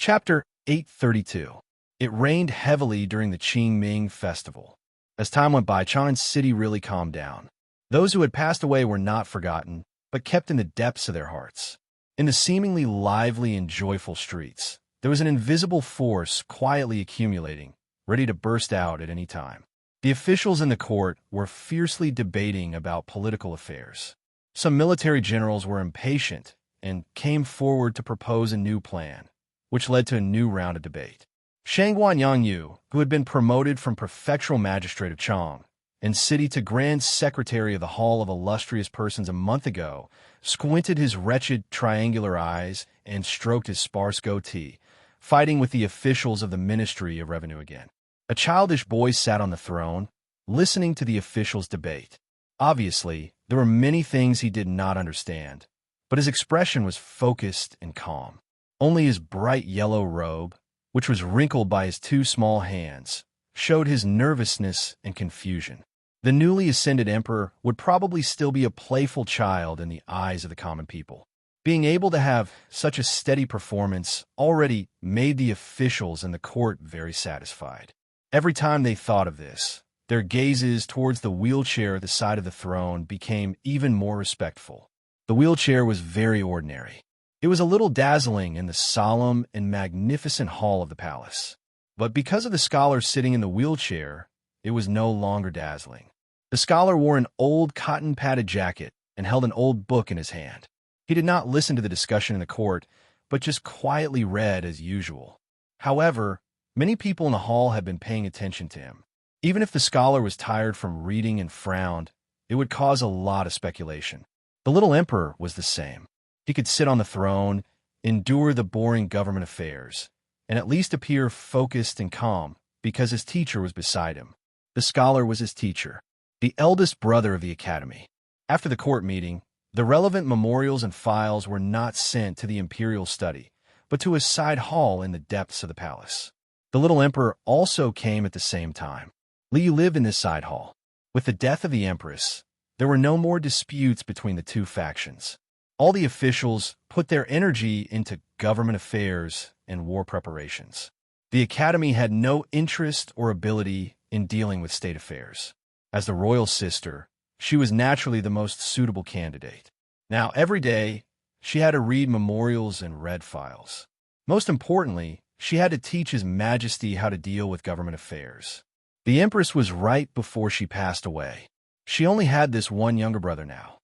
Chapter 832. It rained heavily during the Qingming festival. As time went by, Chang'an's city really calmed down. Those who had passed away were not forgotten, but kept in the depths of their hearts. In the seemingly lively and joyful streets, there was an invisible force quietly accumulating, ready to burst out at any time. The officials in the court were fiercely debating about political affairs. Some military generals were impatient and came forward to propose a new plan, which led to a new round of debate. Shangguan Yangyu, who had been promoted from prefectural magistrate of Chang and city to grand secretary of the Hall of Illustrious Persons a month ago, squinted his wretched triangular eyes and stroked his sparse goatee, fighting with the officials of the Ministry of Revenue again. A childish boy sat on the throne, listening to the officials' debate. Obviously, there were many things he did not understand, but his expression was focused and calm. Only his bright yellow robe, which was wrinkled by his two small hands, showed his nervousness and confusion. The newly ascended emperor would probably still be a playful child in the eyes of the common people. Being able to have such a steady performance already made the officials in the court very satisfied. Every time they thought of this, their gazes towards the wheelchair at the side of the throne became even more respectful. The wheelchair was very ordinary. It was a little dazzling in the solemn and magnificent hall of the palace. But because of the scholar sitting in the wheelchair, it was no longer dazzling. The scholar wore an old cotton-padded jacket and held an old book in his hand. He did not listen to the discussion in the court, but just quietly read as usual. However, many people in the hall had been paying attention to him. Even if the scholar was tired from reading and frowned, it would cause a lot of speculation. The little emperor was the same. He could sit on the throne, endure the boring government affairs, and at least appear focused and calm because his teacher was beside him. The scholar was his teacher, the eldest brother of the academy. After the court meeting, the relevant memorials and files were not sent to the imperial study, but to a side hall in the depths of the palace. The little emperor also came at the same time. Liu lived in this side hall. With the death of the empress, there were no more disputes between the two factions. All the officials put their energy into government affairs and war preparations. The academy had no interest or ability in dealing with state affairs. As the royal sister, she was naturally the most suitable candidate. Now, every day, she had to read memorials and read files. Most importantly, she had to teach His Majesty how to deal with government affairs. The Empress was right before she passed away. She only had this one younger brother now.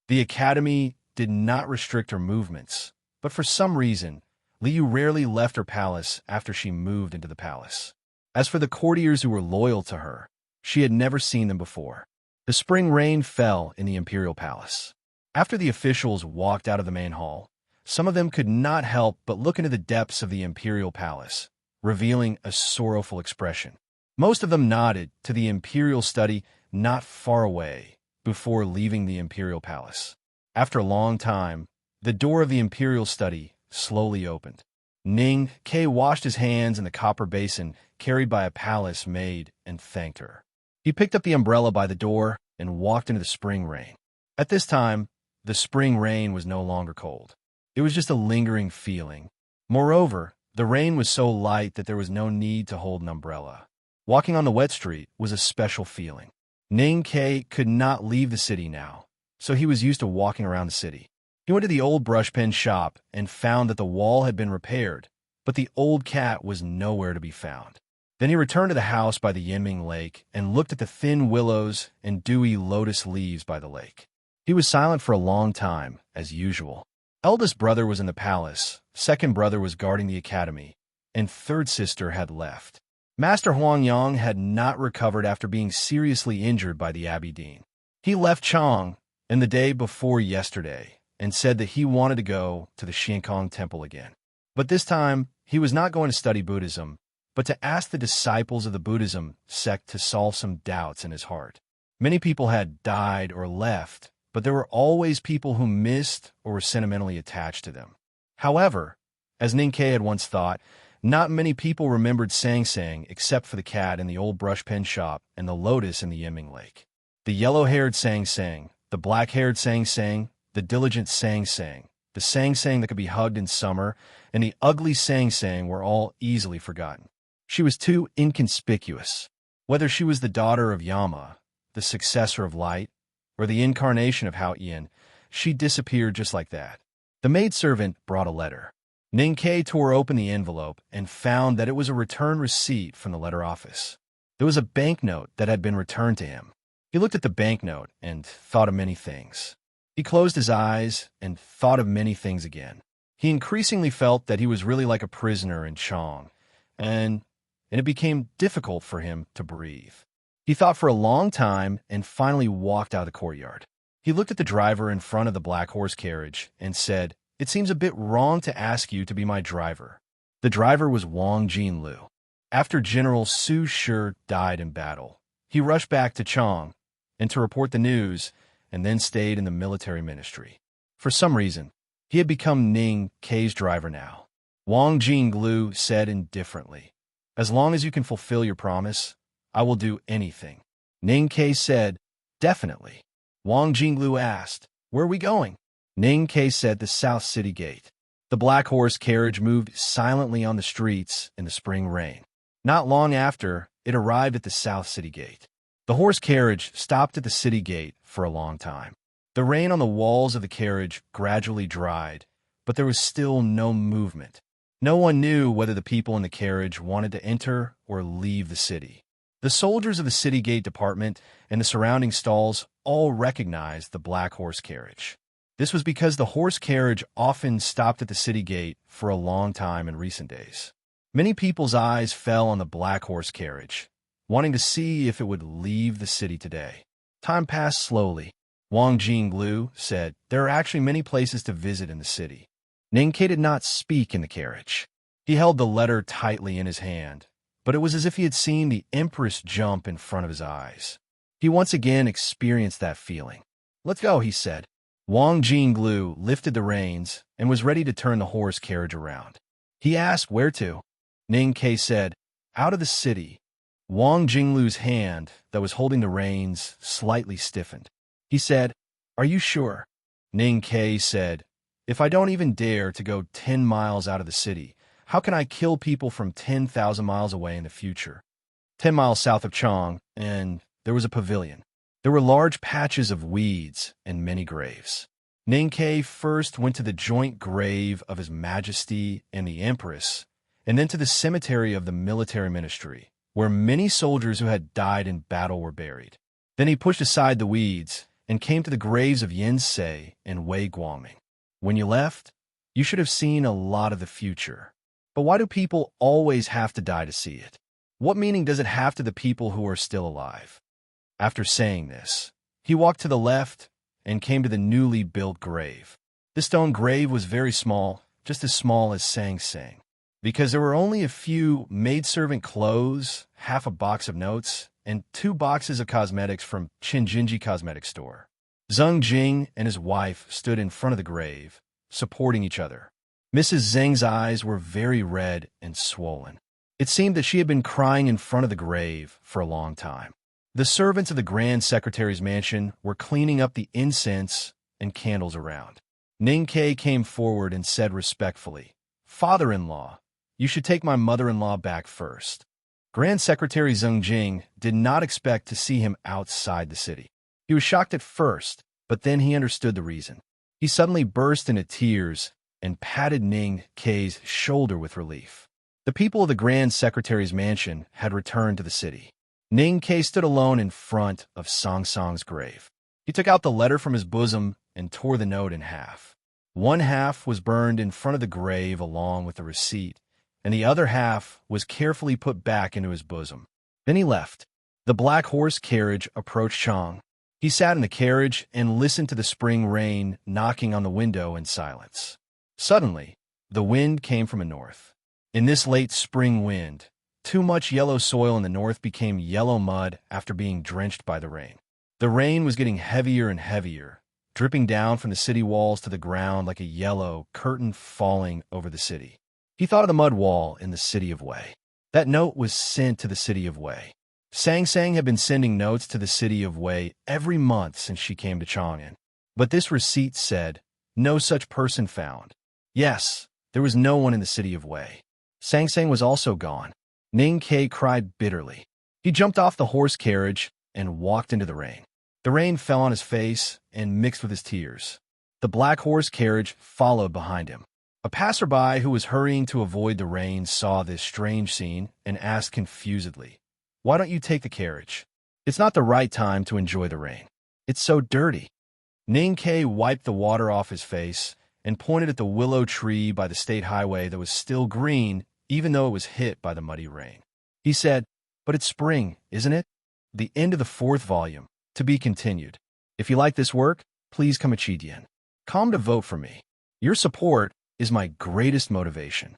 The academy did not restrict her movements, but for some reason, Liu rarely left her palace after she moved into the palace. As for the courtiers who were loyal to her, she had never seen them before. The spring rain fell in the imperial palace. After the officials walked out of the main hall, some of them could not help but look into the depths of the imperial palace, revealing a sorrowful expression. Most of them nodded to the imperial study not far away before leaving the imperial palace. After a long time, the door of the imperial study slowly opened. Ning Ke washed his hands in the copper basin carried by a palace maid and thanked her. He picked up the umbrella by the door and walked into the spring rain. At this time, the spring rain was no longer cold. It was just a lingering feeling. Moreover, the rain was so light that there was no need to hold an umbrella. Walking on the wet street was a special feeling. Ning Ke could not leave the city now, so he was used to walking around the city. He went to the old brush pen shop and found that the wall had been repaired, but the old cat was nowhere to be found. Then he returned to the house by the Yinming Lake and looked at the thin willows and dewy lotus leaves by the lake. He was silent for a long time, as usual. Eldest brother was in the palace, second brother was guarding the academy, and third sister had left. Master Huangyang had not recovered after being seriously injured by the Abbey Dean. He left Chang the day before yesterday and said that he wanted to go to the Xiankong Temple again. But this time, he was not going to study Buddhism, but to ask the disciples of the Buddhism sect to solve some doubts in his heart. Many people had died or left, but there were always people who missed or were sentimentally attached to them. However, as Ning Ke had once thought, not many people remembered Sang Sang except for the cat in the old brush pen shop and the lotus in the Yinming Lake. The yellow-haired Sang Sang, the black-haired Sang Sang, the diligent Sang Sang, the sang-sang that could be hugged in summer, and the ugly sang-sang were all easily forgotten. She was too inconspicuous. Whether she was the daughter of Yama, the successor of Light, or the incarnation of Hao Yin, she disappeared just like that. The maidservant brought a letter. Ninkei tore open the envelope and found that it was a return receipt from the letter office. There was a banknote that had been returned to him. He looked at the banknote and thought of many things. He closed his eyes and thought of many things again. He increasingly felt that he was really like a prisoner in Chong, and it became difficult for him to breathe. He thought for a long time and finally walked out of the courtyard. He looked at the driver in front of the black horse carriage and said, "It seems a bit wrong to ask you to be my driver." The driver was Wang Jinlu. After General Su Shi died in battle, he rushed back to Chong and to report the news, and then stayed in the military ministry. For some reason, he had become Ning Kei's driver now. Wang Jinglu said indifferently, "As long as you can fulfill your promise, I will do anything." Ning Kei said, "Definitely." Wang Jinglu asked, "Where are we going?" Ning Kei said, "The South City Gate." The black horse carriage moved silently on the streets in the spring rain. Not long after, it arrived at the South City Gate. The horse carriage stopped at the city gate for a long time. The rain on the walls of the carriage gradually dried, but there was still no movement. No one knew whether the people in the carriage wanted to enter or leave the city. The soldiers of the city gate department and the surrounding stalls all recognized the black horse carriage. This was because the horse carriage often stopped at the city gate for a long time in recent days. Many people's eyes fell on the black horse carriage, wanting to see if it would leave the city today. Time passed slowly. Wang Jinglu said, "There are actually many places to visit in the city." Ninkei did not speak in the carriage. He held the letter tightly in his hand, but it was as if he had seen the Empress jump in front of his eyes. He once again experienced that feeling. "Let's go," he said. Wang Jinglu lifted the reins and was ready to turn the horse carriage around. He asked, "Where to?" Ninkei said, "Out of the city." Wang Jinglu's hand that was holding the reins slightly stiffened. He said, "Are you sure?" Ninkei said, "If I don't even dare to go 10 miles out of the city, how can I kill people from 10,000 miles away in the future?" 10 miles south of Chong, and there was a pavilion. There were large patches of weeds and many graves. Ninkei first went to the joint grave of His Majesty and the Empress, and then to the cemetery of the military ministry, where many soldiers who had died in battle were buried. Then he pushed aside the weeds and came to the graves of Yin Sei and Wei Guangming. When you left, you should have seen a lot of the future. But why do people always have to die to see it? What meaning does it have to the people who are still alive? After saying this, he walked to the left and came to the newly built grave. The stone grave was very small, just as small as Sang Sang. Because there were only a few maidservant clothes, half a box of notes, and 2 boxes of cosmetics from Chinjinji Cosmetic Store. Zheng Jing and his wife stood in front of the grave, supporting each other. Mrs. Zheng's eyes were very red and swollen. It seemed that she had been crying in front of the grave for a long time. The servants of the Grand Secretary's mansion were cleaning up the incense and candles around. Ninkei came forward and said respectfully, "Father-in-law, you should take my mother-in-law back first." Grand Secretary Zheng Jing did not expect to see him outside the city. He was shocked at first, but then he understood the reason. He suddenly burst into tears and patted Ning Kei's shoulder with relief. The people of the Grand Secretary's mansion had returned to the city. Ning Kei stood alone in front of Song Song's grave. He took out the letter from his bosom and tore the note in half. One half was burned in front of the grave along with the receipt, and the other half was carefully put back into his bosom. Then he left. The black horse carriage approached Chong. He sat in the carriage and listened to the spring rain knocking on the window in silence. Suddenly, the wind came from the north. In this late spring wind, too much yellow soil in the north became yellow mud after being drenched by the rain. The rain was getting heavier and heavier, dripping down from the city walls to the ground like a yellow curtain falling over the city. He thought of the mud wall in the city of Wei. That note was sent to the city of Wei. Sang Sang had been sending notes to the city of Wei every month since she came to Chang'an. But this receipt said, No such person found. Yes, there was no one in the city of Wei. Sang Sang was also gone. Ning Ke cried bitterly. He jumped off the horse carriage and walked into the rain. The rain fell on his face and mixed with his tears. The black horse carriage followed behind him. A passerby who was hurrying to avoid the rain saw this strange scene and asked confusedly, "Why don't you take the carriage? It's not the right time to enjoy the rain. It's so dirty." Ning Ke wiped the water off his face and pointed at the willow tree by the state highway that was still green even though it was hit by the muddy rain. He said, "But it's spring, isn't it?" The end of the 4th volume. To be continued. If you like this work, please come Chidian. Come to vote for me. Your support is my greatest motivation.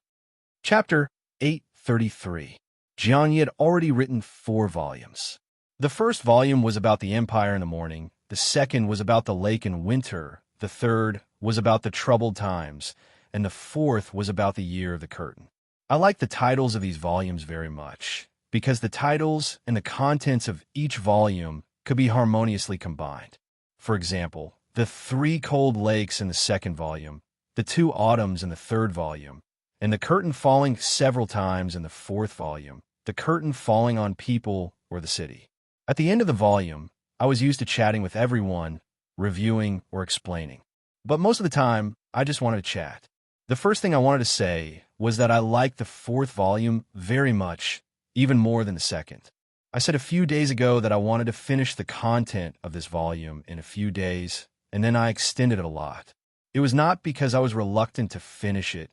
Chapter 833. Jian had already written 4 volumes. The first volume was about the empire in the morning, the second was about the lake in winter, the third was about the troubled times, and the fourth was about the year of the curtain. I like the titles of these volumes very much, because the titles and the contents of each volume could be harmoniously combined. For example, the 3 cold lakes in the 2nd volume, the 2 autumns in the 3rd volume, and the curtain falling several times in the 4th volume, the curtain falling on people or the city. At the end of the volume, I was used to chatting with everyone, reviewing or explaining. But most of the time, I just wanted to chat. The first thing I wanted to say was that I liked the 4th volume very much, even more than the 2nd. I said a few days ago that I wanted to finish the content of this volume in a few days, and then I extended it a lot. It was not because I was reluctant to finish it,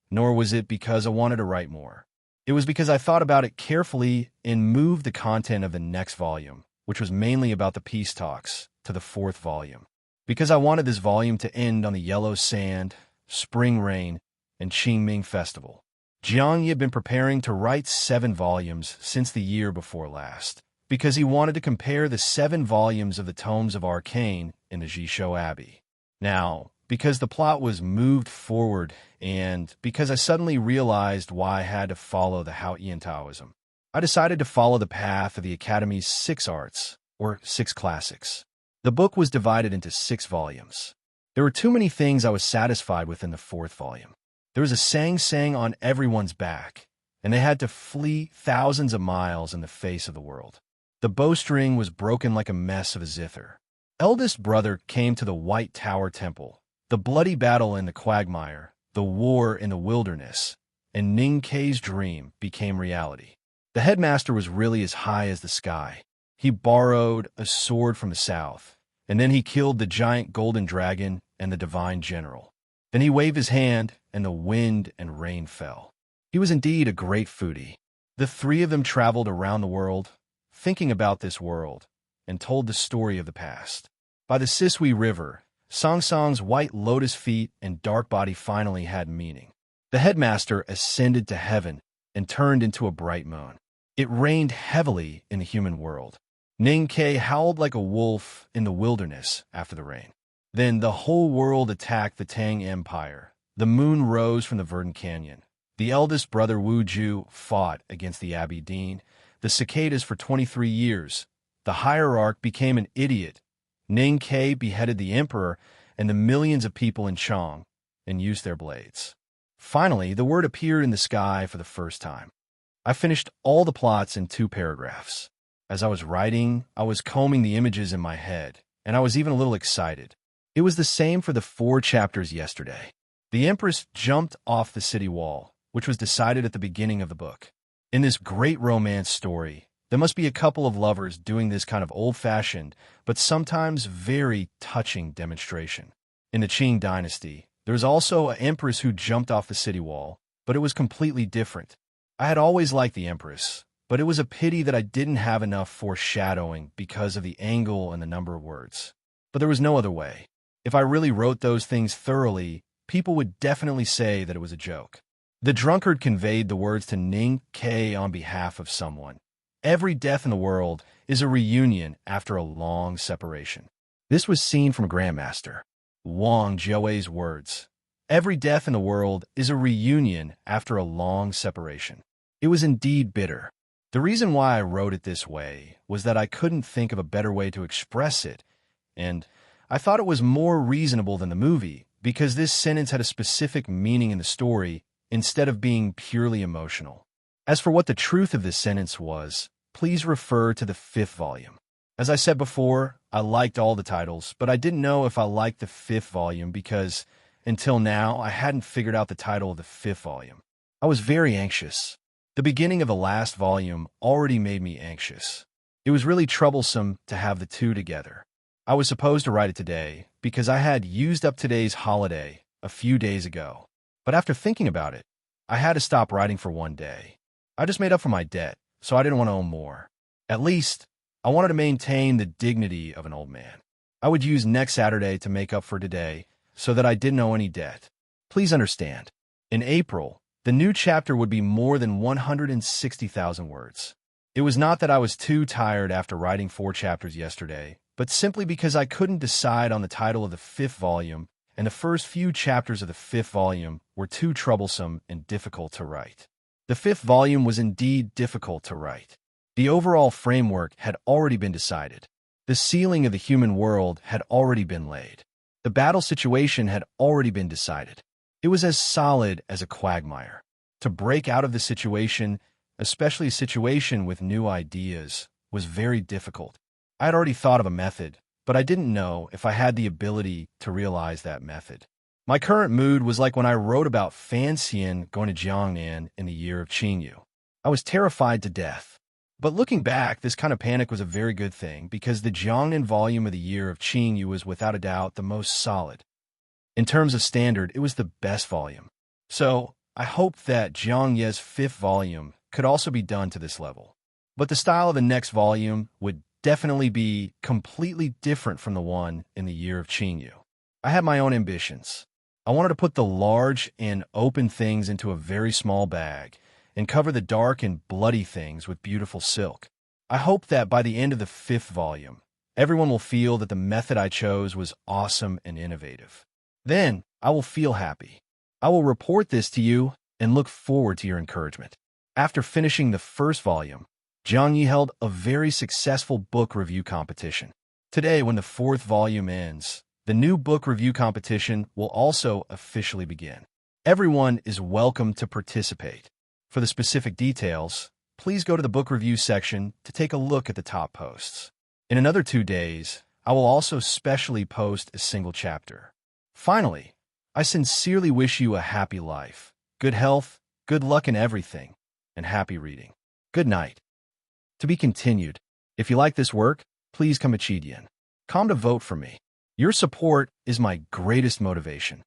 nor was it because I wanted to write more. It was because I thought about it carefully and moved the content of the next volume, which was mainly about the peace talks, to the 4th volume. Because I wanted this volume to end on the yellow sand, spring rain, and Qingming festival. Jiang had been preparing to write 7 volumes since the year before last, because he wanted to compare the 7 volumes of the Tomes of Arcane in the Jishou Abbey. Now, because the plot was moved forward, and because I suddenly realized why I had to follow the Haotian Taoism, I decided to follow the path of the Academy's 6 arts, or 6 classics. The book was divided into 6 volumes. There were too many things I was satisfied with in the 4th volume. There was a sang-sang on everyone's back, and they had to flee thousands of miles in the face of the world. The bowstring was broken like a mess of a zither. Eldest brother came to the White Tower Temple, the bloody battle in the quagmire, the war in the wilderness, and Ning Ke's dream became reality. The headmaster was really as high as the sky. He borrowed a sword from the south, and then he killed the giant golden dragon and the divine general. Then he waved his hand, and the wind and rain fell. He was indeed a great foodie. The 3 of them traveled around the world, thinking about this world, and told the story of the past. By the Sisui River, Song Song's white lotus feet and dark body finally had meaning. The headmaster ascended to heaven and turned into a bright moon. It rained heavily in the human world. Ning Ke howled like a wolf in the wilderness after the rain. Then the whole world attacked the Tang Empire. The moon rose from the verdant canyon. The eldest brother Wu Ju fought against the Abbey Dean, the cicadas for 23 years. The hierarch became an idiot. Ning Ke beheaded the emperor and the millions of people in Chong and used their blades. Finally, the word appeared in the sky for the first time. I finished all the plots in 2 paragraphs. As I was writing, I was combing the images in my head, and I was even a little excited. It was the same for the 4 chapters yesterday. The Empress jumped off the city wall, which was decided at the beginning of the book. In this great romance story, there must be a couple of lovers doing this kind of old-fashioned, but sometimes very touching demonstration. In the Qing dynasty, there was also an empress who jumped off the city wall, but it was completely different. I had always liked the Empress, but it was a pity that I didn't have enough foreshadowing because of the angle and the number of words. But there was no other way. If I really wrote those things thoroughly, people would definitely say that it was a joke. The drunkard conveyed the words to Ning Ke on behalf of someone. Every death in the world is a reunion after a long separation. This was seen from Grandmaster Wang Jiao's words. Every death in the world is a reunion after a long separation. It was indeed bitter. The reason why I wrote it this way was that I couldn't think of a better way to express it, and I thought it was more reasonable than the movie, because this sentence had a specific meaning in the story instead of being purely emotional. As for what the truth of this sentence was, please refer to the 5th volume. As I said before, I liked all the titles, but I didn't know if I liked the 5th volume because, until now, I hadn't figured out the title of the 5th volume. I was very anxious. The beginning of the last volume already made me anxious. It was really troublesome to have the two together. I was supposed to write it today because I had used up today's holiday a few days ago. But after thinking about it, I had to stop writing for one day. I just made up for my debt, so I didn't want to owe more. At least, I wanted to maintain the dignity of an old man. I would use next Saturday to make up for today so that I didn't owe any debt. Please understand, in April, the new chapter would be more than 160,000 words. It was not that I was too tired after writing 4 chapters yesterday, but simply because I couldn't decide on the title of the 5th volume, and the first few chapters of the 5th volume were too troublesome and difficult to write. The 5th volume was indeed difficult to write. The overall framework had already been decided. The ceiling of the human world had already been laid. The battle situation had already been decided. It was as solid as a quagmire. To break out of the situation, especially a situation with new ideas, was very difficult. I had already thought of a method, but I didn't know if I had the ability to realize that method. My current mood was like when I wrote about Fan Xian going to Jiangnan in the year of Qingyu. I was terrified to death. But looking back, this kind of panic was a very good thing because the Jiangnan volume of the year of Qingyu was without a doubt the most solid. In terms of standard, it was the best volume. So, I hoped that Jiang Ye's 5th volume could also be done to this level. But the style of the next volume would definitely be completely different from the one in the year of Qingyu. I had my own ambitions. I wanted to put the large and open things into a very small bag and cover the dark and bloody things with beautiful silk. I hope that by the end of the 5th volume, everyone will feel that the method I chose was awesome and innovative. Then, I will feel happy. I will report this to you and look forward to your encouragement. After finishing the 1st volume, Jiang Yi held a very successful book review competition. Today, when the 4th volume ends, the new book review competition will also officially begin. Everyone is welcome to participate. For the specific details, please go to the book review section to take a look at the top posts. In another 2 days, I will also specially post a single chapter. Finally, I sincerely wish you a happy life, good health, good luck in everything, and happy reading. Good night. To be continued. If you like this work, please come Chidian. Come to vote for me. Your support is my greatest motivation.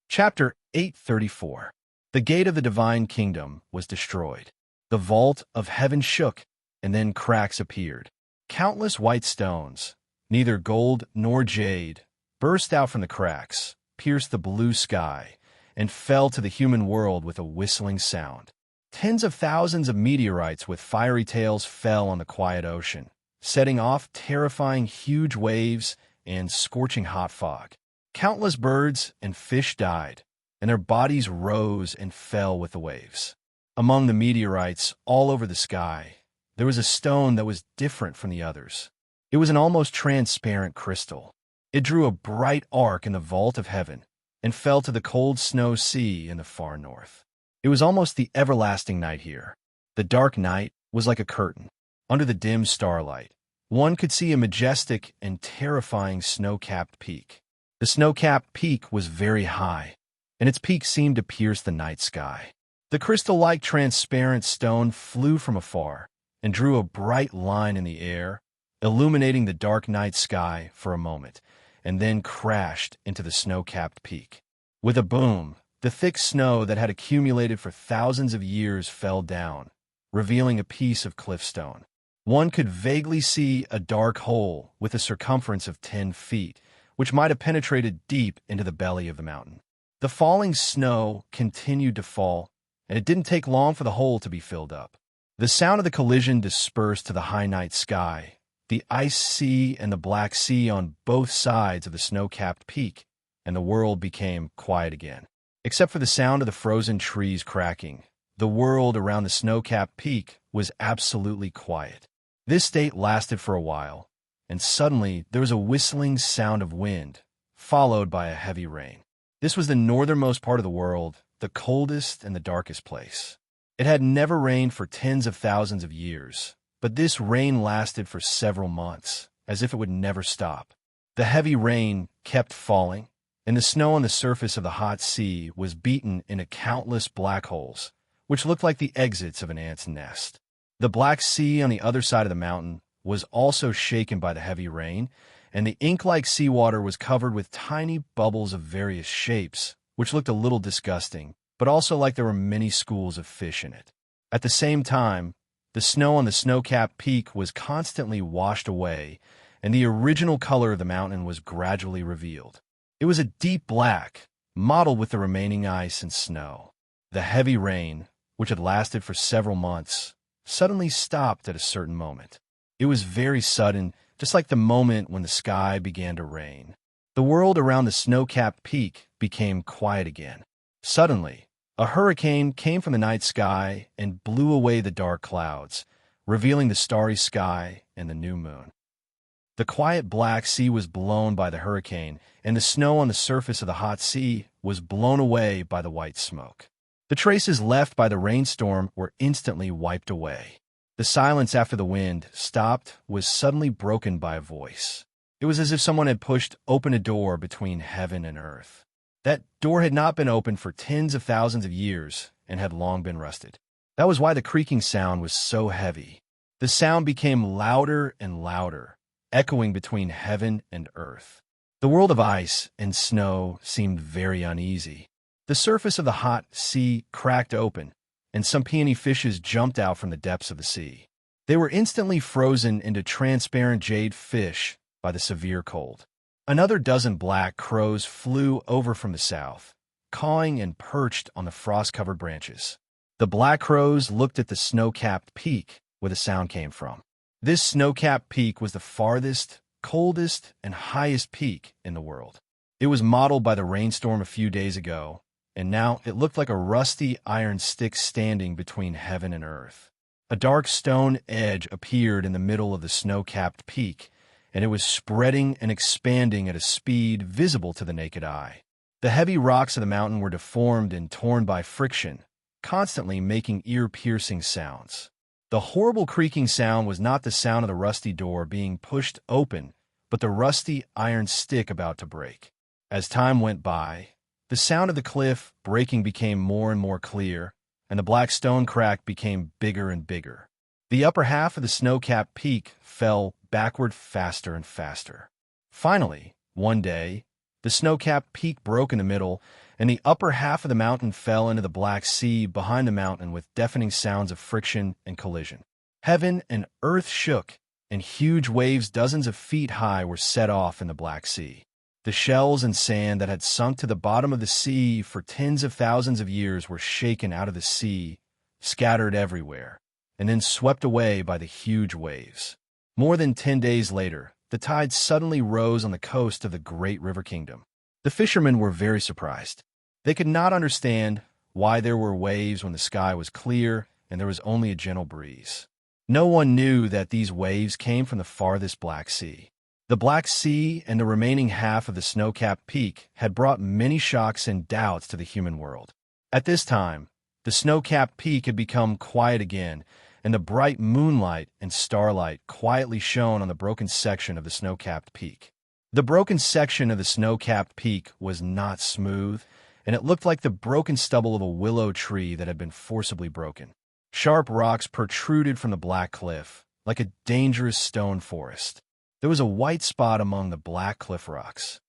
Chapter 834. The gate of the divine kingdom was destroyed. The vault of heaven shook, and then cracks appeared. Countless white stones, neither gold nor jade, burst out from the cracks, pierced the blue sky, and fell to the human world with a whistling sound. Tens of thousands of meteorites with fiery tails fell on the quiet ocean, setting off terrifying huge waves and scorching hot fog. Countless birds and fish died, and their bodies rose and fell with the waves. Among the meteorites all over the sky, there was a stone that was different from the others. It was an almost transparent crystal. It drew a bright arc in the vault of heaven and fell to the cold snow sea in the far north. It was almost the everlasting night here. The dark night was like a curtain. Under the dim starlight, one could see a majestic and terrifying snow-capped peak. The snow-capped peak was very high, and its peak seemed to pierce the night sky. The crystal-like transparent stone flew from afar and drew a bright line in the air, illuminating the dark night sky for a moment, and then crashed into the snow-capped peak. With a boom, the thick snow that had accumulated for thousands of years fell down, revealing a piece of cliffstone. One could vaguely see a dark hole with a circumference of 10 feet, which might have penetrated deep into the belly of the mountain. The falling snow continued to fall, and it didn't take long for the hole to be filled up. The sound of the collision dispersed to the high night sky, the ice sea and the Black Sea on both sides of the snow-capped peak, and the world became quiet again. Except for the sound of the frozen trees cracking, the world around the snow-capped peak was absolutely quiet. This state lasted for a while, and suddenly there was a whistling sound of wind, followed by a heavy rain. This was the northernmost part of the world, the coldest and the darkest place. It had never rained for tens of thousands of years, but this rain lasted for several months, as if it would never stop. The heavy rain kept falling, and the snow on the surface of the hot sea was beaten into countless black holes, which looked like the exits of an ant's nest. The Black Sea on the other side of the mountain was also shaken by the heavy rain, and the ink-like seawater was covered with tiny bubbles of various shapes, which looked a little disgusting, but also like there were many schools of fish in it. At the same time, the snow on the snow-capped peak was constantly washed away, and the original color of the mountain was gradually revealed. It was a deep black, mottled with the remaining ice and snow. The heavy rain, which had lasted for several months, suddenly stopped at a certain moment. It was very sudden, just like the moment when the sky began to rain. The world around the snow-capped peak became quiet again. Suddenly, a hurricane came from the night sky and blew away the dark clouds, revealing the starry sky and the new moon. The quiet Black Sea was blown by the hurricane, and the snow on the surface of the hot sea was blown away by the white smoke. The traces left by the rainstorm were instantly wiped away. The silence after the wind stopped was suddenly broken by a voice. It was as if someone had pushed open a door between heaven and earth. That door had not been opened for tens of thousands of years and had long been rusted. That was why the creaking sound was so heavy. The sound became louder and louder, echoing between heaven and earth. The world of ice and snow seemed very uneasy. The surface of the hot sea cracked open, and some peony fishes jumped out from the depths of the sea. They were instantly frozen into transparent jade fish by the severe cold. Another dozen black crows flew over from the south, cawing and perched on the frost-covered branches. The black crows looked at the snow-capped peak where the sound came from. This snow-capped peak was the farthest, coldest, and highest peak in the world. It was mottled by the rainstorm a few days ago, and now it looked like a rusty iron stick standing between heaven and earth. A dark stone edge appeared in the middle of the snow-capped peak, and it was spreading and expanding at a speed visible to the naked eye. The heavy rocks of the mountain were deformed and torn by friction, constantly making ear-piercing sounds. The horrible creaking sound was not the sound of the rusty door being pushed open, but the rusty iron stick about to break. As time went by, the sound of the cliff breaking became more and more clear, and the black stone crack became bigger and bigger. The upper half of the snow-capped peak fell backward faster and faster. Finally, one day, the snow-capped peak broke in the middle, and the upper half of the mountain fell into the Black Sea behind the mountain with deafening sounds of friction and collision. Heaven and earth shook, and huge waves dozens of feet high were set off in the Black Sea. The shells and sand that had sunk to the bottom of the sea for tens of thousands of years were shaken out of the sea, scattered everywhere, and then swept away by the huge waves. More than 10 days later, the tide suddenly rose on the coast of the great river kingdom. The fishermen were very surprised. They could not understand why there were waves when the sky was clear and there was only a gentle breeze. No one knew that these waves came from the farthest Black Sea. The Black Sea and the remaining half of the snow-capped peak had brought many shocks and doubts to the human world. At this time, the snow-capped peak had become quiet again, and the bright moonlight and starlight quietly shone on the broken section of the snow-capped peak. The broken section of the snow-capped peak was not smooth, and it looked like the broken stubble of a willow tree that had been forcibly broken. Sharp rocks protruded from the black cliff, like a dangerous stone forest. There was a white spot among the black cliff rocks.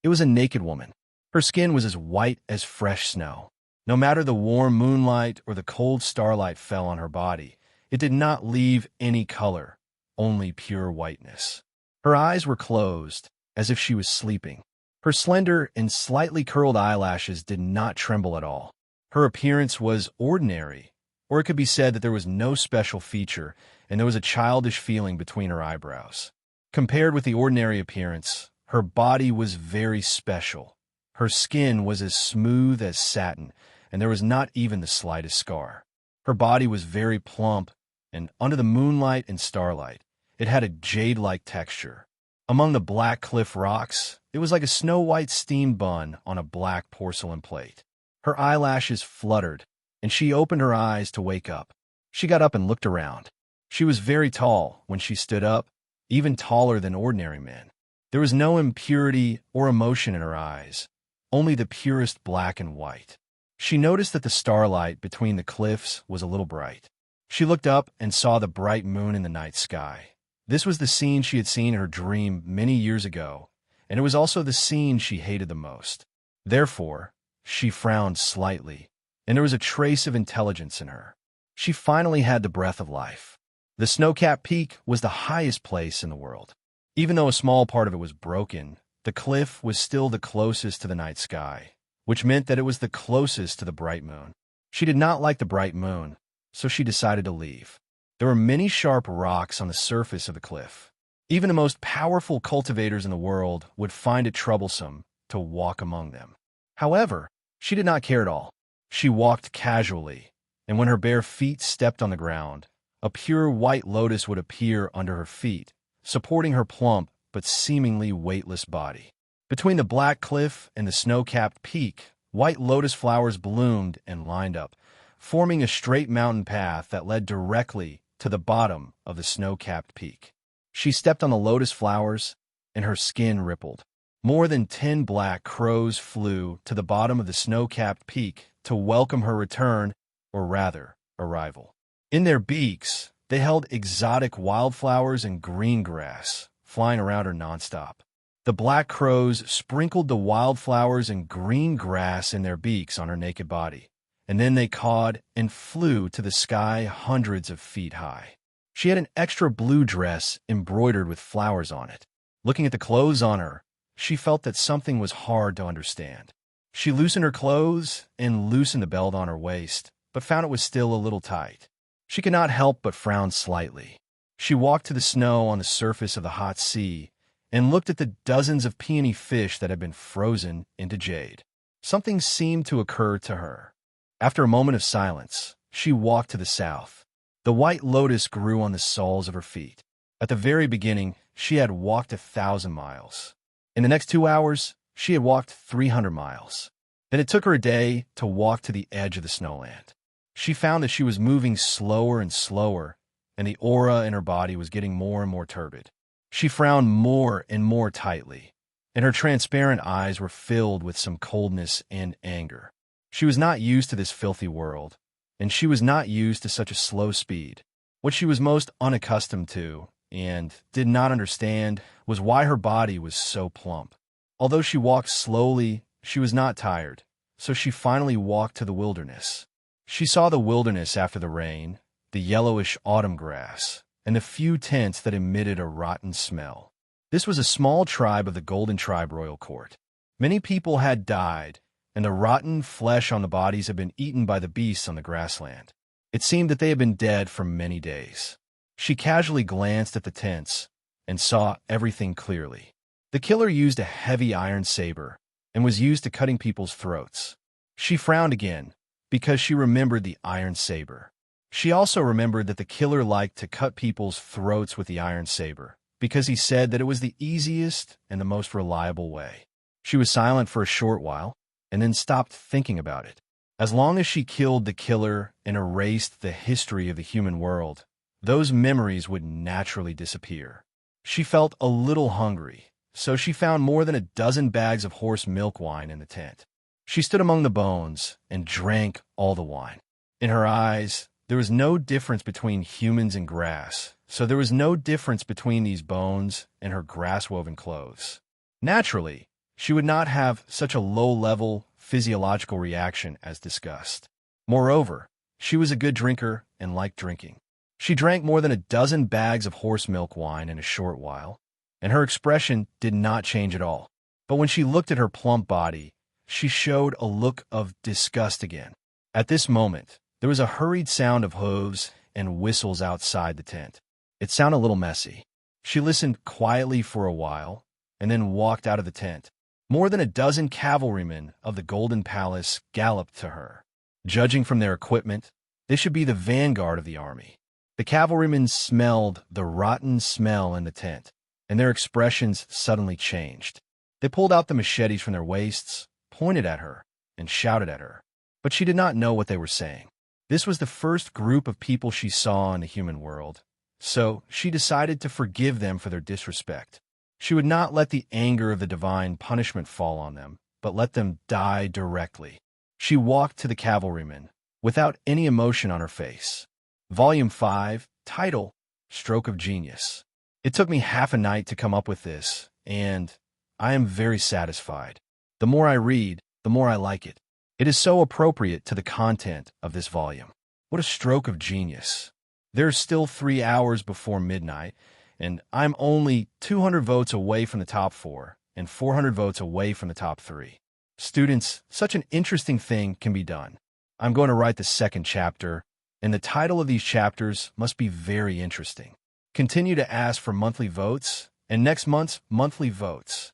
It was a naked woman. Her skin was as white as fresh snow. No matter the warm moonlight or the cold starlight fell on her body, it did not leave any color, only pure whiteness. Her eyes were closed, as if she was sleeping. Her slender and slightly curled eyelashes did not tremble at all. Her appearance was ordinary, or it could be said that there was no special feature, and there was a childish feeling between her eyebrows. Compared with the ordinary appearance, her body was very special. Her skin was as smooth as satin, and there was not even the slightest scar. Her body was very plump, and under the moonlight and starlight, it had a jade-like texture. Among the black cliff rocks, It was like a snow-white steamed bun on a black porcelain plate. Her eyelashes fluttered, and she opened her eyes to wake up. She got up and looked around. She was very tall when she stood up, even taller than ordinary men. There was no impurity or emotion in her eyes, only the purest black and white. She noticed that the starlight between the cliffs was a little bright. She looked up and saw the bright moon in the night sky. This was the scene she had seen in her dream many years ago, and it was also the scene she hated the most. Therefore, she frowned slightly, and there was a trace of intelligence in her. She finally had the breath of life. The snow-capped peak was the highest place in the world. Even though a small part of it was broken, the cliff was still the closest to the night sky, which meant that it was the closest to the bright moon. She did not like the bright moon, so she decided to leave. There were many sharp rocks on the surface of the cliff. Even the most powerful cultivators in the world would find it troublesome to walk among them. However, she did not care at all. She walked casually, and when her bare feet stepped on the ground, a pure white lotus would appear under her feet, supporting her plump but seemingly weightless body. Between the black cliff and the snow-capped peak, white lotus flowers bloomed and lined up, forming a straight mountain path that led directly to the bottom of the snow-capped peak. She stepped on the lotus flowers, and her skin rippled. More than 10 black crows flew to the bottom of the snow-capped peak to welcome her return, or rather, arrival. In their beaks, they held exotic wildflowers and green grass, flying around her nonstop. The black crows sprinkled the wildflowers and green grass in their beaks on her naked body, and then they cawed and flew to the sky hundreds of feet high. She had an extra blue dress embroidered with flowers on it. Looking at the clothes on her, she felt that something was hard to understand. She loosened her clothes and loosened the belt on her waist, but found it was still a little tight. She could not help but frown slightly. She walked to the snow on the surface of the hot sea and looked at the dozens of peony fish that had been frozen into jade. Something seemed to occur to her. After a moment of silence, she walked to the south. The white lotus grew on the soles of her feet. At the very beginning, she had walked 1,000 miles. In the next 2 hours, she had walked 300 miles. Then it took her a day to walk to the edge of the snowland. She found that she was moving slower and slower, and the aura in her body was getting more and more turbid. She frowned more and more tightly, and her transparent eyes were filled with some coldness and anger. She was not used to this filthy world, and she was not used to such a slow speed. What she was most unaccustomed to, and did not understand, was why her body was so plump. Although she walked slowly, she was not tired, so she finally walked to the wilderness. She saw the wilderness after the rain, the yellowish autumn grass, and the few tents that emitted a rotten smell. This was a small tribe of the Golden Tribe Royal Court. Many people had died, and the rotten flesh on the bodies had been eaten by the beasts on the grassland. It seemed that they had been dead for many days. She casually glanced at the tents and saw everything clearly. The killer used a heavy iron saber and was used to cutting people's throats. She frowned again because she remembered the iron saber. She also remembered that the killer liked to cut people's throats with the iron saber because he said that it was the easiest and the most reliable way. She was silent for a short while and then stopped thinking about it. As long as she killed the killer and erased the history of the human world, those memories would naturally disappear. She felt a little hungry, so she found more than 12 bags of horse milk wine in the tent. She stood among the bones and drank all the wine. In her eyes, there was no difference between humans and grass, so there was no difference between these bones and her grass-woven clothes. Naturally, she would not have such a low-level physiological reaction as disgust. Moreover, she was a good drinker and liked drinking. She drank more than 12 bags of horse milk wine in a short while, and her expression did not change at all. But when she looked at her plump body, she showed a look of disgust again. At this moment, there was a hurried sound of hooves and whistles outside the tent. It sounded a little messy. She listened quietly for a while, and then walked out of the tent. More than 12 cavalrymen of the Golden Palace galloped to her. Judging from their equipment, they should be the vanguard of the army. The cavalrymen smelled the rotten smell in the tent, and their expressions suddenly changed. They pulled out the machetes from their waists, pointed at her, and shouted at her. But she did not know what they were saying. This was the first group of people she saw in the human world, so she decided to forgive them for their disrespect. She would not let the anger of the divine punishment fall on them, but let them die directly. She walked to the cavalryman, without any emotion on her face. Volume 5, title, Stroke of Genius. It took me half a night to come up with this, and I am very satisfied. The more I read, the more I like it. It is so appropriate to the content of this volume. What a stroke of genius. There's still 3 hours before midnight, and I'm only 200 votes away from the top 4 and 400 votes away from the top 3. Students, such an interesting thing can be done. I'm going to write the second chapter, and the title of these chapters must be very interesting. Continue to ask for monthly votes, and next month's monthly votes.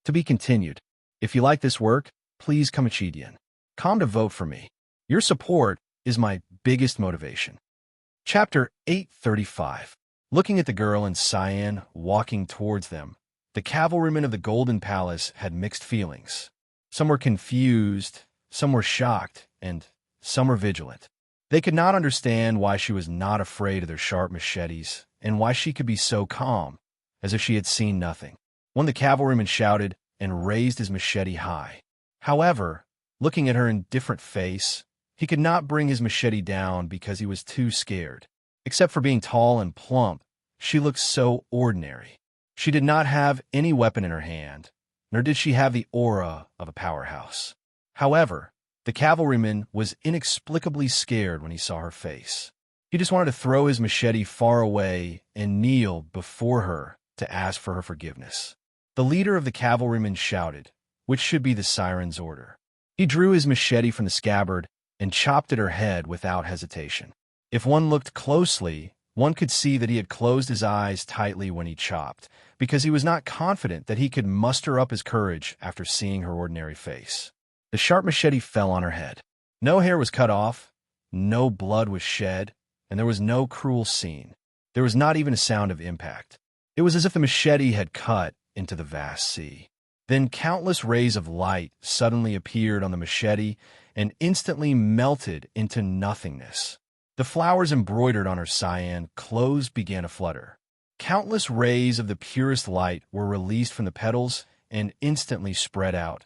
To be continued. If you like this work, please come to vote for me. Your support is my biggest motivation. Chapter 835. Looking at the girl in cyan walking towards them, the cavalrymen of the Golden Palace had mixed feelings. Some were confused, some were shocked, and some were vigilant. They could not understand why she was not afraid of their sharp machetes, and why she could be so calm, as if she had seen nothing. One of the cavalrymen shouted and raised his machete high. However, looking at her indifferent face, he could not bring his machete down because he was too scared. Except for being tall and plump, she looked so ordinary. She did not have any weapon in her hand, nor did she have the aura of a powerhouse. However, the cavalryman was inexplicably scared when he saw her face. He just wanted to throw his machete far away and kneel before her to ask for her forgiveness. The leader of the cavalrymen shouted, which should be the siren's order. He drew his machete from the scabbard and chopped at her head without hesitation. If one looked closely, one could see that he had closed his eyes tightly when he chopped, because he was not confident that he could muster up his courage after seeing her ordinary face. The sharp machete fell on her head. No hair was cut off, no blood was shed, and there was no cruel scene. There was not even a sound of impact. It was as if the machete had cut into the vast sea. Then countless rays of light suddenly appeared on the machete and instantly melted into nothingness. The flowers embroidered on her cyan clothes began to flutter. Countless rays of the purest light were released from the petals and instantly spread out,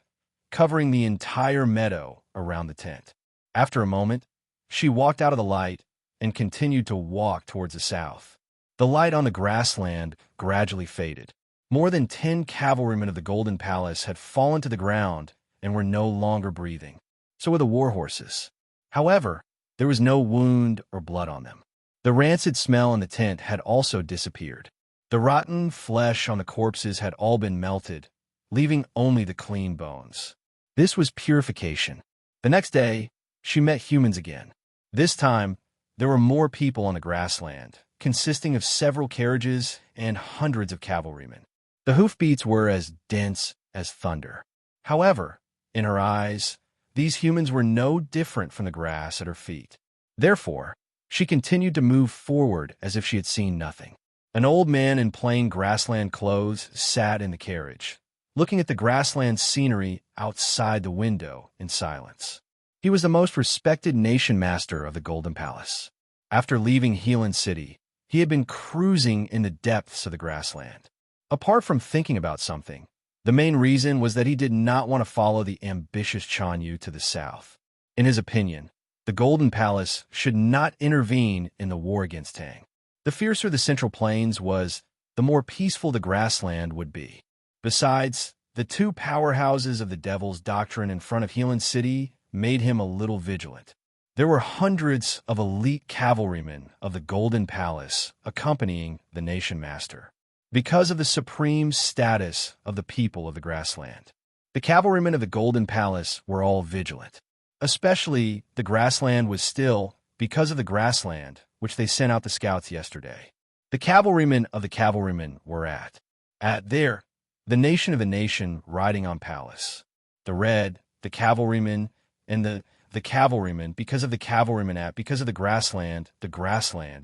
covering the entire meadow around the tent. After a moment, she walked out of the light and continued to walk towards the south. The light on the grassland gradually faded. More than 10 cavalrymen of the Golden Palace had fallen to the ground and were no longer breathing. So were the war horses. However, there was no wound or blood on them. The rancid smell in the tent had also disappeared. The rotten flesh on the corpses had all been melted, leaving only the clean bones. This was purification. The next day, she met humans again. This time, there were more people on the grassland, consisting of several carriages and hundreds of cavalrymen. The hoofbeats were as dense as thunder. However, in her eyes, these humans were no different from the grass at her feet. Therefore, she continued to move forward as if she had seen nothing. An old man in plain grassland clothes sat in the carriage, looking at the grassland scenery outside the window in silence. He was the most respected nation master of the Golden Palace. After leaving Healing City, he had been cruising in the depths of the grassland. Apart from thinking about something, the main reason was that he did not want to follow the ambitious Chanyu to the south. In his opinion, the Golden Palace should not intervene in the war against Tang. The fiercer the Central Plains was, the more peaceful the grassland would be. Besides, the two powerhouses of the Devil's Doctrine in front of Healing City made him a little vigilant. There were hundreds of elite cavalrymen of the Golden Palace accompanying the Nation Master, because of the supreme status of the people of the grassland. The cavalrymen of the Golden Palace were all vigilant. Especially, the grassland was still because of the grassland, which they sent out the scouts yesterday. The cavalrymen of the cavalrymen were there, the nation of the nation riding on Palace. The red, the cavalrymen, and the cavalrymen, because of the cavalrymen because of the grassland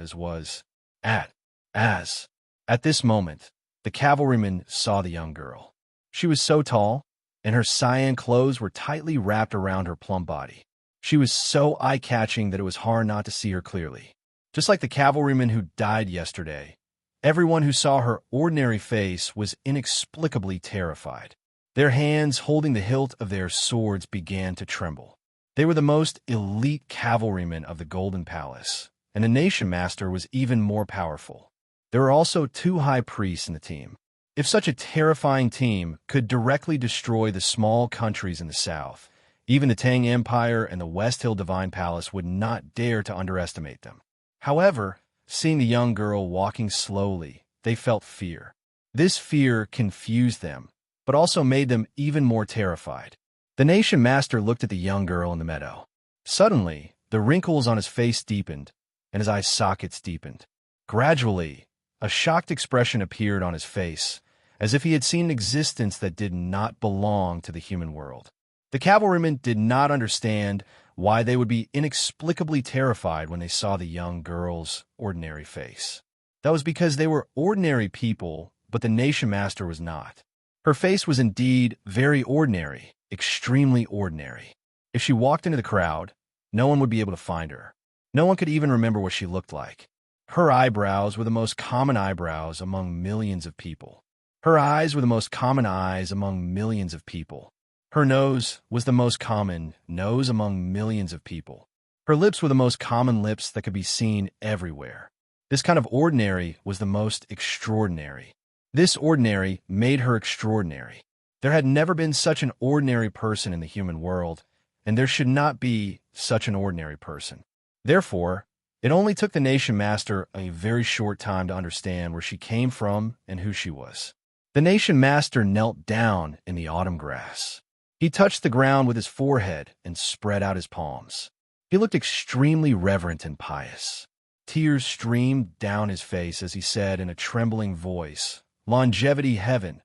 as was as. At this moment, the cavalryman saw the young girl. She was so tall, and her cyan clothes were tightly wrapped around her plump body. She was so eye-catching that it was hard not to see her clearly. Just like the cavalryman who died yesterday, everyone who saw her ordinary face was inexplicably terrified. Their hands holding the hilt of their swords began to tremble. They were the most elite cavalrymen of the Golden Palace, and the Nation Master was even more powerful. There were also 2 high priests in the team. If such a terrifying team could directly destroy the small countries in the south, even the Tang Empire and the West Hill Divine Palace would not dare to underestimate them. However, seeing the young girl walking slowly, they felt fear. This fear confused them, but also made them even more terrified. The Nation Master looked at the young girl in the meadow. Suddenly, the wrinkles on his face deepened, and his eye sockets deepened. Gradually, a shocked expression appeared on his face, as if he had seen an existence that did not belong to the human world. The cavalrymen did not understand why they would be inexplicably terrified when they saw the young girl's ordinary face. That was because they were ordinary people, but the Nation Master was not. Her face was indeed very ordinary, extremely ordinary. If she walked into the crowd, no one would be able to find her. No one could even remember what she looked like. Her eyebrows were the most common eyebrows among millions of people. Her eyes were the most common eyes among millions of people. Her nose was the most common nose among millions of people. Her lips were the most common lips that could be seen everywhere. This kind of ordinary was the most extraordinary. This ordinary made her extraordinary. There had never been such an ordinary person in the human world, and there should not be such an ordinary person. Therefore, it only took the Nation Master a very short time to understand where she came from and who she was. The Nation Master knelt down in the autumn grass. He touched the ground with his forehead and spread out his palms. He looked extremely reverent and pious. Tears streamed down his face as he said in a trembling voice, "Longevity heaven."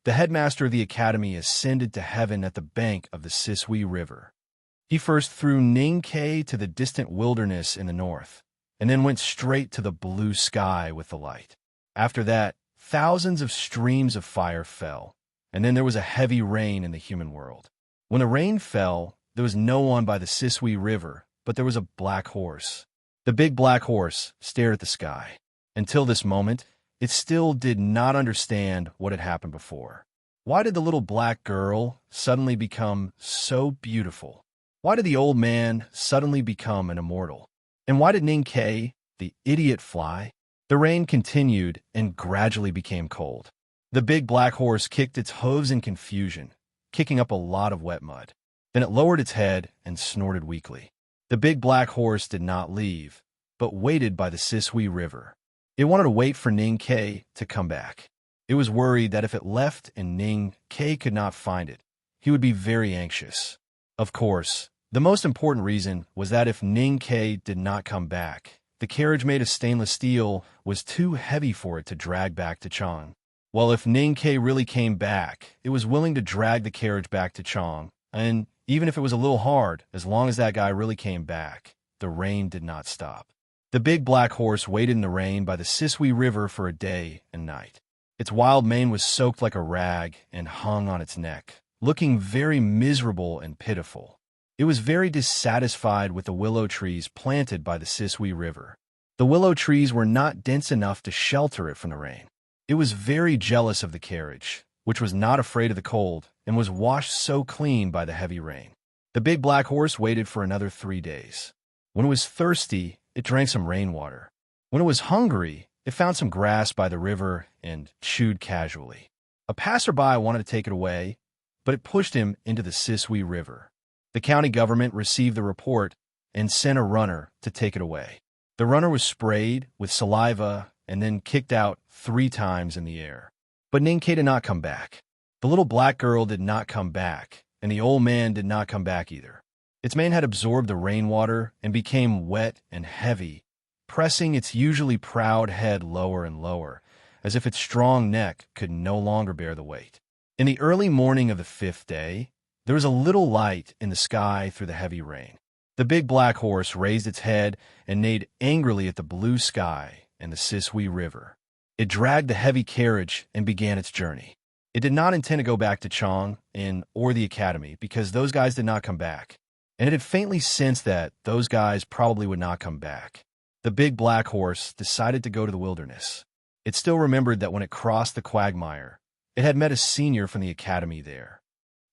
The headmaster of the academy ascended to heaven at the bank of the Sisui River. He first threw Ning-Kei to the distant wilderness in the north, and then went straight to the blue sky with the light. After that, thousands of streams of fire fell, and then there was a heavy rain in the human world. When the rain fell, there was no one by the Sisui River, but there was a black horse. The big black horse stared at the sky. Until this moment, it still did not understand what had happened before. Why did the little black girl suddenly become so beautiful? Why did the old man suddenly become an immortal? And why did Ning-Kei, the idiot, fly? The rain continued and gradually became cold. The big black horse kicked its hooves in confusion, kicking up a lot of wet mud. Then it lowered its head and snorted weakly. The big black horse did not leave, but waited by the Sisui River. It wanted to wait for Ning-Kei to come back. It was worried that if it left and Ning-Kei could not find it, he would be very anxious. Of course, the most important reason was that if Ning-Kei did not come back, the carriage made of stainless steel was too heavy for it to drag back to Chang. Well, if Ning-Kei really came back, it was willing to drag the carriage back to Chang, and even if it was a little hard, as long as that guy really came back, the rain did not stop. The big black horse waited in the rain by the Sisui River for a day and night. Its wild mane was soaked like a rag and hung on its neck, looking very miserable and pitiful. It was very dissatisfied with the willow trees planted by the Sisui River. The willow trees were not dense enough to shelter it from the rain. It was very jealous of the carriage, which was not afraid of the cold and was washed so clean by the heavy rain. The big black horse waited for another 3 days. When it was thirsty, it drank some rainwater. When it was hungry, it found some grass by the river and chewed casually. A passerby wanted to take it away, but it pushed him into the Sisui River. The county government received the report and sent a runner to take it away. The runner was sprayed with saliva and then kicked out 3 times in the air. But Ning-Kei did not come back. The little black girl did not come back, and the old man did not come back either. Its mane had absorbed the rainwater and became wet and heavy, pressing its usually proud head lower and lower, as if its strong neck could no longer bear the weight. In the early morning of the 5th day, there was a little light in the sky through the heavy rain. The big black horse raised its head and neighed angrily at the blue sky and the Sisui River. It dragged the heavy carriage and began its journey. It did not intend to go back to Chong or the academy because those guys did not come back, and it had faintly sensed that those guys probably would not come back. The big black horse decided to go to the wilderness. It still remembered that when it crossed the quagmire, it had met a senior from the academy there.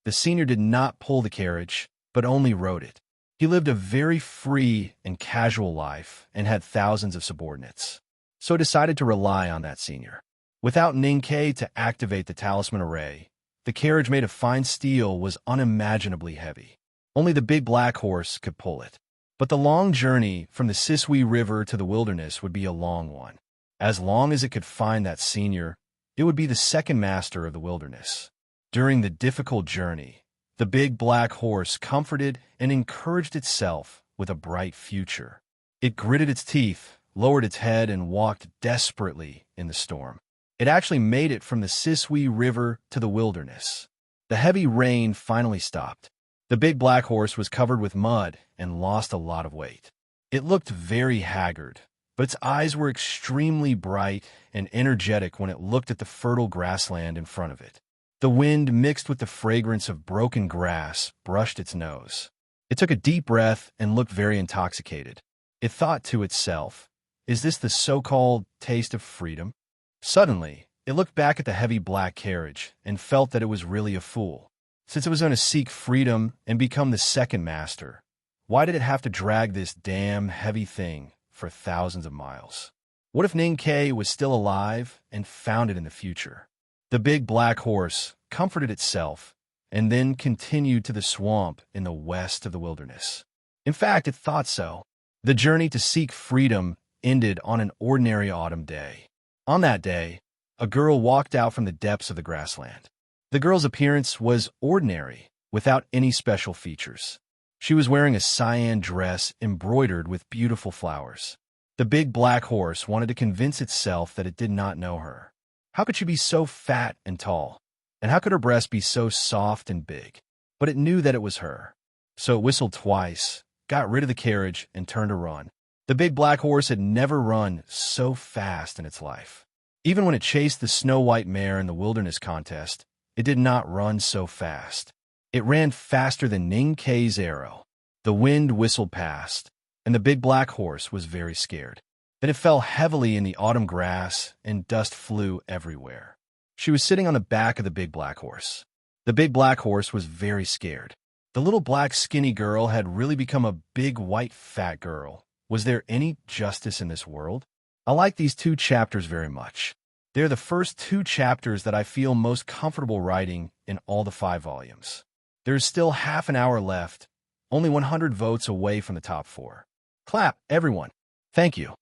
The senior did not pull the carriage, but only rode it. He lived a very free and casual life and had thousands of subordinates, so it decided to rely on that senior. Without Ninkei to activate the talisman array, the carriage made of fine steel was unimaginably heavy. Only the big black horse could pull it. But the long journey from the Sisui River to the wilderness would be a long one. As long as it could find that senior, it would be the second master of the wilderness. During the difficult journey, the big black horse comforted and encouraged itself with a bright future. It gritted its teeth, lowered its head, and walked desperately in the storm. It actually made it from the Sisui River to the wilderness. The heavy rain finally stopped. The big black horse was covered with mud and lost a lot of weight. It looked very haggard, but its eyes were extremely bright and energetic when it looked at the fertile grassland in front of it. The wind mixed with the fragrance of broken grass brushed its nose. It took a deep breath and looked very intoxicated. It thought to itself, "Is this the so-called taste of freedom?" Suddenly, it looked back at the heavy black carriage and felt that it was really a fool. Since it was going to seek freedom and become the second master, why did it have to drag this damn heavy thing for thousands of miles? What if Ninkei was still alive and found it in the future? The big black horse comforted itself and then continued to the swamp in the west of the wilderness. In fact, it thought so. The journey to seek freedom ended on an ordinary autumn day. On that day, a girl walked out from the depths of the grassland. The girl's appearance was ordinary, without any special features. She was wearing a cyan dress embroidered with beautiful flowers. The big black horse wanted to convince itself that it did not know her. How could she be so fat and tall? And how could her breasts be so soft and big? But it knew that it was her. So it whistled twice, got rid of the carriage, and turned to run. The big black horse had never run so fast in its life. Even when it chased the snow-white mare in the wilderness contest, it did not run so fast. It ran faster than Ninkei's arrow. The wind whistled past, and the big black horse was very scared. Then it fell heavily in the autumn grass, and dust flew everywhere. She was sitting on the back of the big black horse. The big black horse was very scared. The little black skinny girl had really become a big white fat girl. Was there any justice in this world? I like these two chapters very much. They're the first two chapters that I feel most comfortable writing in all the 5 volumes. There's still half an hour left, only 100 votes away from the top 4. Clap, everyone. Thank you.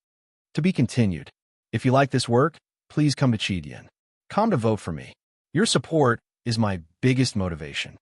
To be continued. If you like this work, please come to Chidian. Come to vote for me. Your support is my biggest motivation.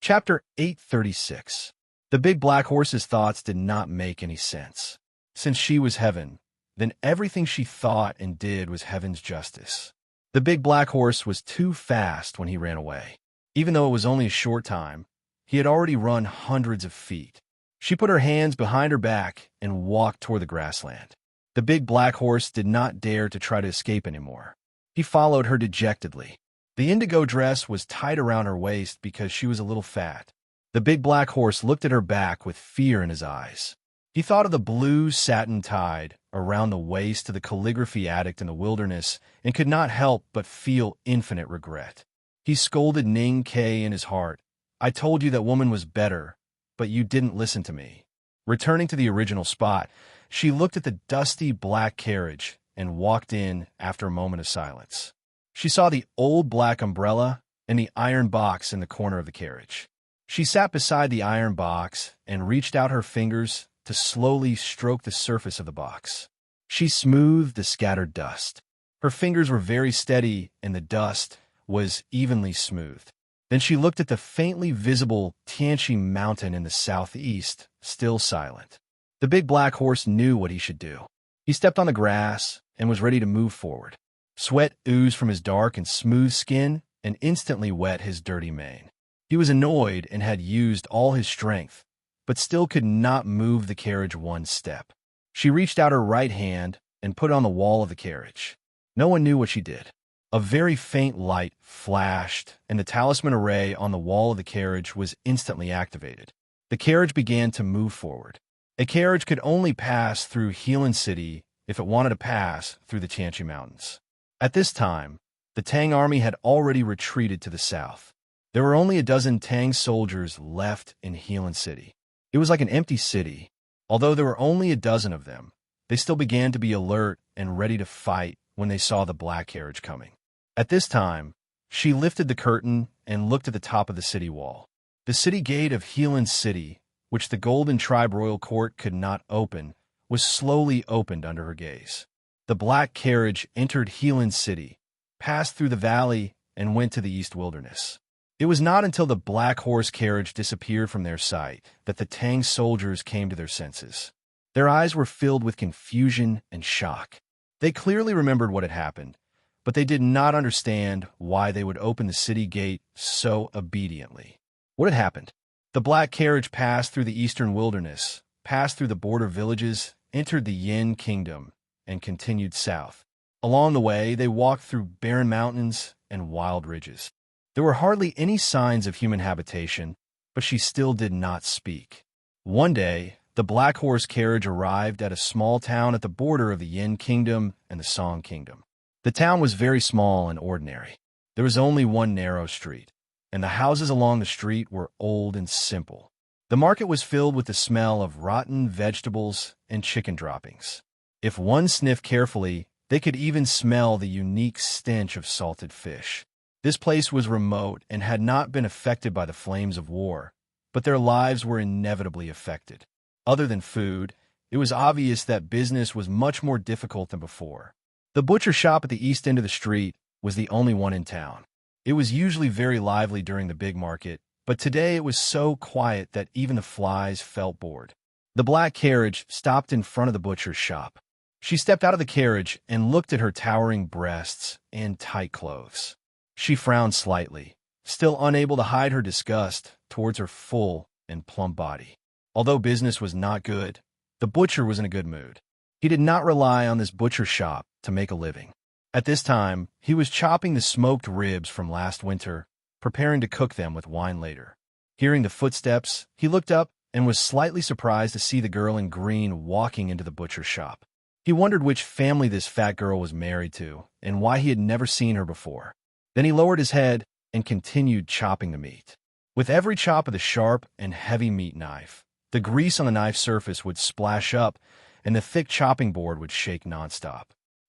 Chapter 836. The big black horse's thoughts did not make any sense. Since she was heaven, then everything she thought and did was heaven's justice. The big black horse was too fast when he ran away. Even though it was only a short time, he had already run hundreds of feet. She put her hands behind her back and walked toward the grassland. The big black horse did not dare to try to escape anymore. He followed her dejectedly. The indigo dress was tight around her waist because she was a little fat. The big black horse looked at her back with fear in his eyes. He thought of the blue satin tied around the waist of the calligraphy addict in the wilderness and could not help but feel infinite regret. He scolded Ninkei in his heart. "I told you that woman was better, but you didn't listen to me." Returning to the original spot, she looked at the dusty black carriage and walked in after a moment of silence. She saw the old black umbrella and the iron box in the corner of the carriage. She sat beside the iron box and reached out her fingers to slowly stroke the surface of the box. She smoothed the scattered dust. Her fingers were very steady and the dust was evenly smoothed. Then she looked at the faintly visible Tianchi mountain in the southeast, still silent. The big black horse knew what he should do. He stepped on the grass and was ready to move forward. Sweat oozed from his dark and smooth skin and instantly wet his dirty mane. He was annoyed and had used all his strength, but still could not move the carriage one step. She reached out her right hand and put it on the wall of the carriage. No one knew what she did. A very faint light flashed, and the talisman array on the wall of the carriage was instantly activated. The carriage began to move forward. A carriage could only pass through Healan City if it wanted to pass through the Tianchi Mountains. At this time, the Tang army had already retreated to the south. There were only a dozen Tang soldiers left in Healan City. It was like an empty city. Although there were only a dozen of them, they still began to be alert and ready to fight when they saw the black carriage coming. At this time, she lifted the curtain and looked at the top of the city wall. The city gate of Healan City, which the Golden Tribe Royal Court could not open, was slowly opened under her gaze. The black carriage entered Healan City, passed through the valley, and went to the East Wilderness. It was not until the black horse carriage disappeared from their sight that the Tang soldiers came to their senses. Their eyes were filled with confusion and shock. They clearly remembered what had happened, but they did not understand why they would open the city gate so obediently. What had happened? The black carriage passed through the eastern wilderness, passed through the border villages, entered the Yin Kingdom, and continued south. Along the way, they walked through barren mountains and wild ridges. There were hardly any signs of human habitation, but she still did not speak. One day, the black horse carriage arrived at a small town at the border of the Yin Kingdom and the Song Kingdom. The town was very small and ordinary. There was only one narrow street, and the houses along the street were old and simple. The market was filled with the smell of rotten vegetables and chicken droppings. If one sniffed carefully, they could even smell the unique stench of salted fish. This place was remote and had not been affected by the flames of war, but their lives were inevitably affected. Other than food, it was obvious that business was much more difficult than before. The butcher shop at the east end of the street was the only one in town. It was usually very lively during the big market, but today it was so quiet that even the flies felt bored. The black carriage stopped in front of the butcher's shop. She stepped out of the carriage and looked at her towering breasts and tight clothes. She frowned slightly, still unable to hide her disgust towards her full and plump body. Although business was not good, the butcher was in a good mood. He did not rely on this butcher shop to make a living. At this time, he was chopping the smoked ribs from last winter, preparing to cook them with wine later. Hearing the footsteps, he looked up and was slightly surprised to see the girl in green walking into the butcher's shop. He wondered which family this fat girl was married to and why he had never seen her before. Then he lowered his head and continued chopping the meat. With every chop of the sharp and heavy meat knife, the grease on the knife's surface would splash up and the thick chopping board would shake nonstop.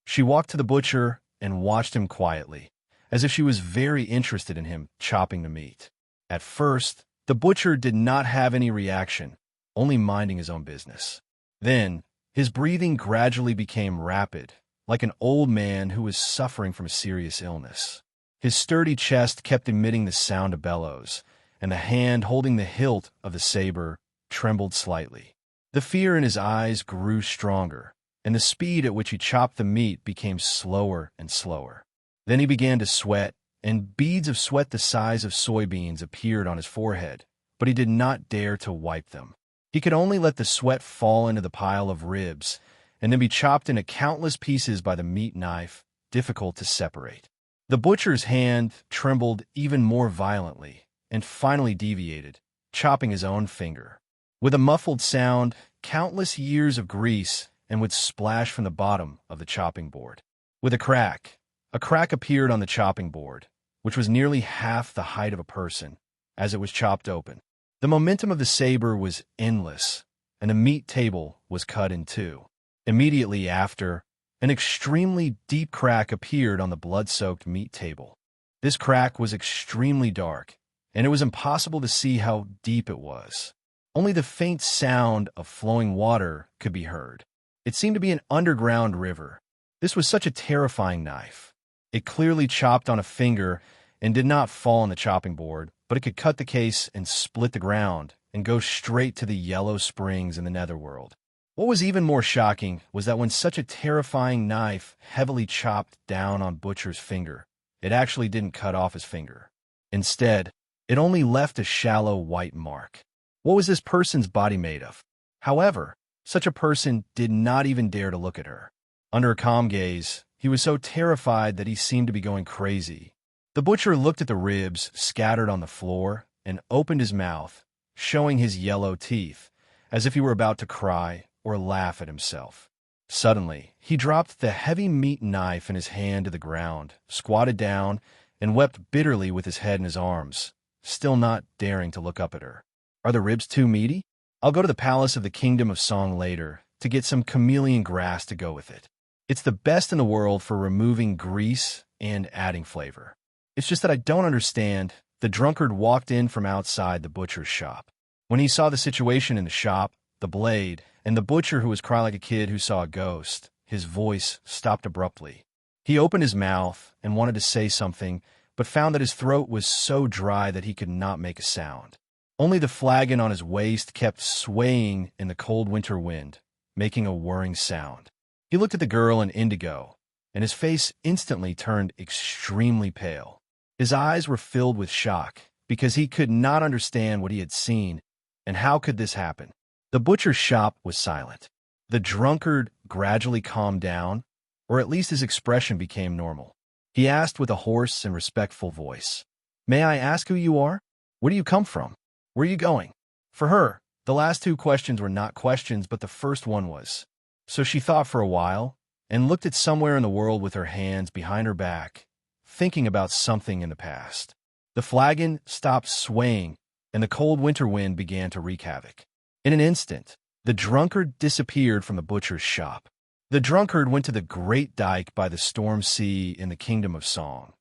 She walked to the butcher and watched him quietly, as if she was very interested in him chopping the meat. At first, the butcher did not have any reaction, only minding his own business. Then, his breathing gradually became rapid, like an old man who was suffering from a serious illness. His sturdy chest kept emitting the sound of bellows, and the hand holding the hilt of the saber trembled slightly. The fear in his eyes grew stronger, and the speed at which he chopped the meat became slower and slower. Then he began to sweat, and beads of sweat the size of soybeans appeared on his forehead, but he did not dare to wipe them. He could only let the sweat fall into the pile of ribs, and then be chopped into countless pieces by the meat knife, difficult to separate. The butcher's hand trembled even more violently, and finally deviated, chopping his own finger. With a muffled sound, countless years of grease and would splash from the bottom of the chopping board. With a crack appeared on the chopping board, which was nearly half the height of a person, as it was chopped open. The momentum of the saber was endless, and the meat table was cut in two. Immediately after, an extremely deep crack appeared on the blood-soaked meat table. This crack was extremely dark, and it was impossible to see how deep it was. Only the faint sound of flowing water could be heard. It seemed to be an underground river. This was such a terrifying knife. It clearly chopped on a finger and did not fall on the chopping board, but it could cut the case and split the ground and go straight to the yellow springs in the netherworld. What was even more shocking was that when such a terrifying knife heavily chopped down on Butcher's finger, it actually didn't cut off his finger. Instead, it only left a shallow white mark. What was this person's body made of? However, such a person did not even dare to look at her. Under a calm gaze, He was so terrified that he seemed to be going crazy. The butcher looked at the ribs scattered on the floor and opened his mouth, showing his yellow teeth, as if he were about to cry or laugh at himself. Suddenly, he dropped the heavy meat knife in his hand to the ground, squatted down, and wept bitterly with his head in his arms, still not daring to look up at her. Are the ribs too meaty? I'll go to the palace of the Kingdom of Song later to get some chameleon grass to go with it. It's the best in the world for removing grease and adding flavor. It's just that I don't understand. The drunkard walked in from outside the butcher's shop. When he saw the situation in the shop, the blade, and the butcher who was crying like a kid who saw a ghost, his voice stopped abruptly. He opened his mouth and wanted to say something, but found that his throat was so dry that he could not make a sound. Only the flagon on his waist kept swaying in the cold winter wind, making a whirring sound. He looked at the girl in indigo, and his face instantly turned extremely pale. His eyes were filled with shock, because he could not understand what he had seen, and how could this happen? The butcher's shop was silent. The drunkard gradually calmed down, or at least his expression became normal. He asked with a hoarse and respectful voice, "May I ask who you are? Where do you come from? Where are you going?" For her, the last two questions were not questions, but the first one was. So she thought for a while, and looked at somewhere in the world with her hands behind her back, thinking about something in the past. The flagon stopped swaying, and the cold winter wind began to wreak havoc. In an instant, the drunkard disappeared from the butcher's shop. The drunkard went to the great dike by the storm sea in the Kingdom of Song.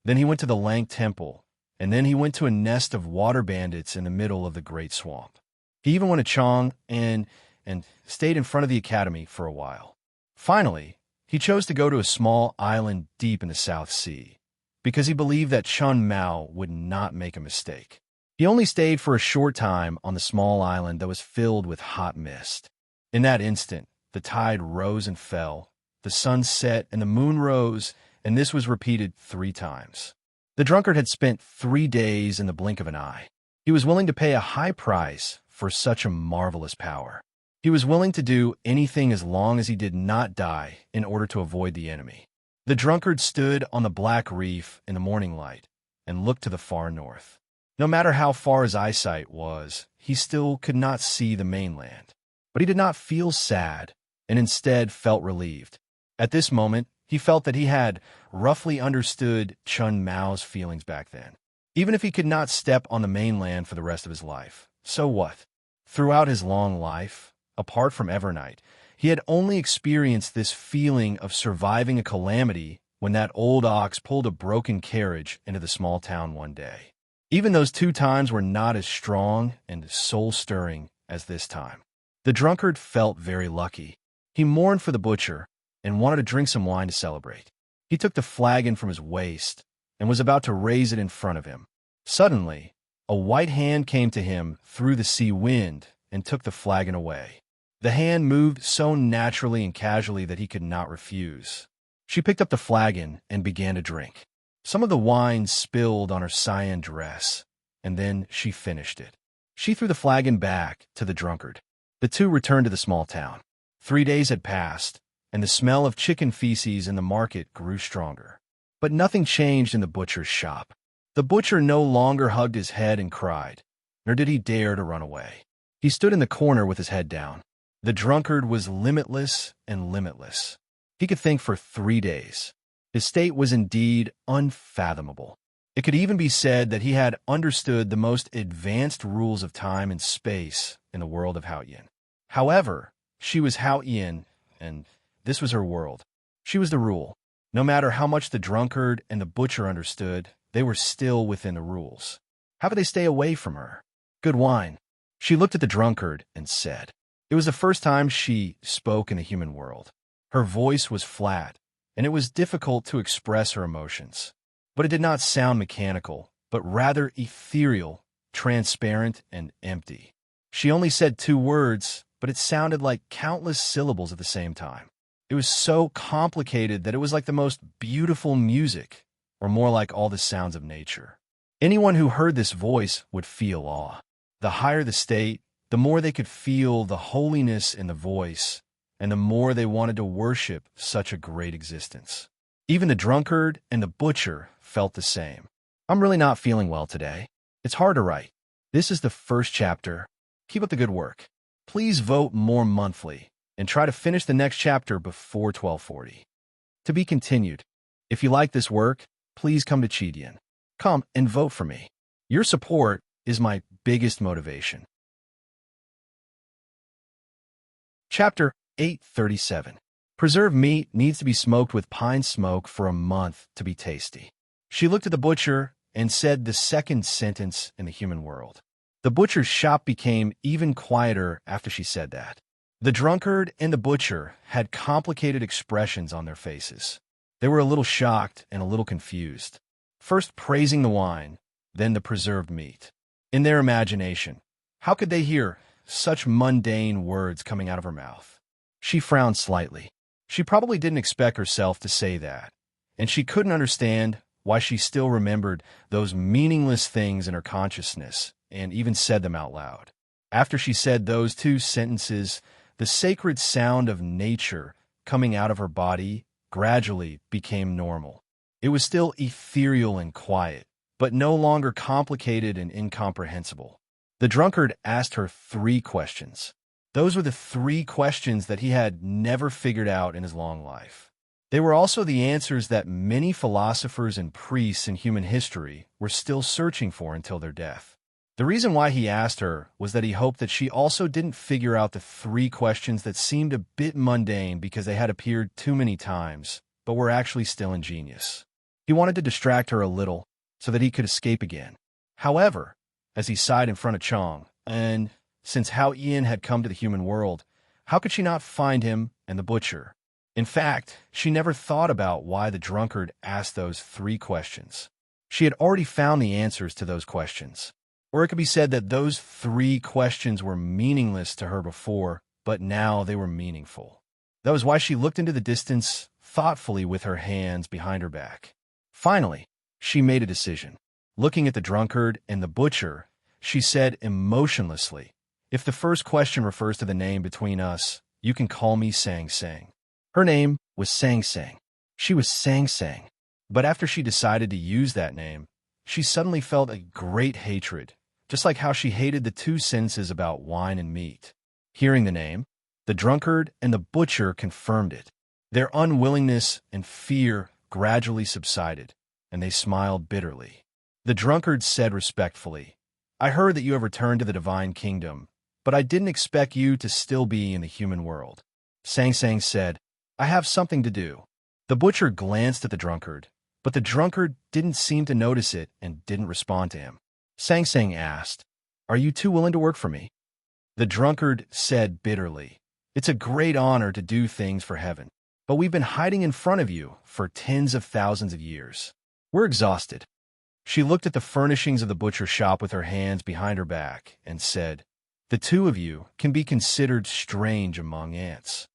Then he went to the Lank Temple, and then he went to a nest of water bandits in the middle of the great swamp. He even went to Chong and stayed in front of the academy for a while. Finally, he chose to go to a small island deep in the South Sea, because he believed that Chun Mao would not make a mistake. He only stayed for a short time on the small island that was filled with hot mist. In that instant, the tide rose and fell, the sun set and the moon rose, and this was repeated 3 times. The drunkard had spent 3 days in the blink of an eye. He was willing to pay a high price for such a marvelous power. He was willing to do anything as long as he did not die in order to avoid the enemy. The drunkard stood on the black reef in the morning light and looked to the far north. No matter how far his eyesight was, he still could not see the mainland. But he did not feel sad, and instead felt relieved. At this moment, he felt that he had roughly understood Chun Mao's feelings back then. Even if he could not step on the mainland for the rest of his life, so what? Throughout his long life, apart from Evernight, he had only experienced this feeling of surviving a calamity when that old ox pulled a broken carriage into the small town one day. Even those 2 times were not as strong and soul-stirring as this time. The drunkard felt very lucky. He mourned for the butcher and wanted to drink some wine to celebrate. He took the flagon from his waist and was about to raise it in front of him. Suddenly, a white hand came to him through the sea wind and took the flagon away. The hand moved so naturally and casually that he could not refuse. She picked up the flagon and began to drink. Some of the wine spilled on her cyan dress, and then she finished it. She threw the flagon back to the drunkard. The two returned to the small town. 3 days had passed, and the smell of chicken feces in the market grew stronger. But nothing changed in the butcher's shop. The butcher no longer hugged his head and cried, nor did he dare to run away. He stood in the corner with his head down. The drunkard was limitless and limitless. He could think for 3 days. His state was indeed unfathomable. It could even be said that he had understood the most advanced rules of time and space in the world of Haoyin. However, she was Haoyin, and this was her world. She was the rule. No matter how much the drunkard and the butcher understood, they were still within the rules. How could they stay away from her? Good wine. She looked at the drunkard and said. It was the first time she spoke in the human world. Her voice was flat, and it was difficult to express her emotions. But it did not sound mechanical, but rather ethereal, transparent, and empty. She only said 2 words, but it sounded like countless syllables at the same time. It was so complicated that it was like the most beautiful music, or more like all the sounds of nature. Anyone who heard this voice would feel awe. The higher the state, the more they could feel the holiness in the voice, and the more they wanted to worship such a great existence. Even the drunkard and the butcher felt the same. I'm really not feeling well today. It's hard to write. This is the first chapter. Keep up the good work. Please vote more monthly and try to finish the next chapter before 12:40. To be continued. If you like this work, please come to Chidian. Come and vote for me. Your support is my biggest motivation. Chapter 837. Preserved meat needs to be smoked with pine smoke for a month to be tasty. She looked at the butcher and said the second sentence in the human world. The butcher's shop became even quieter after she said that. The drunkard and the butcher had complicated expressions on their faces. They were a little shocked and a little confused. First praising the wine, then the preserved meat. In their imagination, how could they hear such mundane words coming out of her mouth? She frowned slightly. She probably didn't expect herself to say that, and she couldn't understand why she still remembered those meaningless things in her consciousness and even said them out loud. After she said those two sentences, the sacred sound of nature coming out of her body gradually became normal. It was still ethereal and quiet, but no longer complicated and incomprehensible. The drunkard asked her 3 questions. Those were the 3 questions that he had never figured out in his long life. They were also the answers that many philosophers and priests in human history were still searching for until their death. The reason why he asked her was that he hoped that she also didn't figure out the 3 questions that seemed a bit mundane because they had appeared too many times, but were actually still ingenious. He wanted to distract her a little so that he could escape again. However, as he sighed in front of Chong, and since Hao Ian had come to the human world, how could she not find him and the butcher? In fact, she never thought about why the drunkard asked those 3 questions. She had already found the answers to those questions. Or it could be said that those 3 questions were meaningless to her before, but now they were meaningful. That was why she looked into the distance thoughtfully with her hands behind her back. Finally, she made a decision. Looking at the drunkard and the butcher, she said emotionlessly, "If the first question refers to the name between us, you can call me Sang Sang." Her name was Sang Sang. She was Sang Sang. But after she decided to use that name, she suddenly felt a great hatred, just like how she hated the 2 sentences about wine and meat. Hearing the name, the drunkard and the butcher confirmed it. Their unwillingness and fear gradually subsided, and they smiled bitterly. The drunkard said respectfully, "I heard that you have returned to the divine kingdom, but I didn't expect you to still be in the human world." Sang Sang said, "I have something to do." The butcher glanced at the drunkard, but the drunkard didn't seem to notice it and didn't respond to him. Sang Sang asked, "Are you too willing to work for me?" The drunkard said bitterly, "It's a great honor to do things for heaven, but we've been hiding in front of you for tens of thousands of years. We're exhausted." She looked at the furnishings of the butcher shop with her hands behind her back and said, "The 2 of you can be considered strange among ants.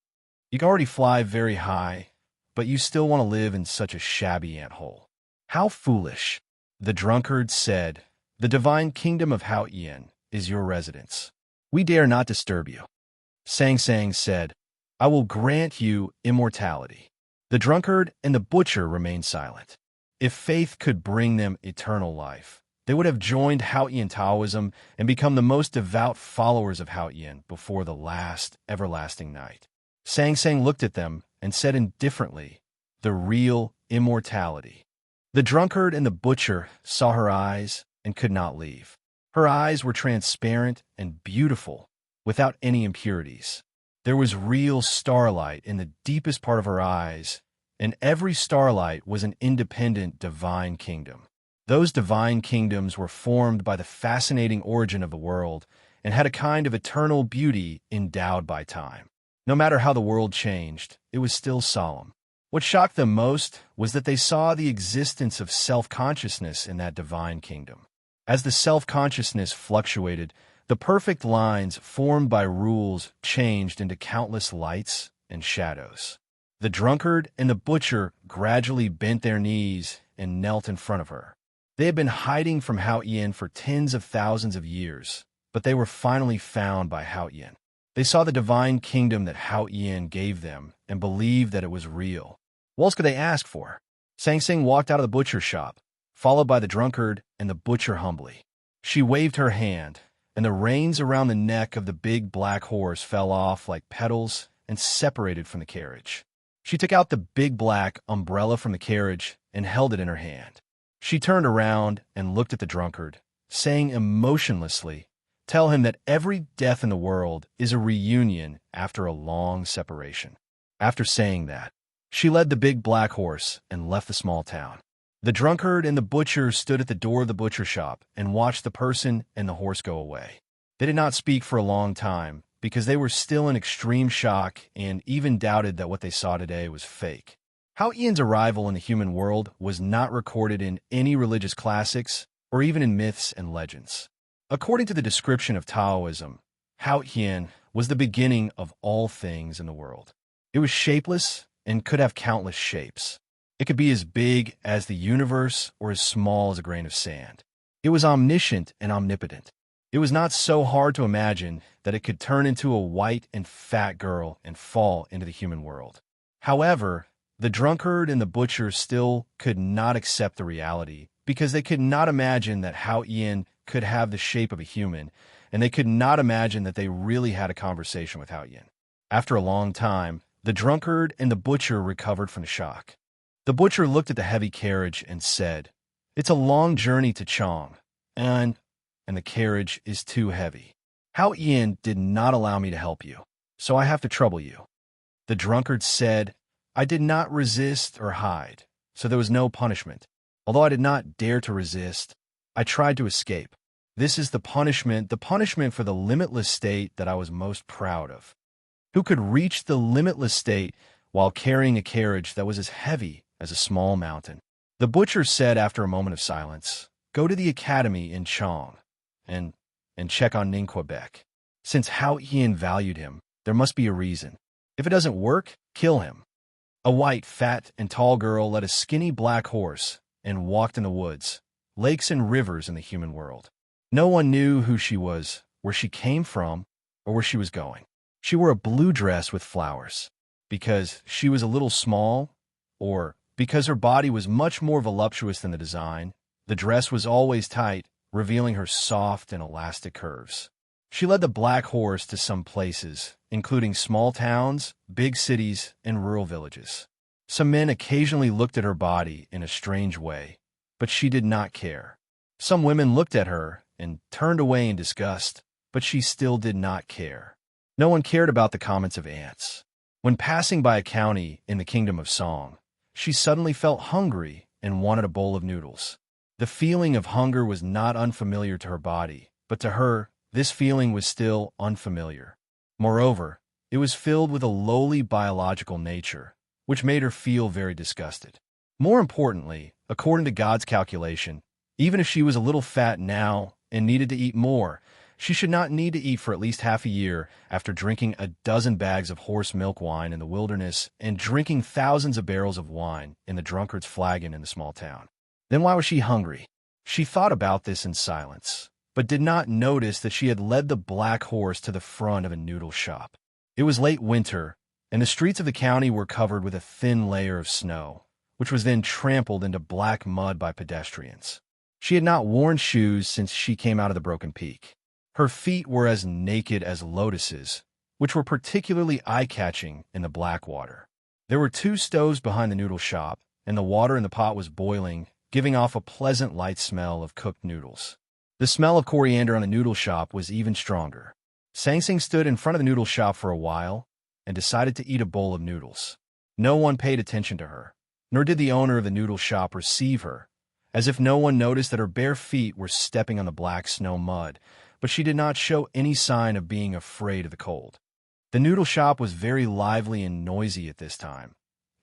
You can already fly very high, but you still want to live in such a shabby ant hole. How foolish." The drunkard said, "The divine kingdom of Hao Ian is your residence. We dare not disturb you." Sang Sang said, "I will grant you immortality." The drunkard and the butcher remained silent. If faith could bring them eternal life, they would have joined Hao Ian Taoism and become the most devout followers of Hao Ian before the last everlasting night. Sang Sang looked at them and said indifferently, "The real immortality." The drunkard and the butcher saw her eyes and could not leave. Her eyes were transparent and beautiful, without any impurities. There was real starlight in the deepest part of her eyes, and every starlight was an independent divine kingdom. Those divine kingdoms were formed by the fascinating origin of the world and had a kind of eternal beauty endowed by time. No matter how the world changed, it was still solemn. What shocked them most was that they saw the existence of self-consciousness in that divine kingdom. As the self-consciousness fluctuated, the perfect lines formed by rules changed into countless lights and shadows. The drunkard and the butcher gradually bent their knees and knelt in front of her. They had been hiding from Hao Ian for tens of thousands of years, but they were finally found by Hao Ian. They saw the divine kingdom that Hao Ian gave them and believed that it was real. What else could they ask for? Sang Sing walked out of the butcher shop, followed by the drunkard and the butcher humbly. She waved her hand, and the reins around the neck of the big black horse fell off like petals and separated from the carriage. She took out the big black umbrella from the carriage and held it in her hand. She turned around and looked at the drunkard, saying emotionlessly, "Tell him that every death in the world is a reunion after a long separation." After saying that, she led the big black horse and left the small town. The drunkard and the butcher stood at the door of the butcher shop and watched the person and the horse go away. They did not speak for a long time because they were still in extreme shock and even doubted that what they saw today was fake. Hao Ian's arrival in the human world was not recorded in any religious classics or even in myths and legends. According to the description of Taoism, Hao Ian was the beginning of all things in the world. It was shapeless and could have countless shapes. It could be as big as the universe or as small as a grain of sand. It was omniscient and omnipotent. It was not so hard to imagine that it could turn into a white and fat girl and fall into the human world. However, the drunkard and the butcher still could not accept the reality because they could not imagine that Hao Ian could have the shape of a human, and they could not imagine that they really had a conversation with Hao Ian. After a long time, the drunkard and the butcher recovered from the shock. The butcher looked at the heavy carriage and said, "It's a long journey to Chong, and the carriage is too heavy. Hao Ian did not allow me to help you, so I have to trouble you." The drunkard said, "I did not resist or hide, so there was no punishment. Although I did not dare to resist, I tried to escape. This is the punishment for the limitless state that I was most proud of. Who could reach the limitless state while carrying a carriage that was as heavy as a small mountain?" The butcher said after a moment of silence, "Go to the academy in Chong and check on Ning Quebec. Since Hao Ian valued him, there must be a reason. If it doesn't work, kill him." A white, fat, and tall girl led a skinny black horse and walked in the woods, lakes and rivers in the human world. No one knew who she was, where she came from, or where she was going. She wore a blue dress with flowers. Because she was a little small, or because her body was much more voluptuous than the design, the dress was always tight, revealing her soft and elastic curves. She led the black horse to some places, including small towns, big cities, and rural villages. Some men occasionally looked at her body in a strange way, but she did not care. Some women looked at her and turned away in disgust, but she still did not care. No one cared about the comments of ants. When passing by a county in the kingdom of Song, she suddenly felt hungry and wanted a bowl of noodles. The feeling of hunger was not unfamiliar to her body, but to her, this feeling was still unfamiliar. Moreover, it was filled with a lowly biological nature, which made her feel very disgusted. More importantly, according to God's calculation, even if she was a little fat now and needed to eat more, she should not need to eat for at least half a year after drinking a dozen bags of horse milk wine in the wilderness and drinking thousands of barrels of wine in the drunkard's flagon in the small town. Then why was she hungry? She thought about this in silence, but did not notice that she had led the black horse to the front of a noodle shop. It was late winter, and the streets of the county were covered with a thin layer of snow, which was then trampled into black mud by pedestrians. She had not worn shoes since she came out of the broken peak. Her feet were as naked as lotuses, which were particularly eye-catching in the black water. There were 2 stoves behind the noodle shop, and the water in the pot was boiling, giving off a pleasant light smell of cooked noodles. The smell of coriander on the noodle shop was even stronger. Sang Sing stood in front of the noodle shop for a while and decided to eat a bowl of noodles. No one paid attention to her, nor did the owner of the noodle shop receive her, as if no one noticed that her bare feet were stepping on the black snow mud, but she did not show any sign of being afraid of the cold. The noodle shop was very lively and noisy at this time,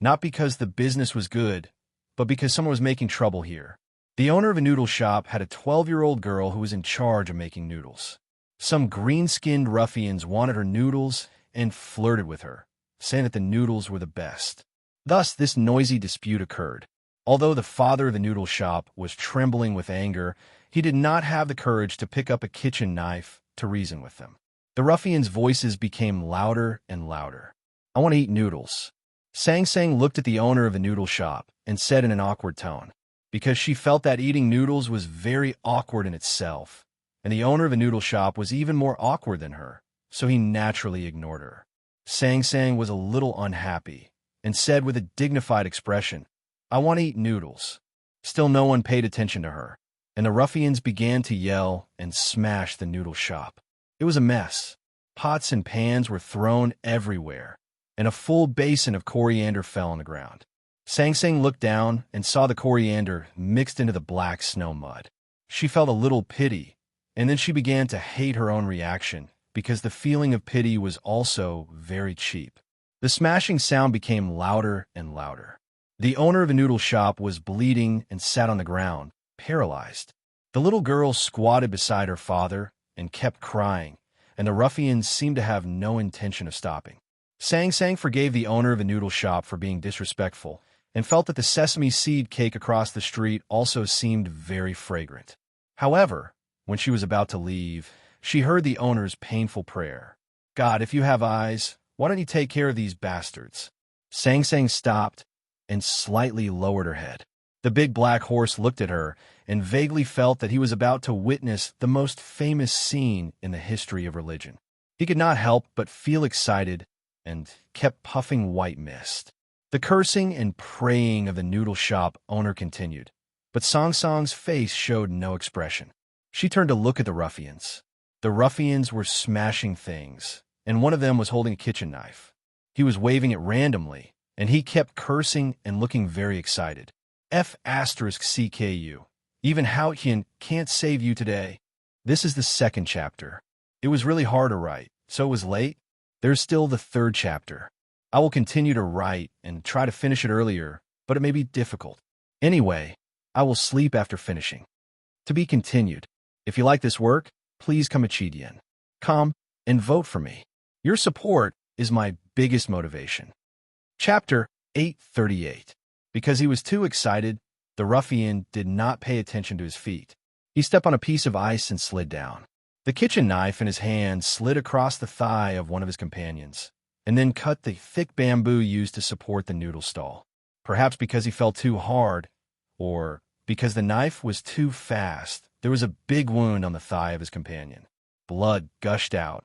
not because the business was good, but because someone was making trouble here. The owner of a noodle shop had a 12-year-old girl who was in charge of making noodles. Some green-skinned ruffians wanted her noodles and flirted with her, saying that the noodles were the best. Thus, this noisy dispute occurred. Although the father of the noodle shop was trembling with anger, he did not have the courage to pick up a kitchen knife to reason with them. The ruffians' voices became louder and louder. "I want to eat noodles." Sang Sang looked at the owner of the noodle shop and said in an awkward tone, because she felt that eating noodles was very awkward in itself, and the owner of a noodle shop was even more awkward than her, so he naturally ignored her. Sang Sang was a little unhappy and said with a dignified expression, "I want to eat noodles." Still no one paid attention to her, and the ruffians began to yell and smash the noodle shop. It was a mess. Pots and pans were thrown everywhere, and a full basin of coriander fell on the ground. Sang Sang looked down and saw the coriander mixed into the black snow mud. She felt a little pity, and then she began to hate her own reaction because the feeling of pity was also very cheap. The smashing sound became louder and louder. The owner of a noodle shop was bleeding and sat on the ground, paralyzed. The little girl squatted beside her father and kept crying, and the ruffians seemed to have no intention of stopping. Sang Sang forgave the owner of a noodle shop for being disrespectful and felt that the sesame seed cake across the street also seemed very fragrant. However, when she was about to leave, she heard the owner's painful prayer. "God, if you have eyes, why don't you take care of these bastards?" Sang Sang stopped and slightly lowered her head. The big black horse looked at her and vaguely felt that he was about to witness the most famous scene in the history of religion. He could not help but feel excited and kept puffing white mist. The cursing and praying of the noodle shop owner continued, but Sang Sang's face showed no expression. She turned to look at the ruffians. The ruffians were smashing things, and one of them was holding a kitchen knife. He was waving it randomly, and he kept cursing and looking very excited. F***CKU. Even Houtien can't save you today. This is the second chapter. It was really hard to write, so it was late. There's still the third chapter. I will continue to write and try to finish it earlier, but it may be difficult. Anyway, I will sleep after finishing. To be continued. If you like this work, please come and vote for me. Your support is my biggest motivation. Chapter 838. Because he was too excited, the ruffian did not pay attention to his feet. He stepped on a piece of ice and slid down. The kitchen knife in his hand slid across the thigh of one of his companions, and then cut the thick bamboo used to support the noodle stall. Perhaps because he fell too hard, or because the knife was too fast, there was a big wound on the thigh of his companion. Blood gushed out,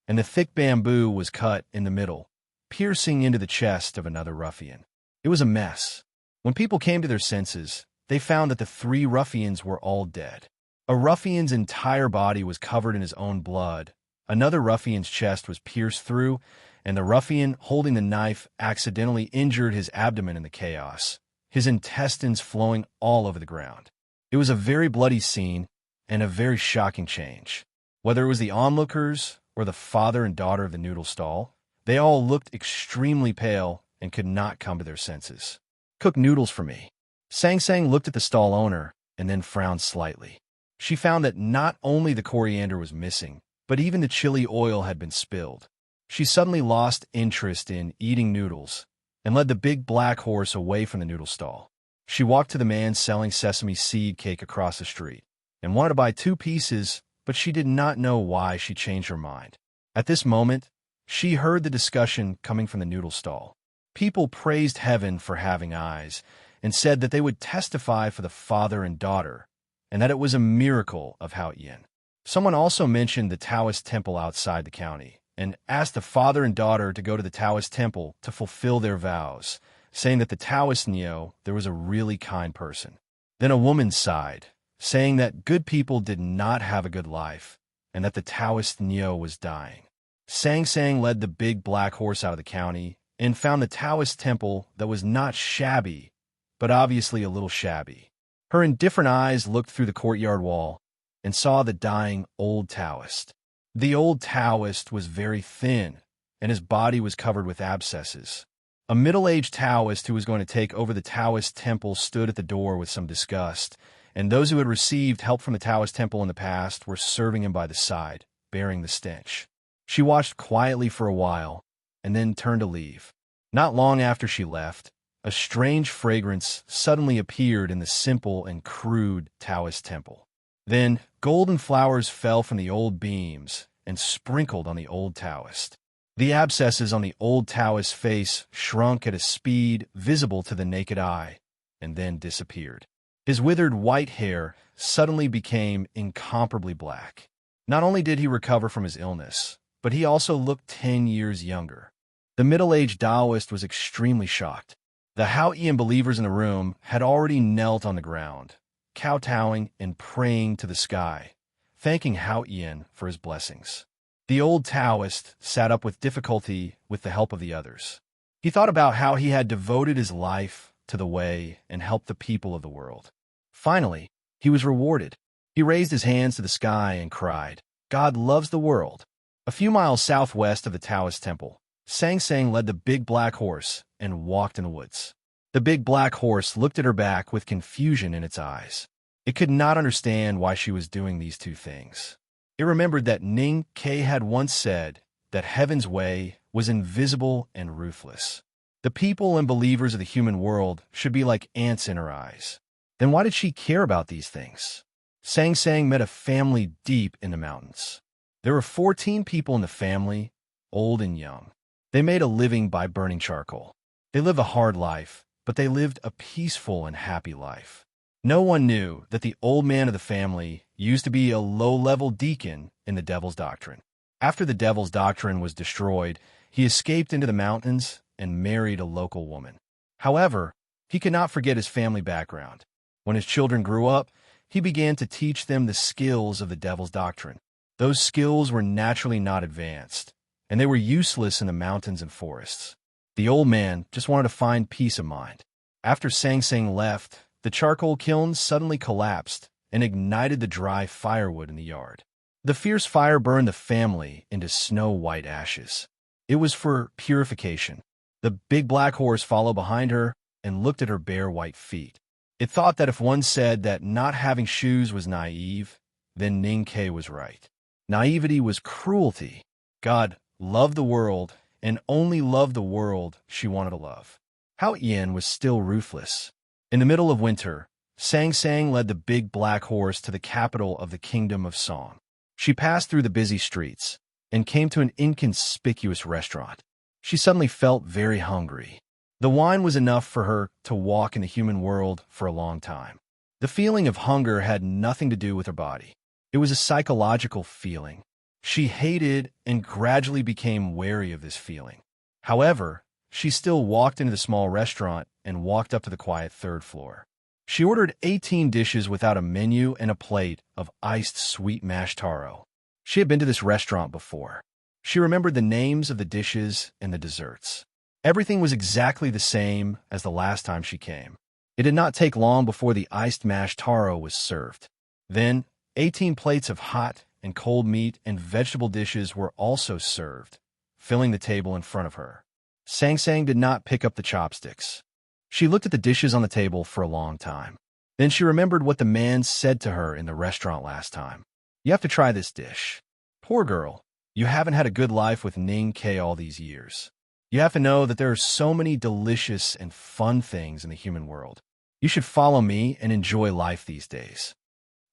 and the thick bamboo was cut in the middle, piercing into the chest of another ruffian. It was a mess. When people came to their senses, they found that the three ruffians were all dead. A ruffian's entire body was covered in his own blood, another ruffian's chest was pierced through, and the ruffian holding the knife accidentally injured his abdomen in the chaos, his intestines flowing all over the ground. It was a very bloody scene and a very shocking change. Whether it was the onlookers or the father and daughter of the noodle stall, they all looked extremely pale and could not come to their senses. "Cook noodles for me." Sang Sang looked at the stall owner and then frowned slightly. She found that not only the coriander was missing, but even the chili oil had been spilled. She suddenly lost interest in eating noodles and led the big black horse away from the noodle stall. She walked to the man selling sesame seed cake across the street and wanted to buy 2 pieces, but she did not know why she changed her mind. At this moment, she heard the discussion coming from the noodle stall. People praised heaven for having eyes and said that they would testify for the father and daughter, and that it was a miracle of Houtien. Someone also mentioned the Taoist temple outside the county and asked the father and daughter to go to the Taoist temple to fulfill their vows, saying that the Taoist knew there was a really kind person. Then a woman sighed, saying that good people did not have a good life and that the Taoist knew was dying. Sang Sang led the big black horse out of the county and found the Taoist temple that was not shabby, but obviously a little shabby. Her indifferent eyes looked through the courtyard wall and saw the dying old Taoist. The old Taoist was very thin, and his body was covered with abscesses. A middle-aged Taoist who was going to take over the Taoist temple stood at the door with some disgust, and those who had received help from the Taoist temple in the past were serving him by the side, bearing the stench. She watched quietly for a while, and then turned to leave. Not long after she left, a strange fragrance suddenly appeared in the simple and crude Taoist temple. Then golden flowers fell from the old beams and sprinkled on the old Taoist. The abscesses on the old Taoist face shrunk at a speed visible to the naked eye, and then disappeared. His withered white hair suddenly became incomparably black. Not only did he recover from his illness, but he also looked 10 years younger. The middle-aged Taoist was extremely shocked. The Haotian believers in the room had already knelt on the ground, kowtowing and praying to the sky, thanking Haotian for his blessings. The old Taoist sat up with difficulty with the help of the others. He thought about how he had devoted his life to the way and helped the people of the world. Finally, he was rewarded. He raised his hands to the sky and cried, "God loves the world." A few miles southwest of the Taoist temple, Sang Sang led the big black horse and walked in the woods. The big black horse looked at her back with confusion in its eyes. It could not understand why she was doing these two things. It remembered that Ning Ke had once said that heaven's way was invisible and ruthless. The people and believers of the human world should be like ants in her eyes. Then why did she care about these things? Sang Sang met a family deep in the mountains. There were 14 people in the family, old and young. They made a living by burning charcoal. They lived a hard life, but they lived a peaceful and happy life. No one knew that the old man of the family used to be a low-level deacon in the Devil's Doctrine. After the Devil's Doctrine was destroyed, he escaped into the mountains and married a local woman. However, he could not forget his family background. When his children grew up, he began to teach them the skills of the Devil's Doctrine. Those skills were naturally not advanced, and they were useless in the mountains and forests. The old man just wanted to find peace of mind. After Sang Sang left, the charcoal kiln suddenly collapsed and ignited the dry firewood in the yard. The fierce fire burned the family into snow-white ashes. It was for purification. The big black horse followed behind her and looked at her bare white feet. It thought that if one said that not having shoes was naive, then Ning Ke was right. Naivety was cruelty. God loved the world and only loved the world she wanted to love. Hao Yin was still ruthless. In the middle of winter, Sang Sang led the big black horse to the capital of the Kingdom of Song. She passed through the busy streets and came to an inconspicuous restaurant. She suddenly felt very hungry. The wine was enough for her to walk in the human world for a long time. The feeling of hunger had nothing to do with her body. It was a psychological feeling. She hated and gradually became wary of this feeling. However, she still walked into the small restaurant and walked up to the quiet third floor. She ordered 18 dishes without a menu and a plate of iced sweet mashed taro. She had been to this restaurant before. She remembered the names of the dishes and the desserts. Everything was exactly the same as the last time she came. It did not take long before the iced mashed taro was served. Then, 18 plates of hot and cold meat and vegetable dishes were also served, filling the table in front of her. Sang Sang did not pick up the chopsticks. She looked at the dishes on the table for a long time. Then she remembered what the man said to her in the restaurant last time. "You have to try this dish. Poor girl, you haven't had a good life with Ning Ke all these years. You have to know that there are so many delicious and fun things in the human world. You should follow me and enjoy life these days."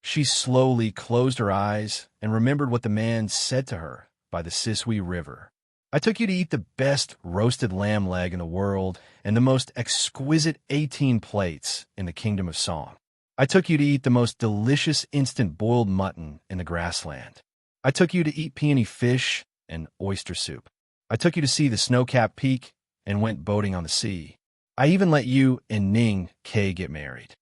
She slowly closed her eyes and remembered what the man said to her by the Sisui River. "I took you to eat the best roasted lamb leg in the world and the most exquisite 18 plates in the Kingdom of Song. I took you to eat the most delicious instant boiled mutton in the grassland. I took you to eat peony fish and oyster soup. I took you to see the snow-capped peak and went boating on the sea. I even let you and Ning Ke get married.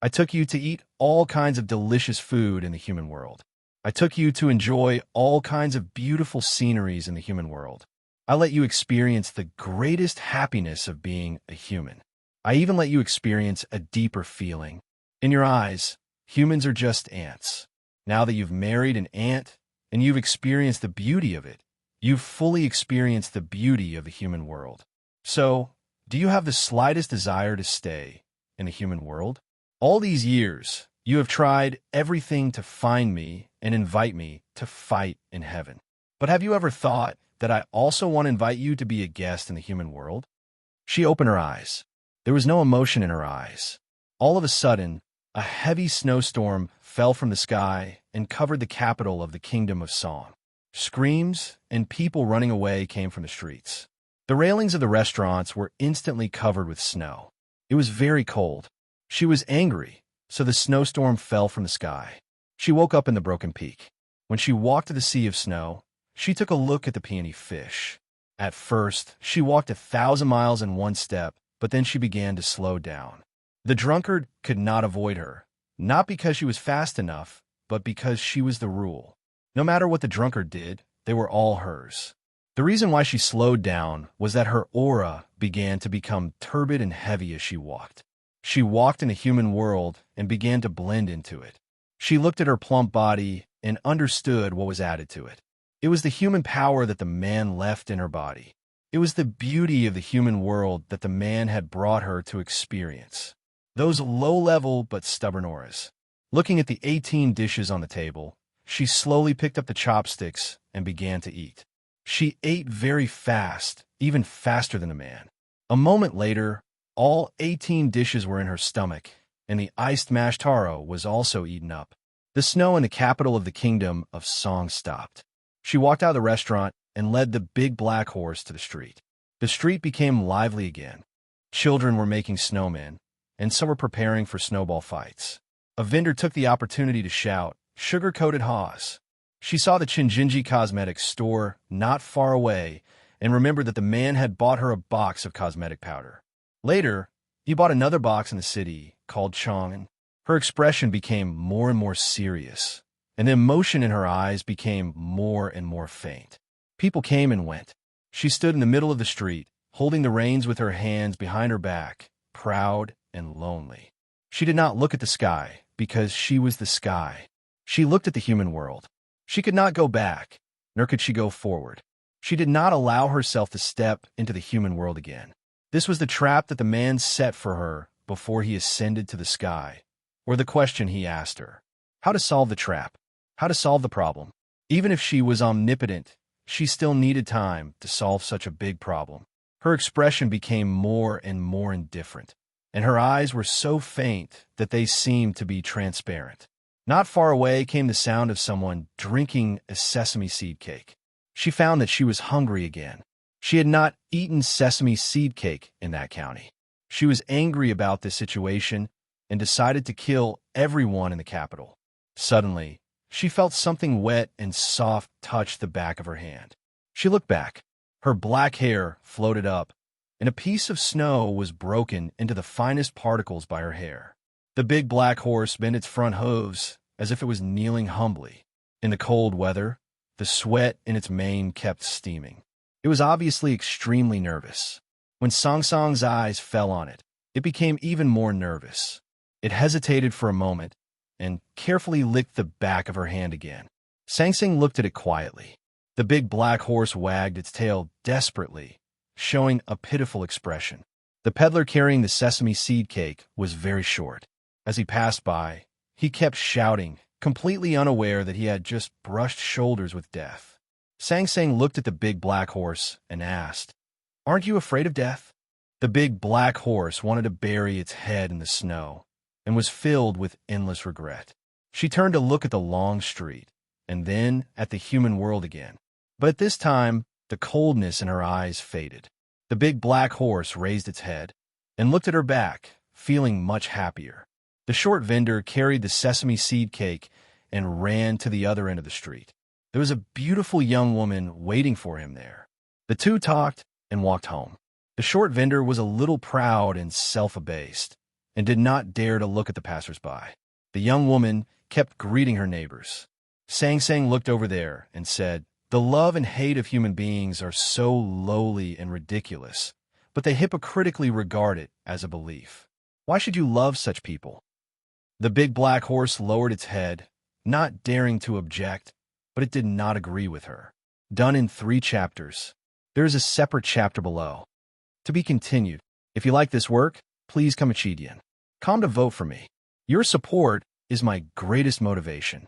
I took you to eat all kinds of delicious food in the human world. I took you to enjoy all kinds of beautiful sceneries in the human world. I let you experience the greatest happiness of being a human. I even let you experience a deeper feeling. In your eyes, humans are just ants. Now that you've married an ant and you've experienced the beauty of it, you've fully experienced the beauty of the human world. So, do you have the slightest desire to stay in the human world? All these years, you have tried everything to find me and invite me to fight in heaven. But have you ever thought that I also want to invite you to be a guest in the human world?" She opened her eyes. There was no emotion in her eyes. All of a sudden, a heavy snowstorm fell from the sky and covered the capital of the Kingdom of Song. Screams and people running away came from the streets. The railings of the restaurants were instantly covered with snow. It was very cold. She was angry, so the snowstorm fell from the sky. She woke up in the broken peak. When she walked to the sea of snow, she took a look at the peony fish. At first, she walked 1,000 miles in one step, but then she began to slow down. The drunkard could not avoid her, not because she was fast enough, but because she was the rule. No matter what the drunkard did, they were all hers. The reason why she slowed down was that her aura began to become turbid and heavy as she walked. She walked in the human world and began to blend into it. She looked at her plump body and understood what was added to it. It was the human power that the man left in her body. It was the beauty of the human world that the man had brought her to experience. Those low-level but stubborn auras. Looking at the 18 dishes on the table, she slowly picked up the chopsticks and began to eat. She ate very fast, even faster than the man. A moment later, all 18 dishes were in her stomach, and the iced mashed taro was also eaten up. The snow in the capital of the kingdom of Song stopped. She walked out of the restaurant and led the big black horse to the street. The street became lively again. Children were making snowmen, and some were preparing for snowball fights. A vendor took the opportunity to shout, "Sugar-coated Haws." She saw the Chinjinji Cosmetics store not far away and remembered that the man had bought her a box of cosmetic powder. Later, he bought another box in the city called Chang'an. Her expression became more and more serious, and the emotion in her eyes became more and more faint. People came and went. She stood in the middle of the street, holding the reins with her hands behind her back, proud and lonely. She did not look at the sky, because she was the sky. She looked at the human world. She could not go back, nor could she go forward. She did not allow herself to step into the human world again. This was the trap that the man set for her before he ascended to the sky, or the question he asked her. How to solve the trap? How to solve the problem? Even if she was omnipotent, she still needed time to solve such a big problem. Her expression became more and more indifferent, and her eyes were so faint that they seemed to be transparent. Not far away came the sound of someone drinking a sesame seed cake. She found that she was hungry again. She had not eaten sesame seed cake in that county. She was angry about this situation and decided to kill everyone in the capital. Suddenly, she felt something wet and soft touch the back of her hand. She looked back. Her black hair floated up, and a piece of snow was broken into the finest particles by her hair. The big black horse bent its front hooves as if it was kneeling humbly. In the cold weather, the sweat in its mane kept steaming. It was obviously extremely nervous. When Song Song's eyes fell on it, it became even more nervous. It hesitated for a moment and carefully licked the back of her hand again. Sang Sang looked at it quietly. The big black horse wagged its tail desperately, showing a pitiful expression. The peddler carrying the sesame seed cake was very short. As he passed by, he kept shouting, completely unaware that he had just brushed shoulders with death. Sang Sang looked at the big black horse and asked, "Aren't you afraid of death?" The big black horse wanted to bury its head in the snow and was filled with endless regret. She turned to look at the long street and then at the human world again. But at this time, the coldness in her eyes faded. The big black horse raised its head and looked at her back, feeling much happier. The short vendor carried the sesame seed cake and ran to the other end of the street. There was a beautiful young woman waiting for him there. The two talked and walked home. The short vendor was a little proud and self-abased, and did not dare to look at the passers-by. The young woman kept greeting her neighbors. Sang Sang looked over there and said, "The love and hate of human beings are so lowly and ridiculous, but they hypocritically regard it as a belief. Why should you love such people?" The big black horse lowered its head, not daring to object, but it did not agree with her. Done in 3 chapters. There is a separate chapter below. To be continued. If you like this work, please come Chidian. Come to vote for me. Your support is my greatest motivation.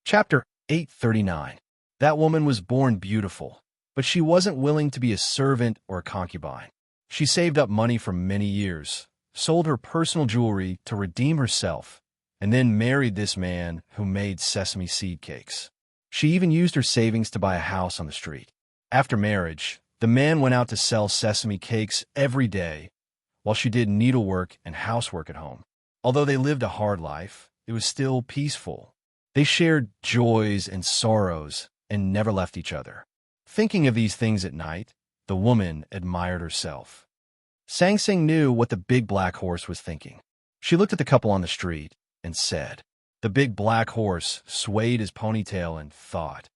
Chapter 839. That woman was born beautiful, but she wasn't willing to be a servant or a concubine. She saved up money for many years, sold her personal jewelry to redeem herself, and then married this man who made sesame seed cakes. She even used her savings to buy a house on the street. After marriage, the man went out to sell sesame cakes every day, while she did needlework and housework at home. Although they lived a hard life, it was still peaceful. They shared joys and sorrows and never left each other. Thinking of these things at night, the woman admired herself. Sang Sang knew what the big black horse was thinking. She looked at the couple on the street and said, the big black horse swayed his ponytail and thought,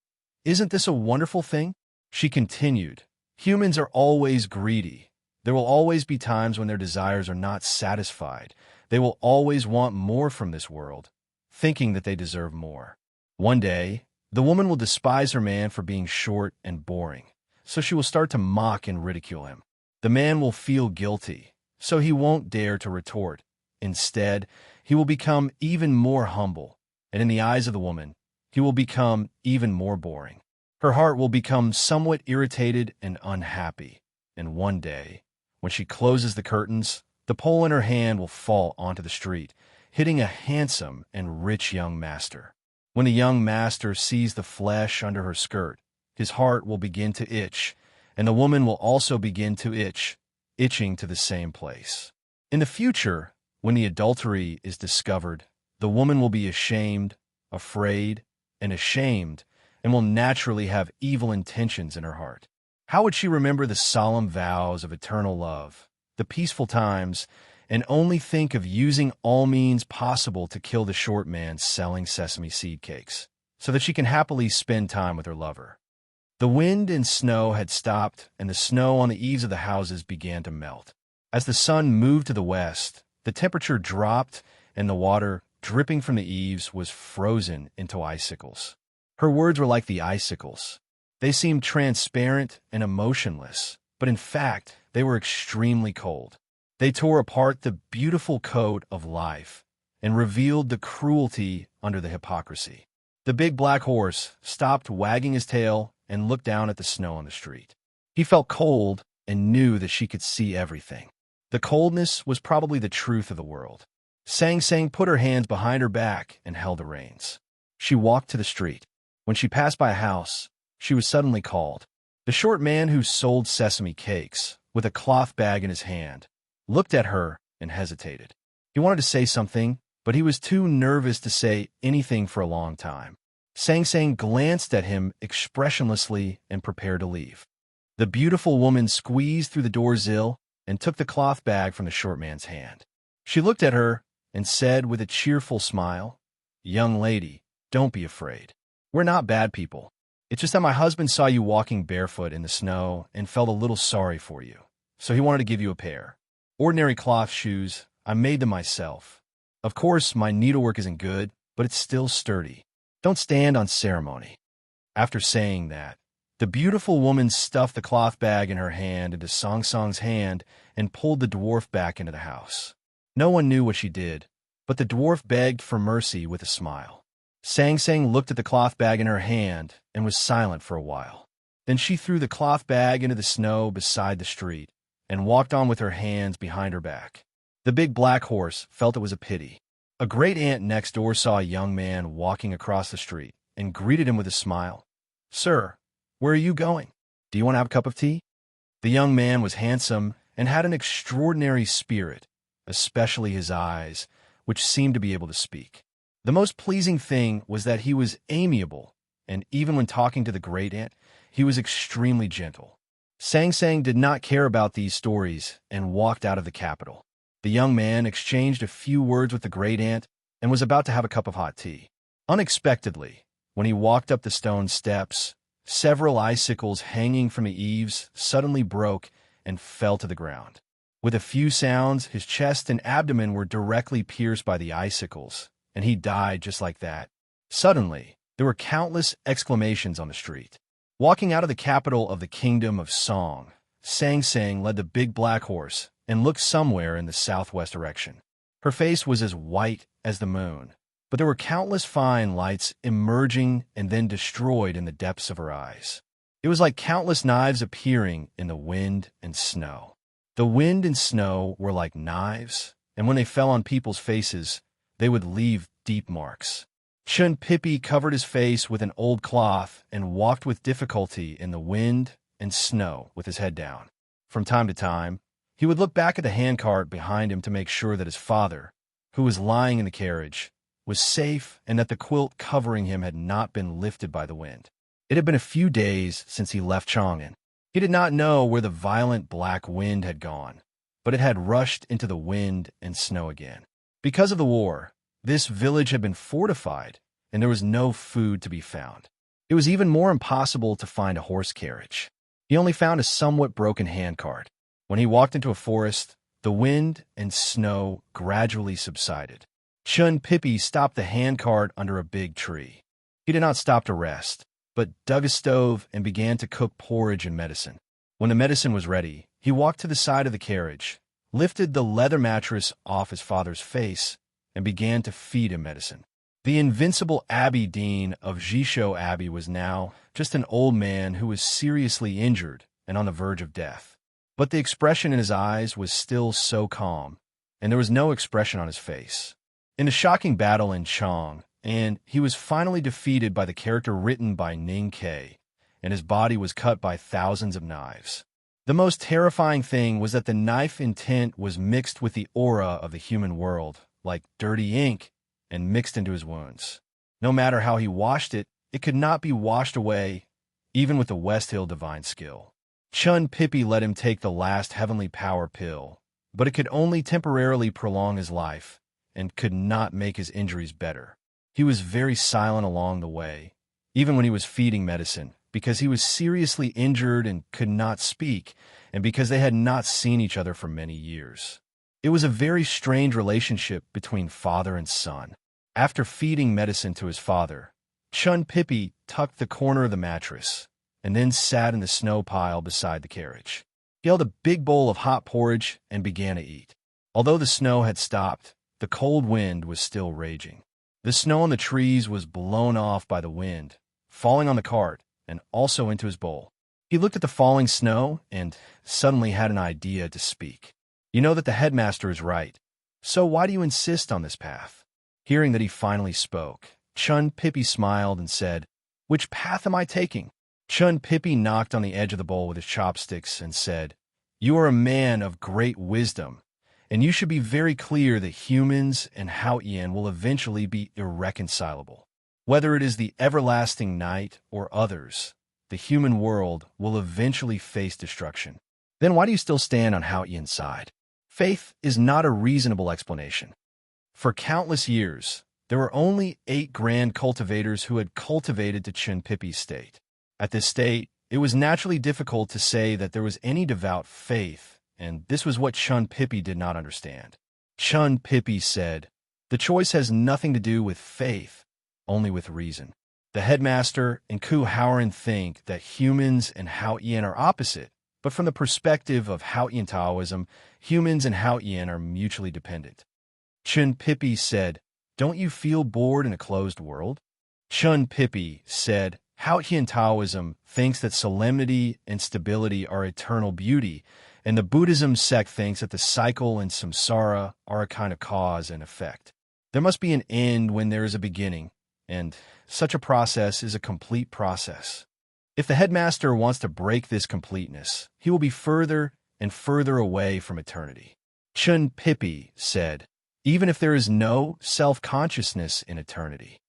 "Isn't this a wonderful thing?" She continued, "Humans are always greedy. There will always be times when their desires are not satisfied. They will always want more from this world, thinking that they deserve more. One day, the woman will despise her man for being short and boring, so she will start to mock and ridicule him. The man will feel guilty, so he won't dare to retort. Instead, he will become even more humble, and in the eyes of the woman, he will become even more boring. Her heart will become somewhat irritated and unhappy, and one day, when she closes the curtains, the pole in her hand will fall onto the street, hitting a handsome and rich young master. When the young master sees the flesh under her skirt, his heart will begin to itch, and the woman will also begin to itch, itching to the same place. In the future, when the adultery is discovered, the woman will be ashamed, afraid, and ashamed, and will naturally have evil intentions in her heart. How would she remember the solemn vows of eternal love, the peaceful times, and only think of using all means possible to kill the short man selling sesame seed cakes, so that she can happily spend time with her lover? The wind and snow had stopped, and the snow on the eaves of the houses began to melt. As the sun moved to the west, the temperature dropped, and the water, dripping from the eaves, was frozen into icicles. Her words were like the icicles. They seemed transparent and emotionless, but in fact, they were extremely cold. They tore apart the beautiful coat of life and revealed the cruelty under the hypocrisy. The big black horse stopped wagging his tail and looked down at the snow on the street. He felt cold and knew that she could see everything. The coldness was probably the truth of the world. Sang Sang put her hands behind her back and held the reins. She walked to the street. When she passed by a house, she was suddenly called. The short man who sold sesame cakes, with a cloth bag in his hand, looked at her and hesitated. He wanted to say something, but he was too nervous to say anything for a long time. Sang Sang glanced at him expressionlessly and prepared to leave. The beautiful woman squeezed through the doorsill and took the cloth bag from the short man's hand. She looked at her and said with a cheerful smile, "Young lady, don't be afraid. We're not bad people. It's just that my husband saw you walking barefoot in the snow and felt a little sorry for you, so he wanted to give you a pair. Ordinary cloth shoes, I made them myself. Of course, my needlework isn't good, but it's still sturdy. Don't stand on ceremony." After saying that, the beautiful woman stuffed the cloth bag in her hand into Sang Sang's hand and pulled the dwarf back into the house. No one knew what she did, but the dwarf begged for mercy with a smile. Sang Sang looked at the cloth bag in her hand and was silent for a while. Then she threw the cloth bag into the snow beside the street and walked on with her hands behind her back. The big black horse felt it was a pity. A great aunt next door saw a young man walking across the street and greeted him with a smile. "Sir, where are you going? Do you want to have a cup of tea?" The young man was handsome and had an extraordinary spirit, especially his eyes, which seemed to be able to speak. The most pleasing thing was that he was amiable, and even when talking to the great aunt, he was extremely gentle. Sang Sang did not care about these stories and walked out of the capital. The young man exchanged a few words with the great aunt and was about to have a cup of hot tea. Unexpectedly, when he walked up the stone steps, several icicles hanging from the eaves suddenly broke and fell to the ground. With a few sounds, his chest and abdomen were directly pierced by the icicles, and he died just like that. Suddenly, there were countless exclamations on the street. Walking out of the capital of the kingdom of Song, Sang Sang led the big black horse and looked somewhere in the southwest direction. Her face was as white as the moon, but there were countless fine lights emerging and then destroyed in the depths of her eyes. It was like countless knives appearing in the wind and snow. The wind and snow were like knives, and when they fell on people's faces, they would leave deep marks. Chun Pippi covered his face with an old cloth and walked with difficulty in the wind and snow with his head down. From time to time, he would look back at the handcart behind him to make sure that his father, who was lying in the carriage, was safe and that the quilt covering him had not been lifted by the wind. It had been a few days since he left Chang'an. He did not know where the violent black wind had gone, but it had rushed into the wind and snow again. Because of the war, this village had been fortified, and there was no food to be found. It was even more impossible to find a horse carriage. He only found a somewhat broken handcart. When he walked into a forest, the wind and snow gradually subsided. Chun Pippi stopped the handcart under a big tree. He did not stop to rest, but dug a stove and began to cook porridge and medicine. When the medicine was ready, he walked to the side of the carriage, lifted the leather mattress off his father's face, and began to feed him medicine. The invincible Abbey Dean of Jisho Abbey was now just an old man who was seriously injured and on the verge of death. But the expression in his eyes was still so calm, and there was no expression on his face. In a shocking battle in Chang, and he was finally defeated by the character written by Ning Kei, and his body was cut by thousands of knives. The most terrifying thing was that the knife intent was mixed with the aura of the human world, like dirty ink, and mixed into his wounds. No matter how he washed it, it could not be washed away, even with the West Hill divine skill. Chun Pippi let him take the last heavenly power pill, but it could only temporarily prolong his life, and could not make his injuries better. He was very silent along the way, even when he was feeding medicine, because he was seriously injured and could not speak, and because they had not seen each other for many years. It was a very strange relationship between father and son. After feeding medicine to his father, Chun Pippi tucked the corner of the mattress and then sat in the snow pile beside the carriage. He held a big bowl of hot porridge and began to eat. Although the snow had stopped, the cold wind was still raging. The snow on the trees was blown off by the wind, falling on the cart and also into his bowl. He looked at the falling snow and suddenly had an idea to speak. "You know that the headmaster is right, so why do you insist on this path?" Hearing that he finally spoke, Chun Pippi smiled and said, "Which path am I taking?" Chun Pippi knocked on the edge of the bowl with his chopsticks and said, "You are a man of great wisdom, and you should be very clear that humans and Haotian will eventually be irreconcilable. Whether it is the everlasting night or others, the human world will eventually face destruction. Then why do you still stand on Haotian's side? Faith is not a reasonable explanation. For countless years, there were only 8 grand cultivators who had cultivated to Chun Pippi's state. At this state, it was naturally difficult to say that there was any devout faith, and this was what Chun Pippi did not understand. Chun Pippi said, "The choice has nothing to do with faith, only with reason. The headmaster and Ku Haoran think that humans and Haotian are opposite, but from the perspective of Haotian Taoism, humans and Haotian are mutually dependent." Chun Pippi said, "Don't you feel bored in a closed world?" Chun Pippi said, "Haotian Taoism thinks that solemnity and stability are eternal beauty, and the Buddhism sect thinks that the cycle and samsara are a kind of cause and effect. There must be an end when there is a beginning, and such a process is a complete process. If the headmaster wants to break this completeness, he will be further and further away from eternity." Chun Pippi said, "Even if there is no self-consciousness in eternity."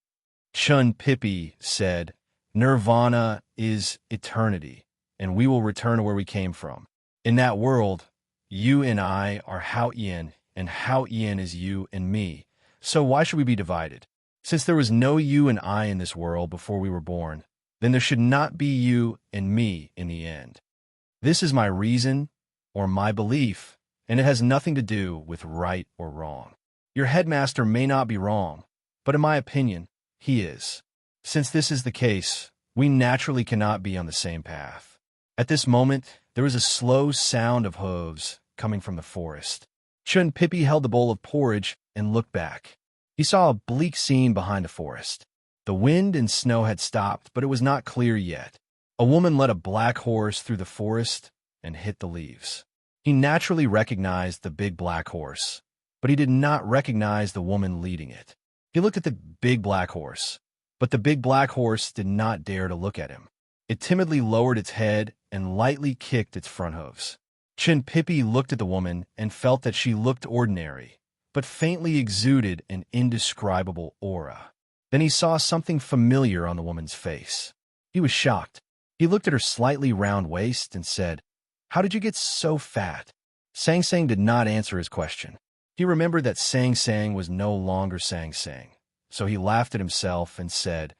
Chun Pippi said, "Nirvana is eternity, and we will return to where we came from. In that world, you and I are Haotian, and Haotian is you and me. So why should we be divided? Since there was no you and I in this world before we were born, then there should not be you and me in the end. This is my reason or my belief, and it has nothing to do with right or wrong. Your headmaster may not be wrong, but in my opinion, he is. Since this is the case, we naturally cannot be on the same path." At this moment, there was a slow sound of hooves coming from the forest. Chun Pippi held the bowl of porridge and looked back. He saw a bleak scene behind the forest. The wind and snow had stopped, but it was not clear yet. A woman led a black horse through the forest and hit the leaves. He naturally recognized the big black horse, but he did not recognize the woman leading it. He looked at the big black horse, but the big black horse did not dare to look at him. It timidly lowered its head and lightly kicked its front hooves. Chin-Pippi looked at the woman and felt that she looked ordinary, but faintly exuded an indescribable aura. Then he saw something familiar on the woman's face. He was shocked. He looked at her slightly round waist and said, "How did you get so fat?" Sang Sang did not answer his question. He remembered that Sang Sang was no longer Sang Sang, so he laughed at himself and said,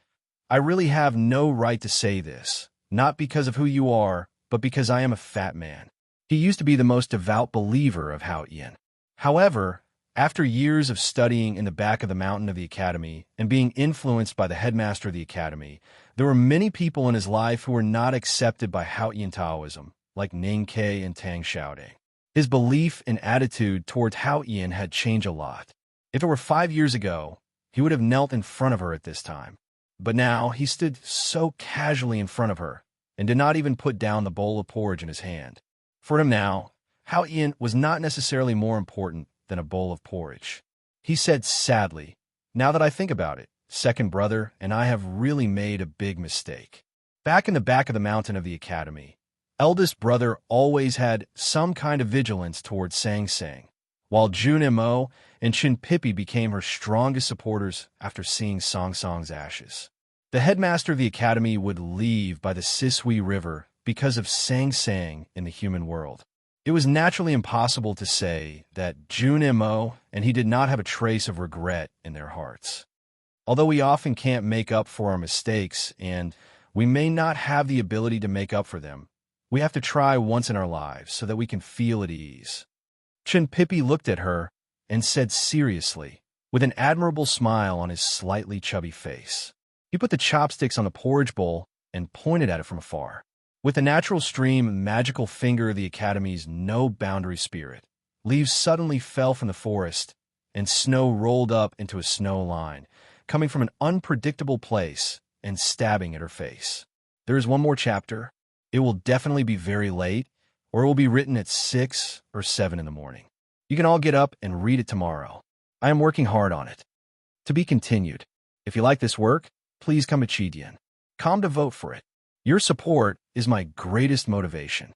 "I really have no right to say this, not because of who you are, but because I am a fat man." He used to be the most devout believer of Hao Yin. However, after years of studying in the back of the mountain of the academy and being influenced by the headmaster of the academy, there were many people in his life who were not accepted by Hao Yin Taoism, like Ning Ke and Tang Xiaoding. His belief and attitude toward Hao Yin had changed a lot. If it were 5 years ago, he would have knelt in front of her at this time. But now he stood so casually in front of her and did not even put down the bowl of porridge in his hand. For him now, Hao Yin was not necessarily more important than a bowl of porridge. He said sadly, "Now that I think about it, second brother and I have really made a big mistake." Back in the back of the mountain of the academy, eldest brother always had some kind of vigilance towards Sang Sang, while Jun Mo and Chin-Pippi became her strongest supporters after seeing Song Song's ashes. The headmaster of the academy would leave by the Sisui River because of Sang Sang in the human world. It was naturally impossible to say that Jun Mo and he did not have a trace of regret in their hearts. Although we often can't make up for our mistakes and we may not have the ability to make up for them, we have to try once in our lives so that we can feel at ease. Chin-Pippi looked at her and said seriously, with an admirable smile on his slightly chubby face. He put the chopsticks on the porridge bowl and pointed at it from afar. With the natural stream and magical finger of the Academy's no-boundary spirit, leaves suddenly fell from the forest, and snow rolled up into a snow line, coming from an unpredictable place and stabbing at her face. There is one more chapter. It will definitely be very late, or it will be written at 6 or 7 in the morning. You can all get up and read it tomorrow. I am working hard on it. To be continued. If you like this work, please come to Chidian. Come to vote for it. Your support is my greatest motivation.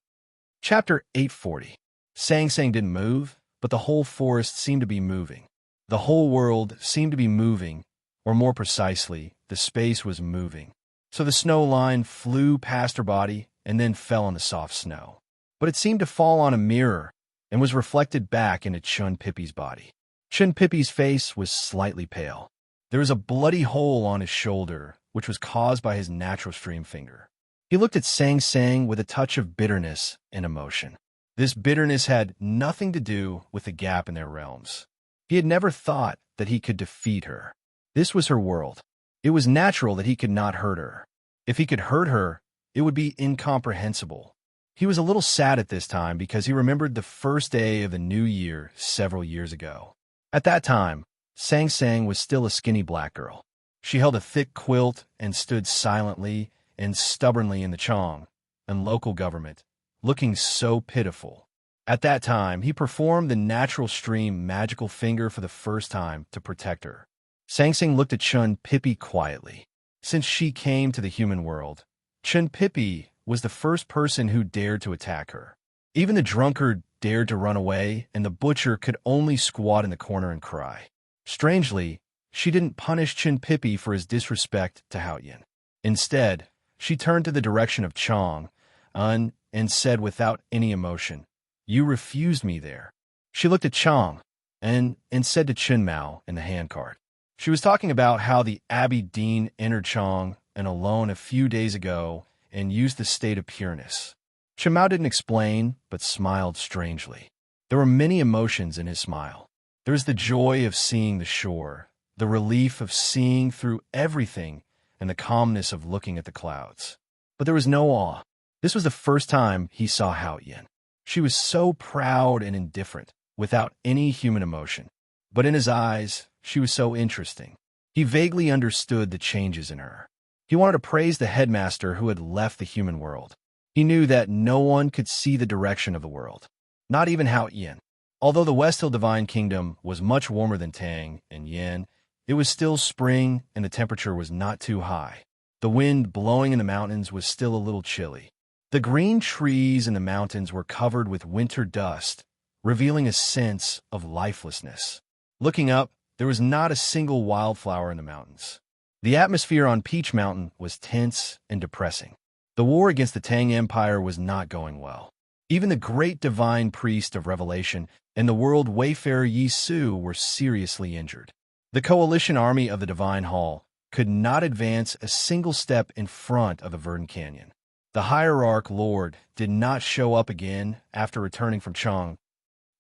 Chapter 840. Sang Sang didn't move, but the whole forest seemed to be moving. The whole world seemed to be moving, or more precisely, the space was moving. So the snow line flew past her body and then fell on the soft snow. But it seemed to fall on a mirror and was reflected back into Chin-Pippi's body. Chin-Pippi's face was slightly pale. There was a bloody hole on his shoulder, which was caused by his natural stream finger. He looked at Sang Sang with a touch of bitterness and emotion. This bitterness had nothing to do with the gap in their realms. He had never thought that he could defeat her. This was her world. It was natural that he could not hurt her. If he could hurt her, it would be incomprehensible. He was a little sad at this time because he remembered the first day of the new year several years ago. At that time, Sang Sang was still a skinny black girl. She held a thick quilt and stood silently and stubbornly in the Chong and local government, looking so pitiful. At that time, he performed the natural stream magical finger for the first time to protect her. Sang Sang looked at Chin-Pippi quietly. Since she came to the human world, Chin-Pippi was the first person who dared to attack her. Even the drunkard dared to run away, and the butcher could only squat in the corner and cry. Strangely, she didn't punish Chin-Pippi for his disrespect to Hao Yin. Instead, she turned to the direction of Chong, and said without any emotion, "You refused me there." She looked at Chong, and said to Chin Mao in the handcart. She was talking about how the Abbey Dean entered Chong and alone a few days ago and used the state of pureness. Chin Mao didn't explain, but smiled strangely. There were many emotions in his smile. There was the joy of seeing the shore, the relief of seeing through everything, and the calmness of looking at the clouds. But there was no awe. This was the first time he saw Hao Yin. She was so proud and indifferent, without any human emotion. But in his eyes, she was so interesting. He vaguely understood the changes in her. He wanted to praise the headmaster who had left the human world. He knew that no one could see the direction of the world, not even Hao Yin. Although the West Hill Divine Kingdom was much warmer than Tang and Yin It was still spring, and the temperature was not too high. The wind blowing in the mountains was still a little chilly. The green trees in the mountains were covered with winter dust, revealing a sense of lifelessness. Looking up, there was not a single wildflower in the mountains. The atmosphere on Peach Mountain was tense and depressing. The war against the Tang Empire was not going well. Even the great divine priest of Revelation and the world wayfarer Yi Su were seriously injured. The coalition army of the Divine Hall could not advance a single step in front of the Verdant Canyon. The hierarch lord did not show up again after returning from Chang.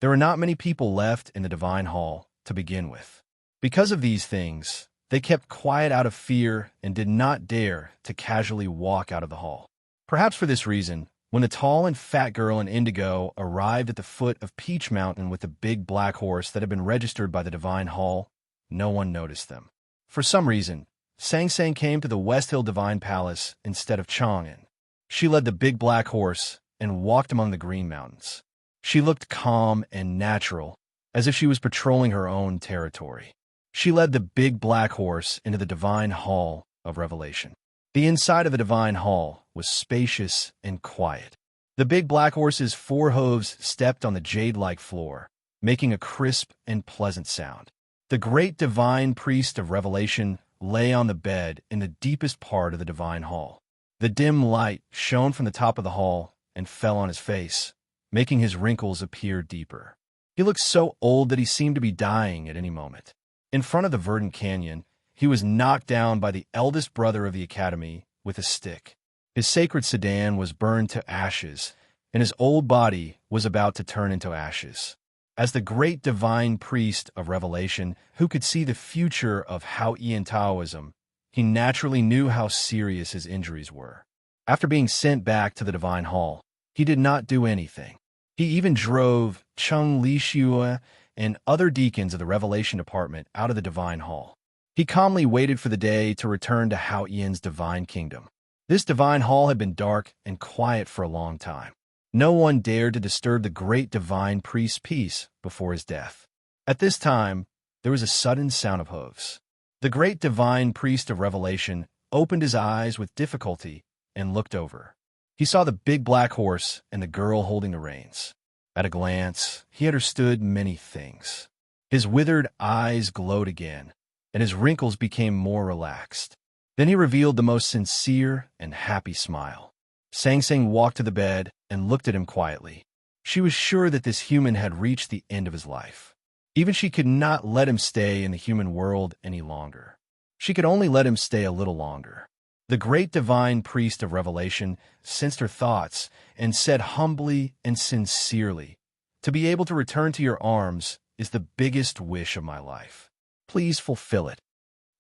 There were not many people left in the Divine Hall to begin with. Because of these things, they kept quiet out of fear and did not dare to casually walk out of the hall. Perhaps for this reason, when the tall and fat girl in indigo arrived at the foot of Peach Mountain with the big black horse that had been registered by the Divine Hall, no one noticed them. For some reason, Sang Sang came to the West Hill Divine Palace instead of Chang'an. She led the big black horse and walked among the green mountains. She looked calm and natural, as if she was patrolling her own territory. She led the big black horse into the Divine Hall of Revelation. The inside of the Divine Hall was spacious and quiet. The big black horse's four hooves stepped on the jade-like floor, making a crisp and pleasant sound. The great divine priest of Revelation lay on the bed in the deepest part of the Divine Hall. The dim light shone from the top of the hall and fell on his face, making his wrinkles appear deeper. He looked so old that he seemed to be dying at any moment. In front of the Verdant Canyon, he was knocked down by the eldest brother of the academy with a stick. His sacred sedan was burned to ashes, and his old body was about to turn into ashes. As the great divine priest of Revelation, who could see the future of Hao-Ian Taoism, he naturally knew how serious his injuries were. After being sent back to the Divine Hall, he did not do anything. He even drove Chung Lishua and other deacons of the Revelation Department out of the Divine Hall. He calmly waited for the day to return to Hao-Ian's divine kingdom. This Divine Hall had been dark and quiet for a long time. No one dared to disturb the great divine priest's peace before his death. At this time, there was a sudden sound of hooves. The great divine priest of Revelation opened his eyes with difficulty and looked over. He saw the big black horse and the girl holding the reins. At a glance, he understood many things. His withered eyes glowed again, and his wrinkles became more relaxed. Then he revealed the most sincere and happy smile. Sang Sang walked to the bed and looked at him quietly. She was sure that this human had reached the end of his life. Even she could not let him stay in the human world any longer. She could only let him stay a little longer. The great divine priest of Revelation sensed her thoughts and said humbly and sincerely, "To be able to return to your arms is the biggest wish of my life. Please fulfill it."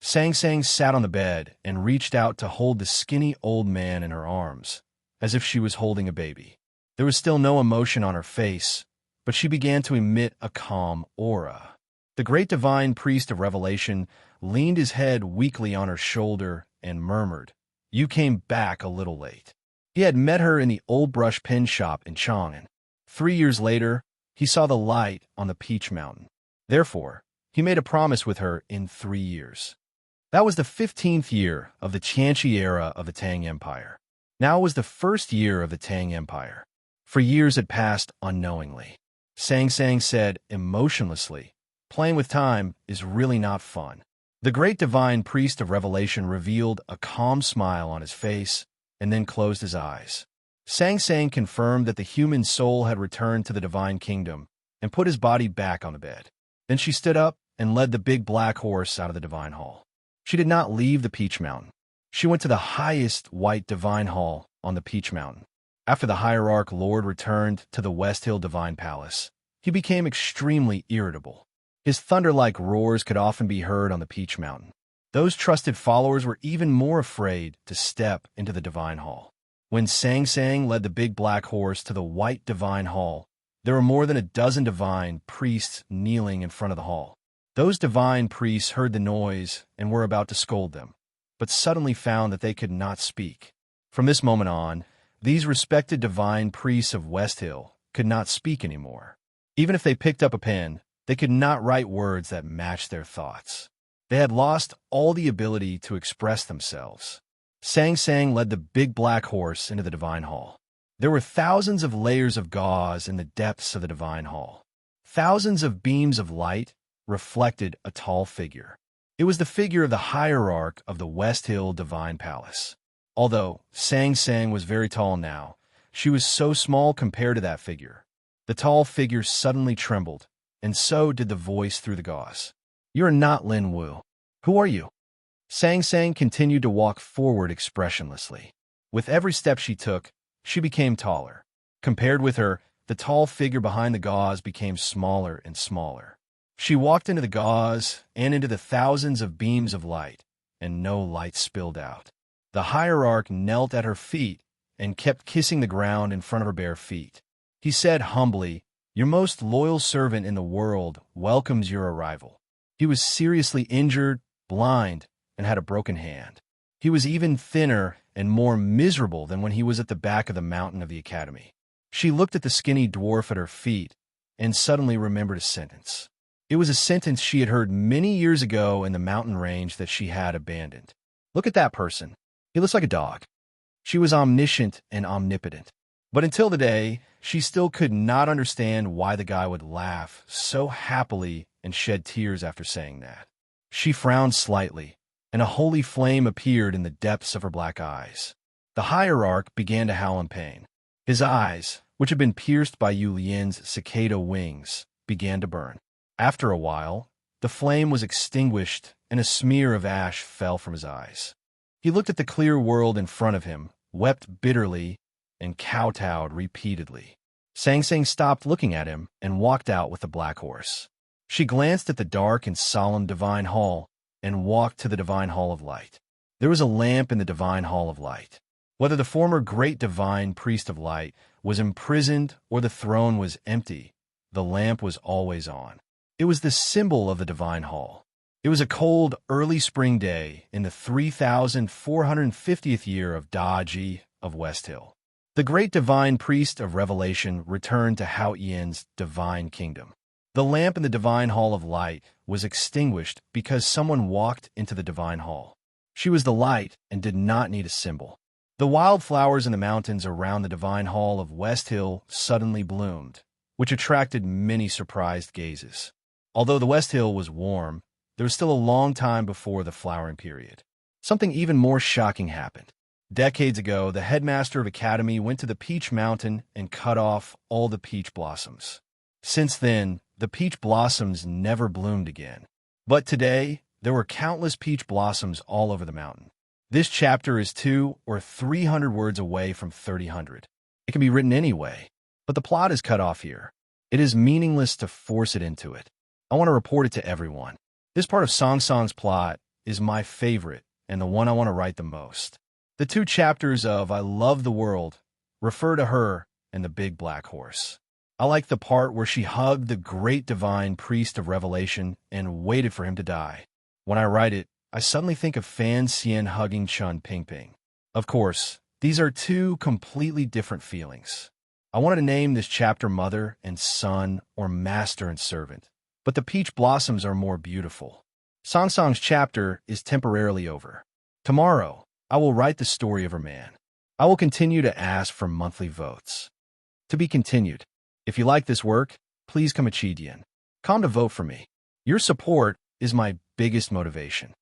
Sang Sang sat on the bed and reached out to hold the skinny old man in her arms, as if she was holding a baby. There was still no emotion on her face, but she began to emit a calm aura. The great divine priest of Revelation leaned his head weakly on her shoulder and murmured, "You came back a little late." He had met her in the old brush pen shop in Chang'an. 3 years later, he saw the light on the Peach Mountain. Therefore, he made a promise with her in 3 years. That was the 15th year of the Qianqi era of the Tang Empire. Now was the first year of the Tang Empire. For years had passed unknowingly. Sang Sang said emotionlessly, "Playing with time is really not fun." The great divine priest of Revelation revealed a calm smile on his face and then closed his eyes. Sang Sang confirmed that the human soul had returned to the divine kingdom and put his body back on the bed. Then she stood up and led the big black horse out of the Divine Hall. She did not leave the Peach Mountain. She went to the highest white Divine Hall on the Peach Mountain. After the hierarch lord returned to the West Hill Divine Palace, he became extremely irritable. His thunder-like roars could often be heard on the Peach Mountain. Those trusted followers were even more afraid to step into the Divine Hall. When Sang Sang led the big black horse to the white Divine Hall, there were more than a dozen divine priests kneeling in front of the hall. Those divine priests heard the noise and were about to scold them, but suddenly found that they could not speak. From this moment on, these respected divine priests of West Hill could not speak anymore. Even if they picked up a pen, they could not write words that matched their thoughts. They had lost all the ability to express themselves. Sang Sang led the big black horse into the divine hall. There were thousands of layers of gauze in the depths of the divine hall. Thousands of beams of light reflected a tall figure. It was the figure of the hierarch of the West Hill Divine Palace. Although Sang Sang was very tall now, she was so small compared to that figure. The tall figure suddenly trembled, and so did the voice through the gauze. "You are not Lin Wu. Who are you?" Sang Sang continued to walk forward expressionlessly. With every step she took, she became taller. Compared with her, the tall figure behind the gauze became smaller and smaller. She walked into the gauze and into the thousands of beams of light, and no light spilled out. The hierarch knelt at her feet and kept kissing the ground in front of her bare feet. He said humbly, "Your most loyal servant in the world welcomes your arrival." He was seriously injured, blind, and had a broken hand. He was even thinner and more miserable than when he was at the back of the mountain of the academy. She looked at the skinny dwarf at her feet and suddenly remembered a sentence. It was a sentence she had heard many years ago in the mountain range that she had abandoned. "Look at that person. He looks like a dog." She was omniscient and omnipotent. But until the day, she still could not understand why the guy would laugh so happily and shed tears after saying that. She frowned slightly, and a holy flame appeared in the depths of her black eyes. The hierarch began to howl in pain. His eyes, which had been pierced by Yu Lian's cicada wings, began to burn. After a while, the flame was extinguished and a smear of ash fell from his eyes. He looked at the clear world in front of him, wept bitterly, and kowtowed repeatedly. Sang Sang stopped looking at him and walked out with the black horse. She glanced at the dark and solemn divine hall and walked to the divine hall of light. There was a lamp in the divine hall of light. Whether the former great divine priest of light was imprisoned or the throne was empty, the lamp was always on. It was the symbol of the divine hall. It was a cold, early spring day in the 3450th year of Daji of West Hill. The great divine priest of revelation returned to Hao Yian's divine kingdom. The lamp in the divine hall of light was extinguished because someone walked into the divine hall. She was the light and did not need a symbol. The wildflowers in the mountains around the divine hall of West Hill suddenly bloomed, which attracted many surprised gazes. Although the West Hill was warm, there was still a long time before the flowering period. Something even more shocking happened. Decades ago, the headmaster of Academy went to the Peach Mountain and cut off all the peach blossoms. Since then, the peach blossoms never bloomed again. But today, there were countless peach blossoms all over the mountain. This chapter is 200 or 300 words away from 300. It can be written anyway, but the plot is cut off here. It is meaningless to force it into it. I want to report it to everyone. This part of Sang Sang's plot is my favorite and the one I want to write the most. The 2 chapters of I Love the World refer to her and the big black horse. I like the part where she hugged the great divine priest of revelation and waited for him to die. When I write it, I suddenly think of Fan Xian hugging Chun Pingping. Of course, these are 2 completely different feelings. I wanted to name this chapter Mother and Son or Master and Servant, but the peach blossoms are more beautiful. Sang Sang's chapter is temporarily over. Tomorrow, I will write the story of her man. I will continue to ask for monthly votes. To be continued. If you like this work, please come to vote for me. Your support is my biggest motivation.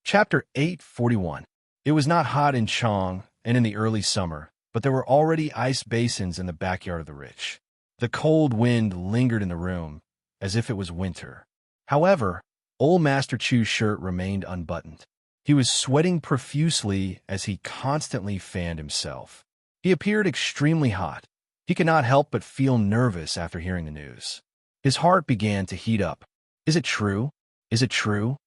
Chapter 841. It was not hot in Chang and in the early summer, but there were already ice basins in the backyard of the rich. The cold wind lingered in the room, as if it was winter. However, old Master Chu's shirt remained unbuttoned. He was sweating profusely as he constantly fanned himself. He appeared extremely hot. He could not help but feel nervous after hearing the news. His heart began to heat up. Is it true? Is it true?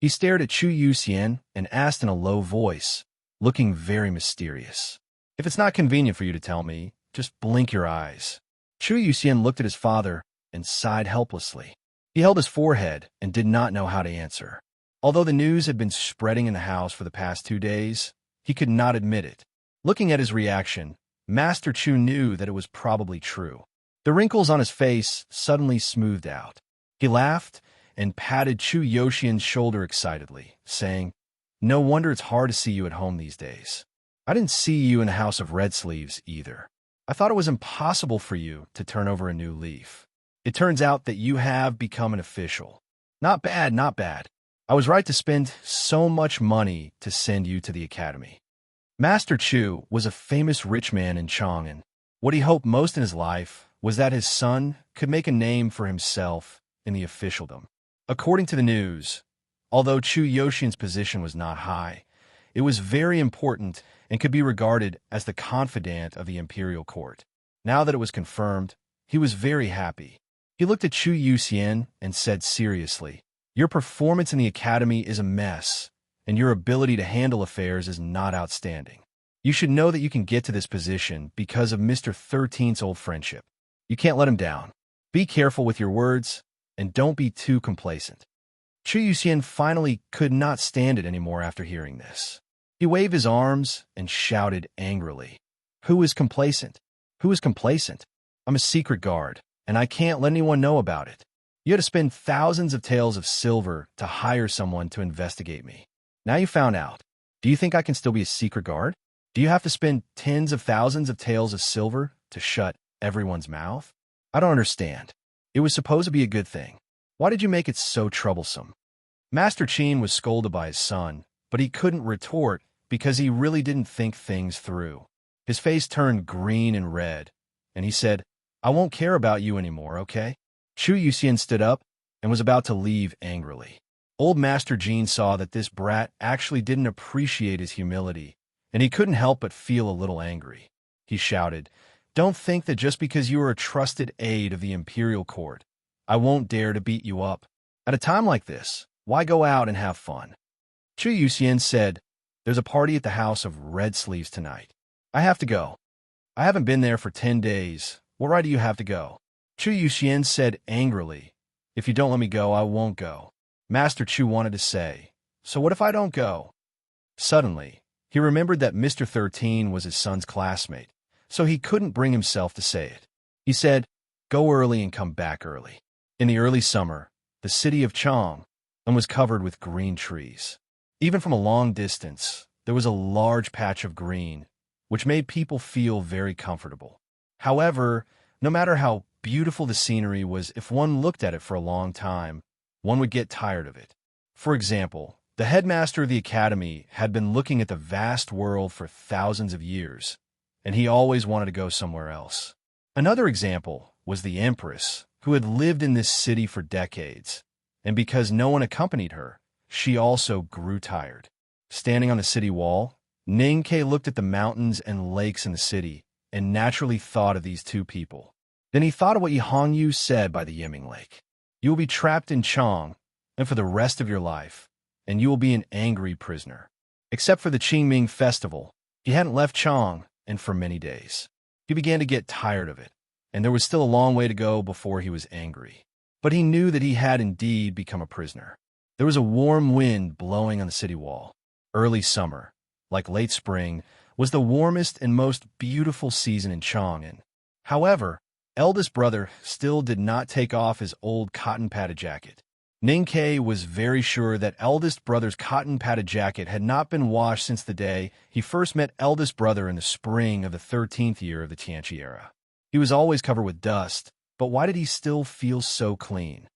He stared at Chu Yuxian and asked in a low voice, looking very mysterious. If it's not convenient for you to tell me, just blink your eyes. Chu Yuxian looked at his father and sighed helplessly. He held his forehead and did not know how to answer. Although the news had been spreading in the house for the past 2 days, he could not admit it. Looking at his reaction, Master Chu knew that it was probably true. The wrinkles on his face suddenly smoothed out. He laughed and patted Chu Yoshian's shoulder excitedly, saying, "No wonder it's hard to see you at home these days. I didn't see you in the House of Red Sleeves either. I thought it was impossible for you to turn over a new leaf. It turns out that you have become an official. Not bad, not bad. I was right to spend so much money to send you to the academy." Master Chu was a famous rich man in Chang'an. What he hoped most in his life was that his son could make a name for himself in the officialdom. According to the news, although Chu Yoshin's position was not high, it was very important and could be regarded as the confidant of the imperial court. Now that it was confirmed, he was very happy. He looked at Chu Yuxian and said seriously, "Your performance in the academy is a mess, and your ability to handle affairs is not outstanding. You should know that you can get to this position because of Mr. 13's old friendship. You can't let him down. Be careful with your words, and don't be too complacent." Chu Yuxian finally could not stand it anymore after hearing this. He waved his arms and shouted angrily, "Who is complacent? Who is complacent? I'm a secret guard, and I can't let anyone know about it. You had to spend thousands of taels of silver to hire someone to investigate me. Now you found out. Do you think I can still be a secret guard? Do you have to spend tens of thousands of taels of silver to shut everyone's mouth? I don't understand. It was supposed to be a good thing. Why did you make it so troublesome?" Master Qin was scolded by his son, but he couldn't retort because he really didn't think things through. His face turned green and red, and he said, "I won't care about you anymore, okay?" Chu Yuxian stood up and was about to leave angrily. Old Master Jin saw that this brat actually didn't appreciate his humility, and he couldn't help but feel a little angry. He shouted, "Don't think that just because you are a trusted aide of the imperial court, I won't dare to beat you up. At a time like this, why go out and have fun?" Chu Yuxian said, "There's a party at the House of Red Sleeves tonight. I have to go. I haven't been there for 10 days. What right do you have to go?" Chu Yuxian said angrily, "If you don't let me go, I won't go." Master Chu wanted to say, "So what if I don't go?" Suddenly, he remembered that Mr. 13 was his son's classmate, so he couldn't bring himself to say it. He said, "Go early and come back early." In the early summer, the city of Chang'an was covered with green trees. Even from a long distance, there was a large patch of green, which made people feel very comfortable. However, no matter how beautiful the scenery was, if one looked at it for a long time, one would get tired of it. For example, the headmaster of the academy had been looking at the vast world for thousands of years, and he always wanted to go somewhere else. Another example was the empress, who had lived in this city for decades, and because no one accompanied her, she also grew tired. Standing on the city wall, Ningke looked at the mountains and lakes in the city and naturally thought of these two people. Then he thought of what Hongyu said by the Yiming Lake. "You will be trapped in Chang and for the rest of your life, and you will be an angry prisoner." Except for the Qingming festival, he hadn't left Chang and for many days. He began to get tired of it, and there was still a long way to go before he was angry. But he knew that he had indeed become a prisoner. There was a warm wind blowing on the city wall. Early summer, like late spring, was the warmest and most beautiful season in Chang'an. However, eldest brother still did not take off his old cotton-padded jacket. Ningke was very sure that eldest brother's cotton-padded jacket had not been washed since the day he first met eldest brother in the spring of the 13th year of the Tianqi era. He was always covered with dust, but why did he still feel so clean?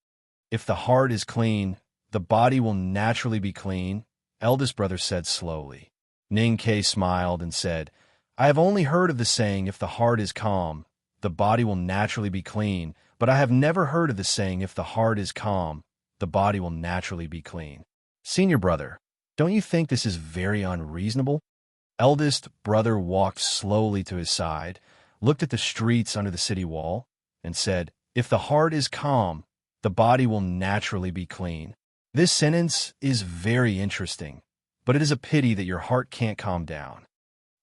If the heart is clean, the body will naturally be clean, eldest brother said slowly. Ningke smiled and said, "I have only heard of the saying, if the heart is calm, the body will naturally be clean, but I have never heard of the saying, if the heart is calm, the body will naturally be clean." Senior brother, don't you think this is very unreasonable? Eldest brother walked slowly to his side, looked at the streets under the city wall, and said, "If the heart is calm, the body will naturally be clean." This sentence is very interesting, but it is a pity that your heart can't calm down.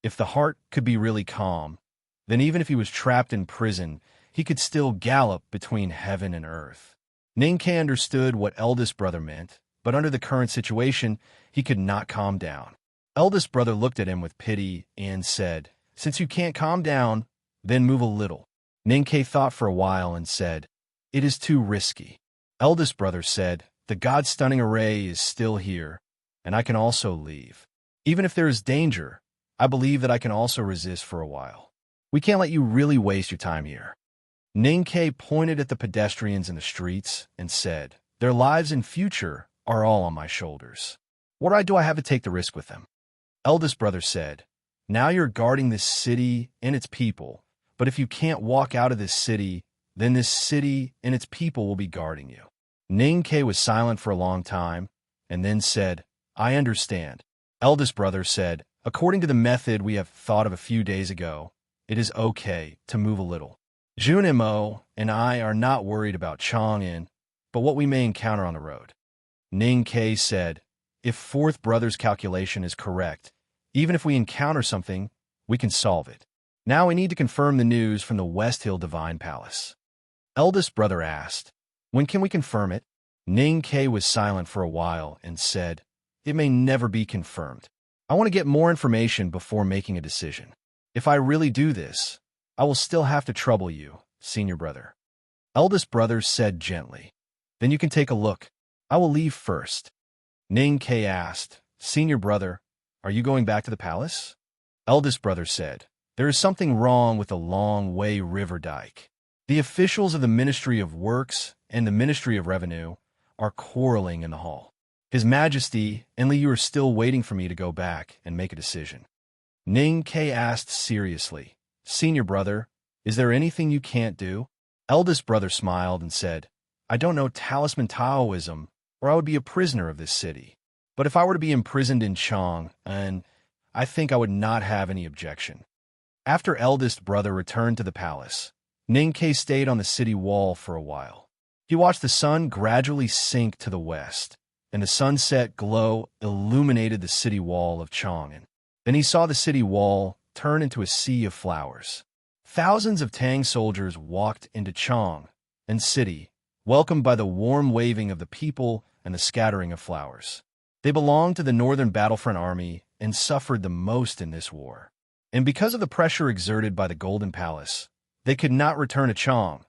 If the heart could be really calm, then even if he was trapped in prison, he could still gallop between heaven and earth. Ningke understood what eldest brother meant, but under the current situation, he could not calm down. Eldest brother looked at him with pity and said, "Since you can't calm down, then move a little." Ningke thought for a while and said, "It is too risky." Eldest brother said, The God-stunning array is still here, and I can also leave. Even if there is danger, I believe that I can also resist for a while. We can't let you really waste your time here." Ninkei pointed at the pedestrians in the streets and said, "Their lives and future are all on my shoulders. What right do I have to take the risk with them?" Eldest brother said, "Now you're guarding this city and its people, but if you can't walk out of this city, then this city and its people will be guarding you." Ninkei was silent for a long time and then said, "I understand." Eldest brother said, "According to the method we have thought of a few days ago, it is okay to move a little. Junimo and I are not worried about Chang'an, but what we may encounter on the road." Ninkei said, "If fourth brother's calculation is correct, even if we encounter something, we can solve it. Now we need to confirm the news from the West Hill Divine Palace." Eldest brother asked, "When can we confirm it?" Ninkei was silent for a while and said, "It may never be confirmed. I want to get more information before making a decision. If I really do this, I will still have to trouble you, senior brother." Eldest brother said gently, "Then you can take a look. I will leave first." Ninkei asked, "Senior brother, are you going back to the palace?" Eldest brother said, "There is something wrong with the Long Way River dike. The officials of the Ministry of Works and the Ministry of Revenue are quarreling in the hall. His Majesty and you are still waiting for me to go back and make a decision." Ninkei asked seriously, "Senior brother, is there anything you can't do?" Eldest brother smiled and said, "I don't know talisman Taoism, or I would be a prisoner of this city. But if I were to be imprisoned in Chang, and I think I would not have any objection." After eldest brother returned to the palace, Ninkei stayed on the city wall for a while. He watched the sun gradually sink to the west, and the sunset glow illuminated the city wall of Chang'an. Then he saw the city wall turn into a sea of flowers. Thousands of Tang soldiers walked into Chang and city, welcomed by the warm waving of the people and the scattering of flowers. They belonged to the Northern Battlefront Army and suffered the most in this war. And because of the pressure exerted by the Golden Palace, they could not return to Chang,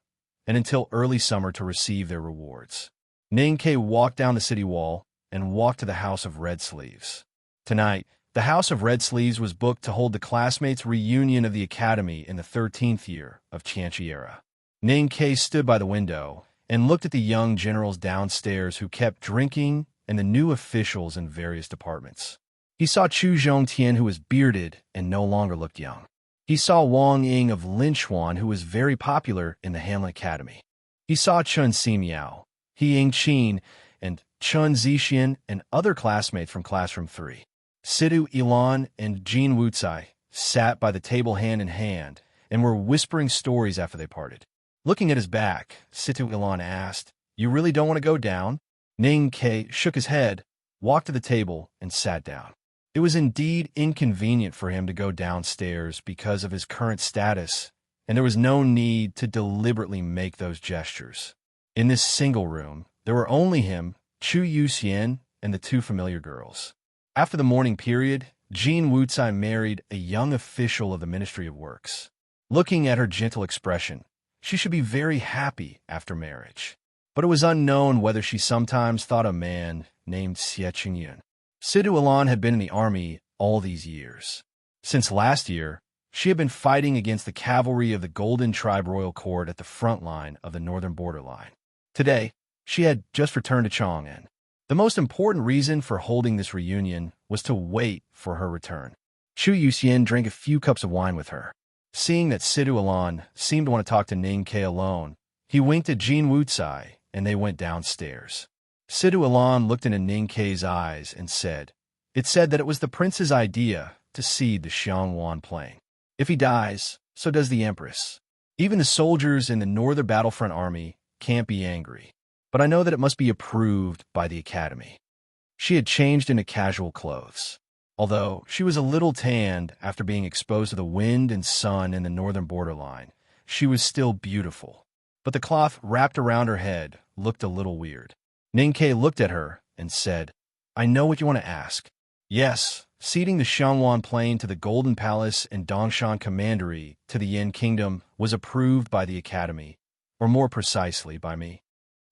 and until early summer to receive their rewards. Ninkei walked down the city wall and walked to the House of Red Sleeves. Tonight, the House of Red Sleeves was booked to hold the classmates' reunion of the academy in the 13th year of Qianqi era. Ninkei stood by the window and looked at the young generals downstairs who kept drinking and the new officials in various departments. He saw Chu Zhongtian, who was bearded and no longer looked young. He saw Wang Ying of Linchuan, who was very popular in the Hanlin Academy. He saw Chun Simiao, He Yingqin, and Chun Zixian and other classmates from Classroom 3. Sidu Ilan and Jin Wucai sat by the table hand in hand and were whispering stories after they parted. Looking at his back, Sidu Ilan asked, "You really don't want to go down?" Ninkei shook his head, walked to the table, and sat down. It was indeed inconvenient for him to go downstairs because of his current status, and there was no need to deliberately make those gestures. In this single room, there were only him, Chu Yuxian, and the two familiar girls. After the mourning period, Jin Wucai married a young official of the Ministry of Works. Looking at her gentle expression, she should be very happy after marriage. But it was unknown whether she sometimes thought a man named Xie Qingyun. Sidu Ilan had been in the army all these years. Since last year, she had been fighting against the cavalry of the Golden Tribe Royal Court at the front line of the northern borderline. Today, she had just returned to Chang'an. The most important reason for holding this reunion was to wait for her return. Chu Yuxian drank a few cups of wine with her. Seeing that Sidu Ilan seemed to want to talk to Ninkei alone, he winked at Jin Wucai, and they went downstairs. Sidu Ilan looked into Ninkei's eyes and said, "It said that it was the prince's idea to cede the Xiangwan plain. If he dies, so does the empress. Even the soldiers in the Northern Battlefront Army can't be angry, but I know that it must be approved by the academy." She had changed into casual clothes. Although she was a little tanned after being exposed to the wind and sun in the northern borderline, she was still beautiful. But the cloth wrapped around her head looked a little weird. Ninkei looked at her and said, "I know what you want to ask. Yes, ceding the Xiangwan Plain to the Golden Palace and Dongshan Commandery to the Yin Kingdom was approved by the Academy, or more precisely, by me."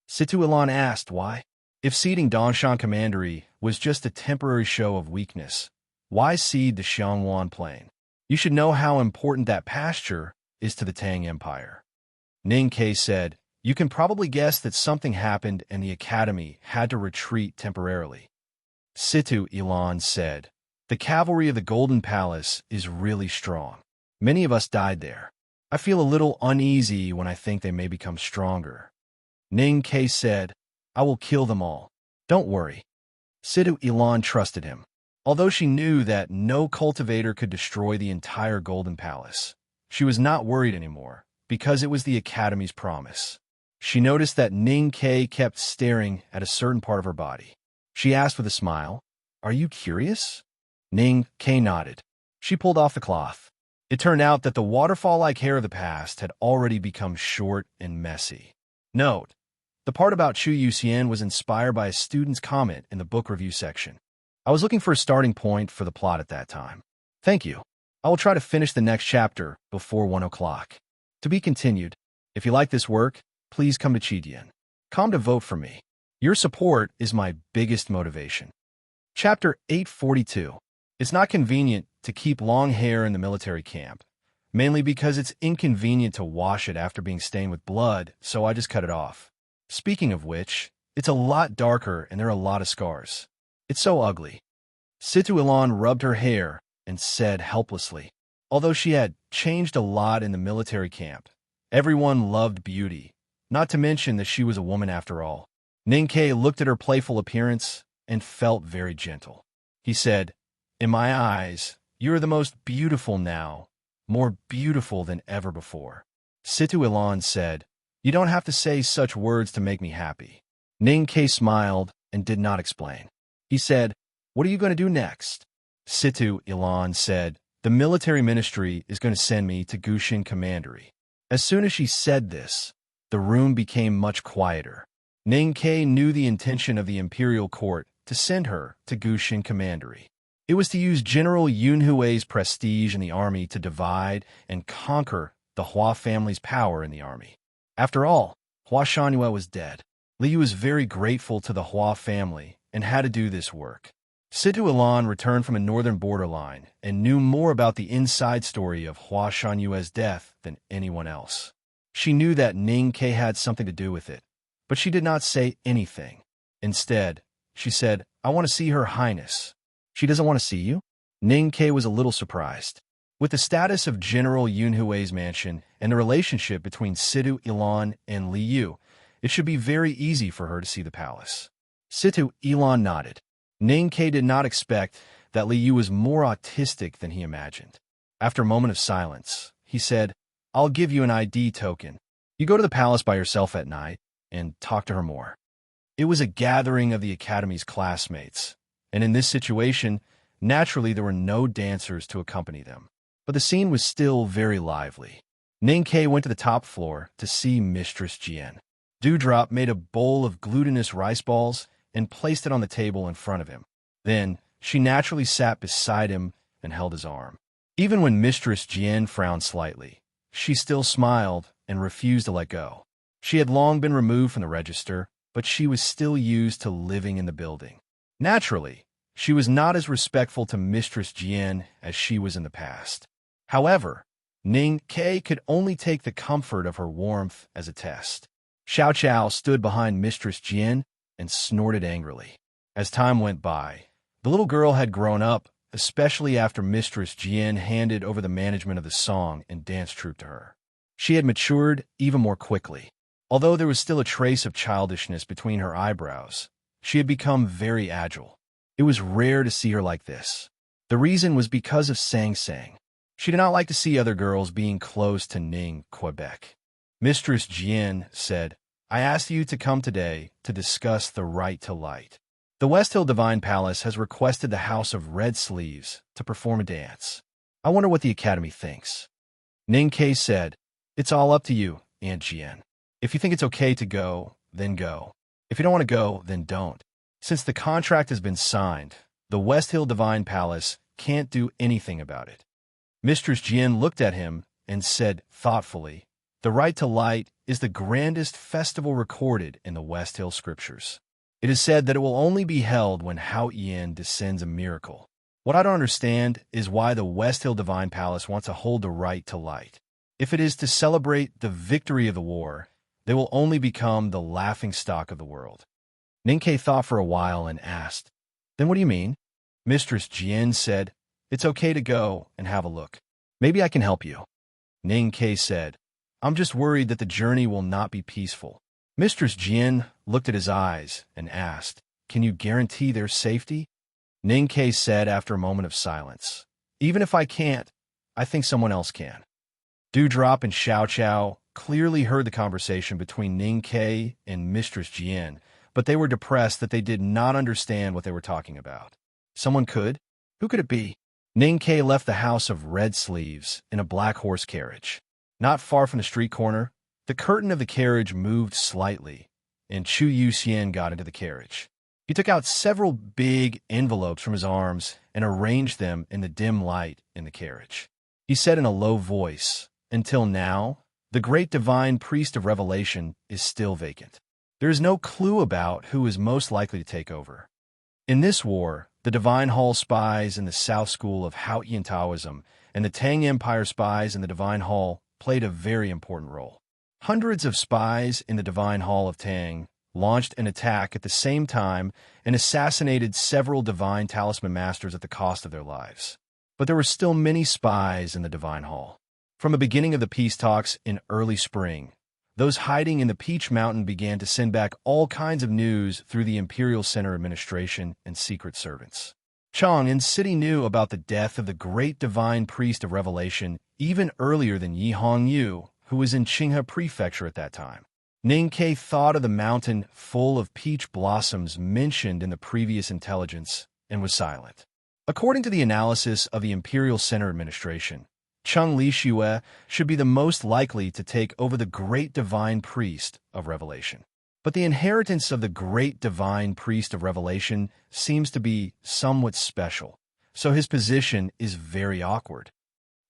Situ Ilan asked, "Why?" If ceding Dongshan Commandery was just a temporary show of weakness, why cede the Xiangwan Plain? You should know how important that pasture is to the Tang Empire. Ning Ke said, you can probably guess that something happened and the academy had to retreat temporarily. Situ Ilan said, the cavalry of the Golden Palace is really strong. Many of us died there. I feel a little uneasy when I think they may become stronger. Ning Ke said, I will kill them all. Don't worry. Situ Ilan trusted him. Although she knew that no cultivator could destroy the entire Golden Palace, she was not worried anymore, because it was the Academy's promise. She noticed that Ning Ke kept staring at a certain part of her body. She asked with a smile, are you curious? Ning Ke nodded. She pulled off the cloth. It turned out that the waterfall-like hair of the past had already become short and messy. Note: the part about Chu Yuxian was inspired by a student's comment in the book review section. I was looking for a starting point for the plot at that time. Thank you. I will try to finish the next chapter before 1 o'clock. To be continued. If you like this work, please come to Chidian.com to vote for me. Your support is my biggest motivation. Chapter 842. It's not convenient to keep long hair in the military camp, mainly because it's inconvenient to wash it after being stained with blood, so I just cut it off. Speaking of which, it's a lot darker and there are a lot of scars. It's so ugly. Situ Ilan rubbed her hair and said helplessly, although she had changed a lot in the military camp, everyone loved beauty, not to mention that she was a woman after all. Ning Ke looked at her playful appearance and felt very gentle. He said, in my eyes, you are the most beautiful now, more beautiful than ever before. Situ Ilan said, you don't have to say such words to make me happy. Ning Ke smiled and did not explain. He said, what are you going to do next? Situ Ilan said, the military ministry is going to send me to Gushin Commandery. As soon as she said this, the room became much quieter. Ning Ke knew the intention of the imperial court to send her to Gushin Commandery. It was to use General Yunhui's prestige in the army to divide and conquer the Hua family's power in the army. After all, Hua Shangyue was dead. Liu was very grateful to the Hua family and had to do this work. Situ Ilan returned from a northern borderline and knew more about the inside story of Hua Shanyue's death than anyone else. She knew that Ning Ke had something to do with it, but she did not say anything. Instead, she said, I want to see Her Highness. She doesn't want to see you? Ning Ke was a little surprised. With the status of General Yunhui's mansion and the relationship between Situ Ilan and Liu, it should be very easy for her to see the palace. Situ Ilan nodded. Ning Ke did not expect that Liu was more autistic than he imagined. After a moment of silence, he said, I'll give you an ID token. You go to the palace by yourself at night and talk to her more. It was a gathering of the academy's classmates, and in this situation, naturally there were no dancers to accompany them. But the scene was still very lively. Ning Ke went to the top floor to see Mistress Jian. Dewdrop made a bowl of glutinous rice balls and placed it on the table in front of him. Then, she naturally sat beside him and held his arm. Even when Mistress Jian frowned slightly, she still smiled and refused to let go. She had long been removed from the register, but she was still used to living in the building. Naturally, she was not as respectful to Mistress Jian as she was in the past. However, Ning Ke could only take the comfort of her warmth as a test. Xiao Chao stood behind Mistress Jian and snorted angrily. As time went by, the little girl had grown up, especially after Mistress Jian handed over the management of the song and dance troupe to her. She had matured even more quickly. Although there was still a trace of childishness between her eyebrows, she had become very agile. It was rare to see her like this. The reason was because of Sang Sang. She did not like to see other girls being close to Ning, Quebec. Mistress Jian said, I asked you to come today to discuss the right to light. The West Hill Divine Palace has requested the House of Red Sleeves to perform a dance. I wonder what the Academy thinks. Ning Ke said, it's all up to you, Aunt Jian. If you think it's okay to go, then go. If you don't want to go, then don't. Since the contract has been signed, the West Hill Divine Palace can't do anything about it. Mistress Jian looked at him and said thoughtfully, the right to light is the grandest festival recorded in the West Hill scriptures. It is said that it will only be held when Hao Yin descends a miracle. What I don't understand is why the West Hill Divine Palace wants to hold the right to light. If it is to celebrate the victory of the war, they will only become the laughingstock of the world. Ninkei thought for a while and asked, "Then what do you mean?" Mistress Jian said, "It's okay to go and have a look. Maybe I can help you." Ninkei said, "I'm just worried that the journey will not be peaceful." Mistress Jian looked at his eyes and asked, "Can you guarantee their safety?" Ninkei said after a moment of silence, "Even if I can't, I think someone else can." Dewdrop and Xiao Xiao clearly heard the conversation between Ninkei and Mistress Jian, but they were depressed that they did not understand what they were talking about. Someone could? Who could it be? Ninkei left the house of red sleeves in a black horse carriage. Not far from the street corner, the curtain of the carriage moved slightly, and Chu Yuxian got into the carriage. He took out several big envelopes from his arms and arranged them in the dim light in the carriage. He said in a low voice, "Until now, the great divine priest of revelation is still vacant. There is no clue about who is most likely to take over. In this war, the Divine Hall spies in the South School of Haotian Taoism and the Tang Empire spies in the Divine Hall played a very important role. Hundreds of spies in the Divine Hall of Tang launched an attack at the same time and assassinated several divine talisman masters at the cost of their lives. But there were still many spies in the Divine Hall. From the beginning of the peace talks in early spring, those hiding in the Peach Mountain began to send back all kinds of news through the Imperial Center administration and secret servants. Chang'an City knew about the death of the great divine priest of revelation even earlier than Yi Hongyu, who was in Qinghe Prefecture at that time. Ninkei thought of the mountain full of peach blossoms mentioned in the previous intelligence and was silent. According to the analysis of the Imperial Center administration, Cheng Lixue should be the most likely to take over the great divine priest of revelation. But the inheritance of the great divine priest of revelation seems to be somewhat special, so his position is very awkward.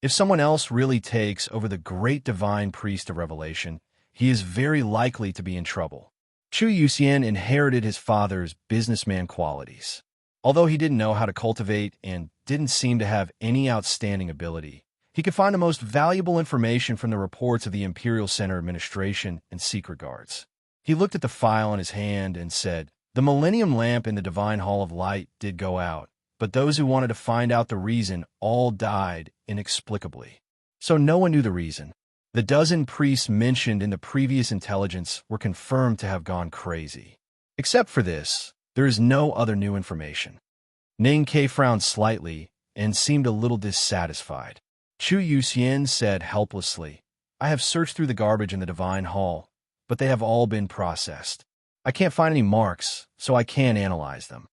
If someone else really takes over the great divine priest of revelation, he is very likely to be in trouble. Chu Yuxian inherited his father's businessman qualities. Although he didn't know how to cultivate and didn't seem to have any outstanding ability, he could find the most valuable information from the reports of the Imperial Center administration and secret guards. He looked at the file in his hand and said, "The Millennium Lamp in the Divine Hall of Light did go out, but those who wanted to find out the reason all died inexplicably. So no one knew the reason. The dozen priests mentioned in the previous intelligence were confirmed to have gone crazy. Except for this, there is no other new information." Ninkei frowned slightly and seemed a little dissatisfied. Chu Yuxian said helplessly, "I have searched through the garbage in the Divine Hall, but they have all been processed. I can't find any marks, so I can't analyze them."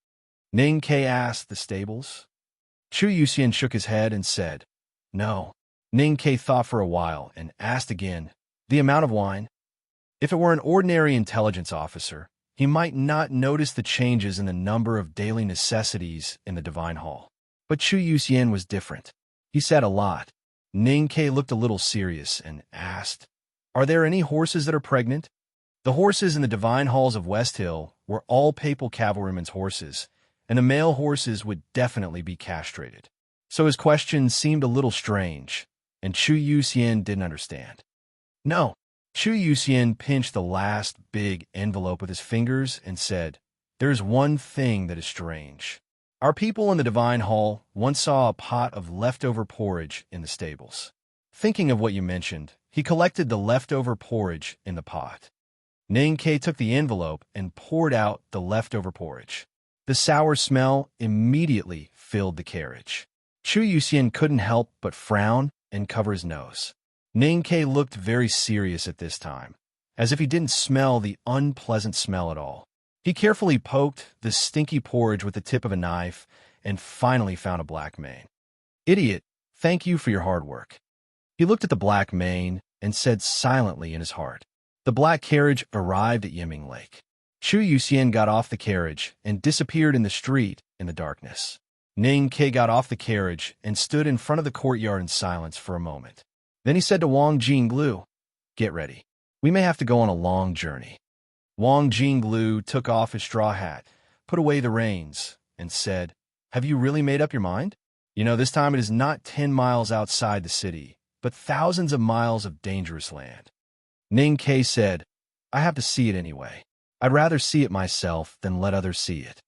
Ninkei asked the stables. Chu Yuxian shook his head and said, "No." Ninkei thought for a while and asked again, "The amount of wine?" If it were an ordinary intelligence officer, he might not notice the changes in the number of daily necessities in the Divine Hall. But Chu Yuxian was different. He said a lot. Ninkei looked a little serious and asked, "Are there any horses that are pregnant?" The horses in the Divine Halls of West Hill were all papal cavalrymen's horses, and the male horses would definitely be castrated. So his question seemed a little strange, and Chu Yuxian didn't understand. "No." Chu Yuxian pinched the last big envelope with his fingers and said, "There's one thing that is strange. Our people in the Divine Hall once saw a pot of leftover porridge in the stables. Thinking of what you mentioned, he collected the leftover porridge in the pot." Ninkei took the envelope and poured out the leftover porridge. The sour smell immediately filled the carriage. Chu Yuxian couldn't help but frown and cover his nose. Ninkei looked very serious at this time, as if he didn't smell the unpleasant smell at all. He carefully poked the stinky porridge with the tip of a knife and finally found a black mane. "Idiot, thank you for your hard work." He looked at the black mane and said silently in his heart. The black carriage arrived at Yiming Lake. Chu Yuxian got off the carriage and disappeared in the street in the darkness. Ninkei got off the carriage and stood in front of the courtyard in silence for a moment. Then he said to Wang Jinglu, "Get ready. We may have to go on a long journey." Wang Jinglu took off his straw hat, put away the reins, and said, "Have you really made up your mind? This time it is not 10 miles outside the city, but thousands of miles of dangerous land." Ning Ke said, "I have to see it anyway. I'd rather see it myself than let others see it."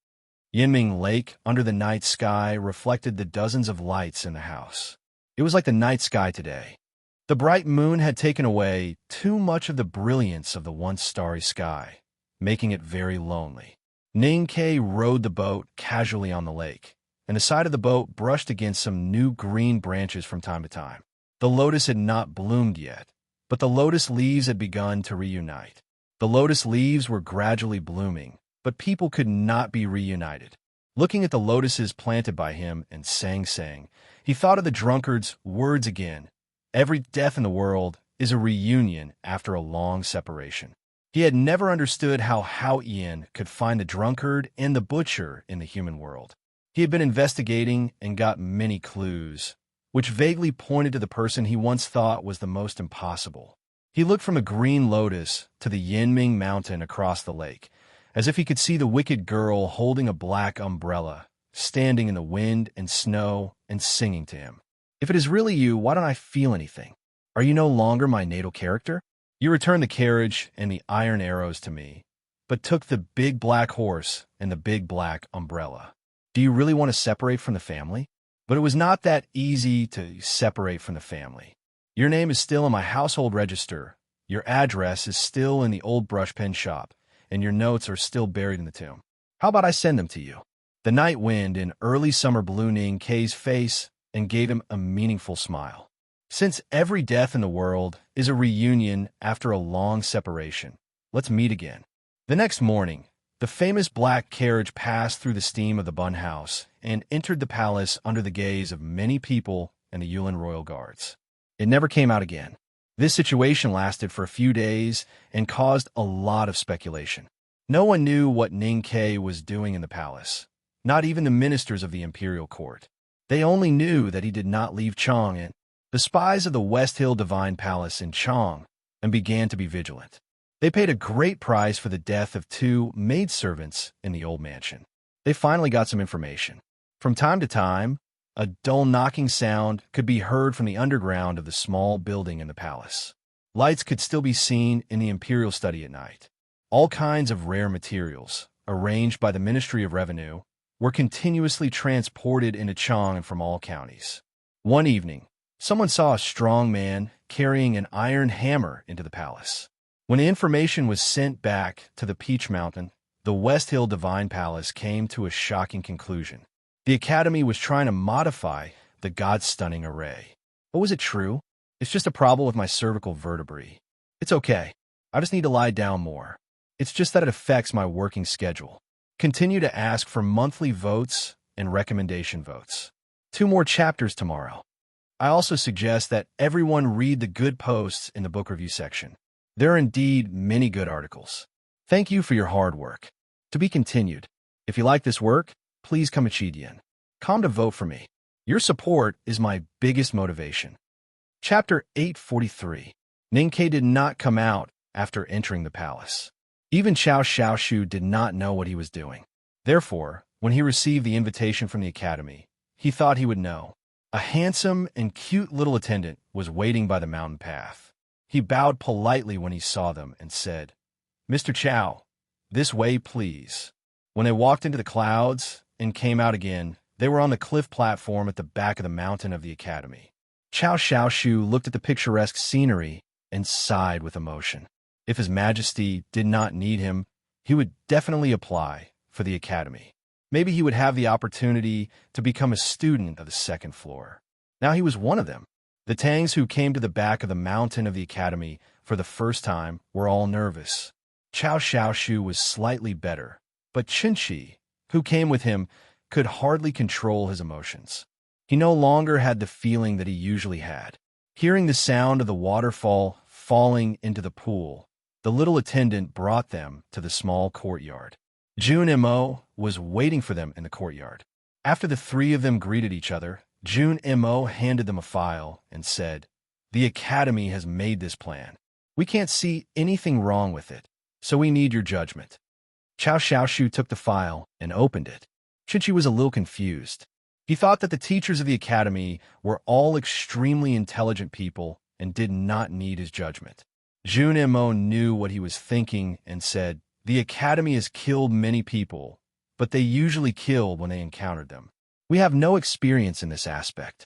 Yinming Lake, under the night sky, reflected the dozens of lights in the house. It was like the night sky today. The bright moon had taken away too much of the brilliance of the once starry sky, making it very lonely. Ning Ke rowed the boat casually on the lake, and the side of the boat brushed against some new green branches from time to time. The lotus had not bloomed yet, but the lotus leaves had begun to reunite. The lotus leaves were gradually blooming, but people could not be reunited. Looking at the lotuses planted by him and sang, he thought of the drunkard's words again. Every death in the world is a reunion after a long separation. He had never understood how Hao Ian could find the drunkard and the butcher in the human world. He had been investigating and got many clues, which vaguely pointed to the person he once thought was the most impossible. He looked from a green lotus to the Yinming mountain across the lake, as if he could see the wicked girl holding a black umbrella, standing in the wind and snow and singing to him. "If it is really you, why don't I feel anything? Are you no longer my natal character? You returned the carriage and the iron arrows to me, but took the big black horse and the big black umbrella. Do you really want to separate from the family?" But it was not that easy to separate from the family. "Your name is still in my household register, your address is still in the old brush pen shop, and your notes are still buried in the tomb. How about I send them to you?" The night wind in early summer blew Ning Ke's face and gave him a meaningful smile. "Since every death in the world is a reunion after a long separation, let's meet again." The next morning, the famous black carriage passed through the steam of the Bun House and entered the palace under the gaze of many people and the Yulin royal guards. It never came out again. This situation lasted for a few days and caused a lot of speculation. No one knew what Ning Ke was doing in the palace, not even the ministers of the imperial court. They only knew that he did not leave Chang and the spies of the West Hill Divine Palace in Chang and began to be vigilant. They paid a great price for the death of 2 maidservants in the old mansion. They finally got some information. From time to time, a dull knocking sound could be heard from the underground of the small building in the palace. Lights could still be seen in the imperial study at night. All kinds of rare materials, arranged by the Ministry of Revenue, were continuously transported into Chang from all counties. One evening, someone saw a strong man carrying an iron hammer into the palace. When the information was sent back to the Peach Mountain, the West Hill Divine Palace came to a shocking conclusion. The Academy was trying to modify the God-stunning array. But was it true? "It's just a problem with my cervical vertebrae. It's okay. I just need to lie down more. It's just that it affects my working schedule." Continue to ask for monthly votes and recommendation votes. 2 more chapters tomorrow. I also suggest that everyone read the good posts in the book review section. There are indeed many good articles. Thank you for your hard work. To be continued. If you like this work, please come to vote for me. Your support is my biggest motivation. Chapter 843. Ning Ke did not come out after entering the palace. Even Chao Xiaoshu did not know what he was doing. Therefore, when he received the invitation from the academy, he thought he would know. A handsome and cute little attendant was waiting by the mountain path. He bowed politely when he saw them and said, "Mr. Chao, this way, please." When they walked into the clouds and came out again, they were on the cliff platform at the back of the mountain of the academy. Chao Xiaoshu looked at the picturesque scenery and sighed with emotion. If His Majesty did not need him, he would definitely apply for the academy. Maybe he would have the opportunity to become a student of the 2nd floor. Now he was one of them. The Tangs who came to the back of the mountain of the academy for the first time were all nervous. Chao Xiaoshu was slightly better, but Qinshi, who came with him, could hardly control his emotions. He no longer had the feeling that he usually had. Hearing the sound of the waterfall falling into the pool, the little attendant brought them to the small courtyard. Jun Mo was waiting for them in the courtyard. After the 3 of them greeted each other, Jun Mo handed them a file and said, "The academy has made this plan. We can't see anything wrong with it. so we need your judgment. Chao Xiaoshu took the file and opened it. Qinshi was a little confused. He thought that the teachers of the academy were all extremely intelligent people and did not need his judgment. Jun Mo knew what he was thinking and said, "The academy has killed many people, but they usually kill when they encountered them. We have no experience in this aspect."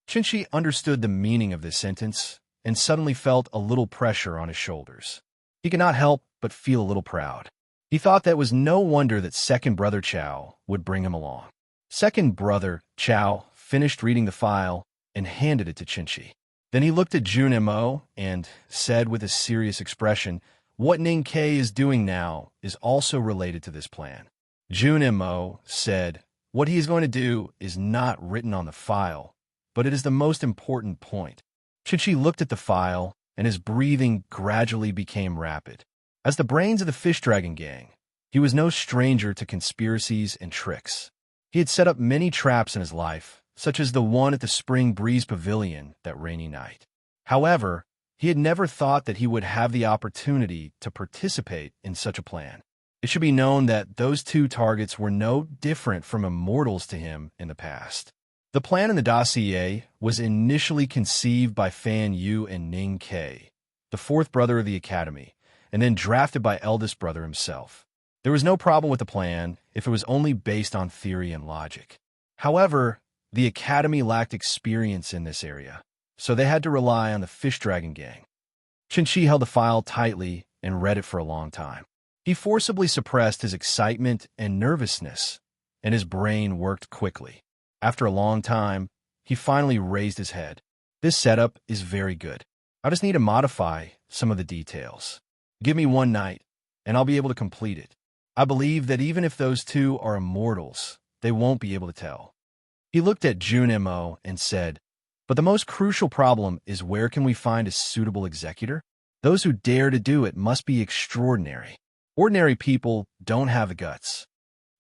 Qinshi understood the meaning of this sentence and suddenly felt a little pressure on his shoulders. He could not help but feel a little proud. He thought that it was no wonder that second brother Chao would bring him along. Second brother Chao finished reading the file and handed it to Qinshi. Then he looked at Jun Mo and said with a serious expression, "What Ning Ke is doing now is also related to this plan." Jun Mo said, "What he is going to do is not written on the file, but it is the most important point." Qinshi looked at the file, and his breathing gradually became rapid. As the brains of the Fish Dragon Gang, he was no stranger to conspiracies and tricks. He had set up many traps in his life, such as the one at the Spring Breeze Pavilion that rainy night. However, he had never thought that he would have the opportunity to participate in such a plan. It should be known that those two targets were no different from immortals to him in the past. The plan in the dossier was initially conceived by Fan Yu and Ning Ke, the fourth brother of the academy, and then drafted by eldest brother himself. There was no problem with the plan if it was only based on theory and logic. However, the academy lacked experience in this area, so they had to rely on the Fish Dragon Gang. Qinshi held the file tightly and read it for a long time. He forcibly suppressed his excitement and nervousness, and his brain worked quickly. After a long time, he finally raised his head. "This setup is very good. I just need to modify some of the details. Give me one night, and I'll be able to complete it. I believe that even if those two are immortals, they won't be able to tell." He looked at Jun Mo and said, "But the most crucial problem is where can we find a suitable executor? Those who dare to do it must be extraordinary. Ordinary people don't have the guts."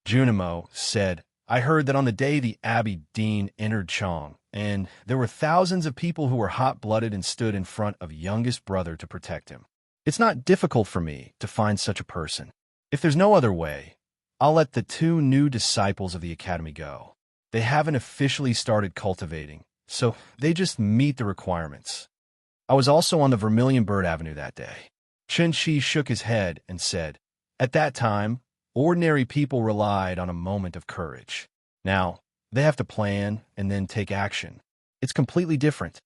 Jun Mo said, "I heard that on the day the Abbey Dean entered Chong, and there were thousands of people who were hot-blooded and stood in front of youngest brother to protect him. It's not difficult for me to find such a person. If there's no other way, I'll let the two new disciples of the academy go. They haven't officially started cultivating, so they just meet the requirements." I was also on the Vermilion Bird Avenue that day. Qinshi shook his head and said, "At that time, ordinary people relied on a moment of courage. Now, they have to plan and then take action. It's completely different."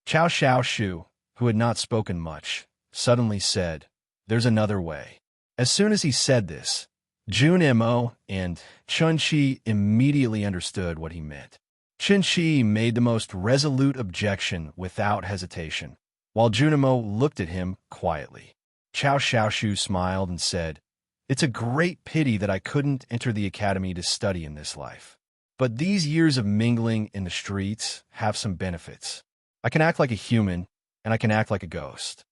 Chao Xiaoshu, who had not spoken much, suddenly said, "There's another way." As soon as he said this, Jun Mo and Qinshi immediately understood what he meant. Qinshi made the most resolute objection without hesitation, while Jun Mo looked at him quietly. Chao Xiaoshu smiled and said, "It's a great pity that I couldn't enter the academy to study in this life. But these years of mingling in the streets have some benefits. I can act like a human, and I can act like a ghost.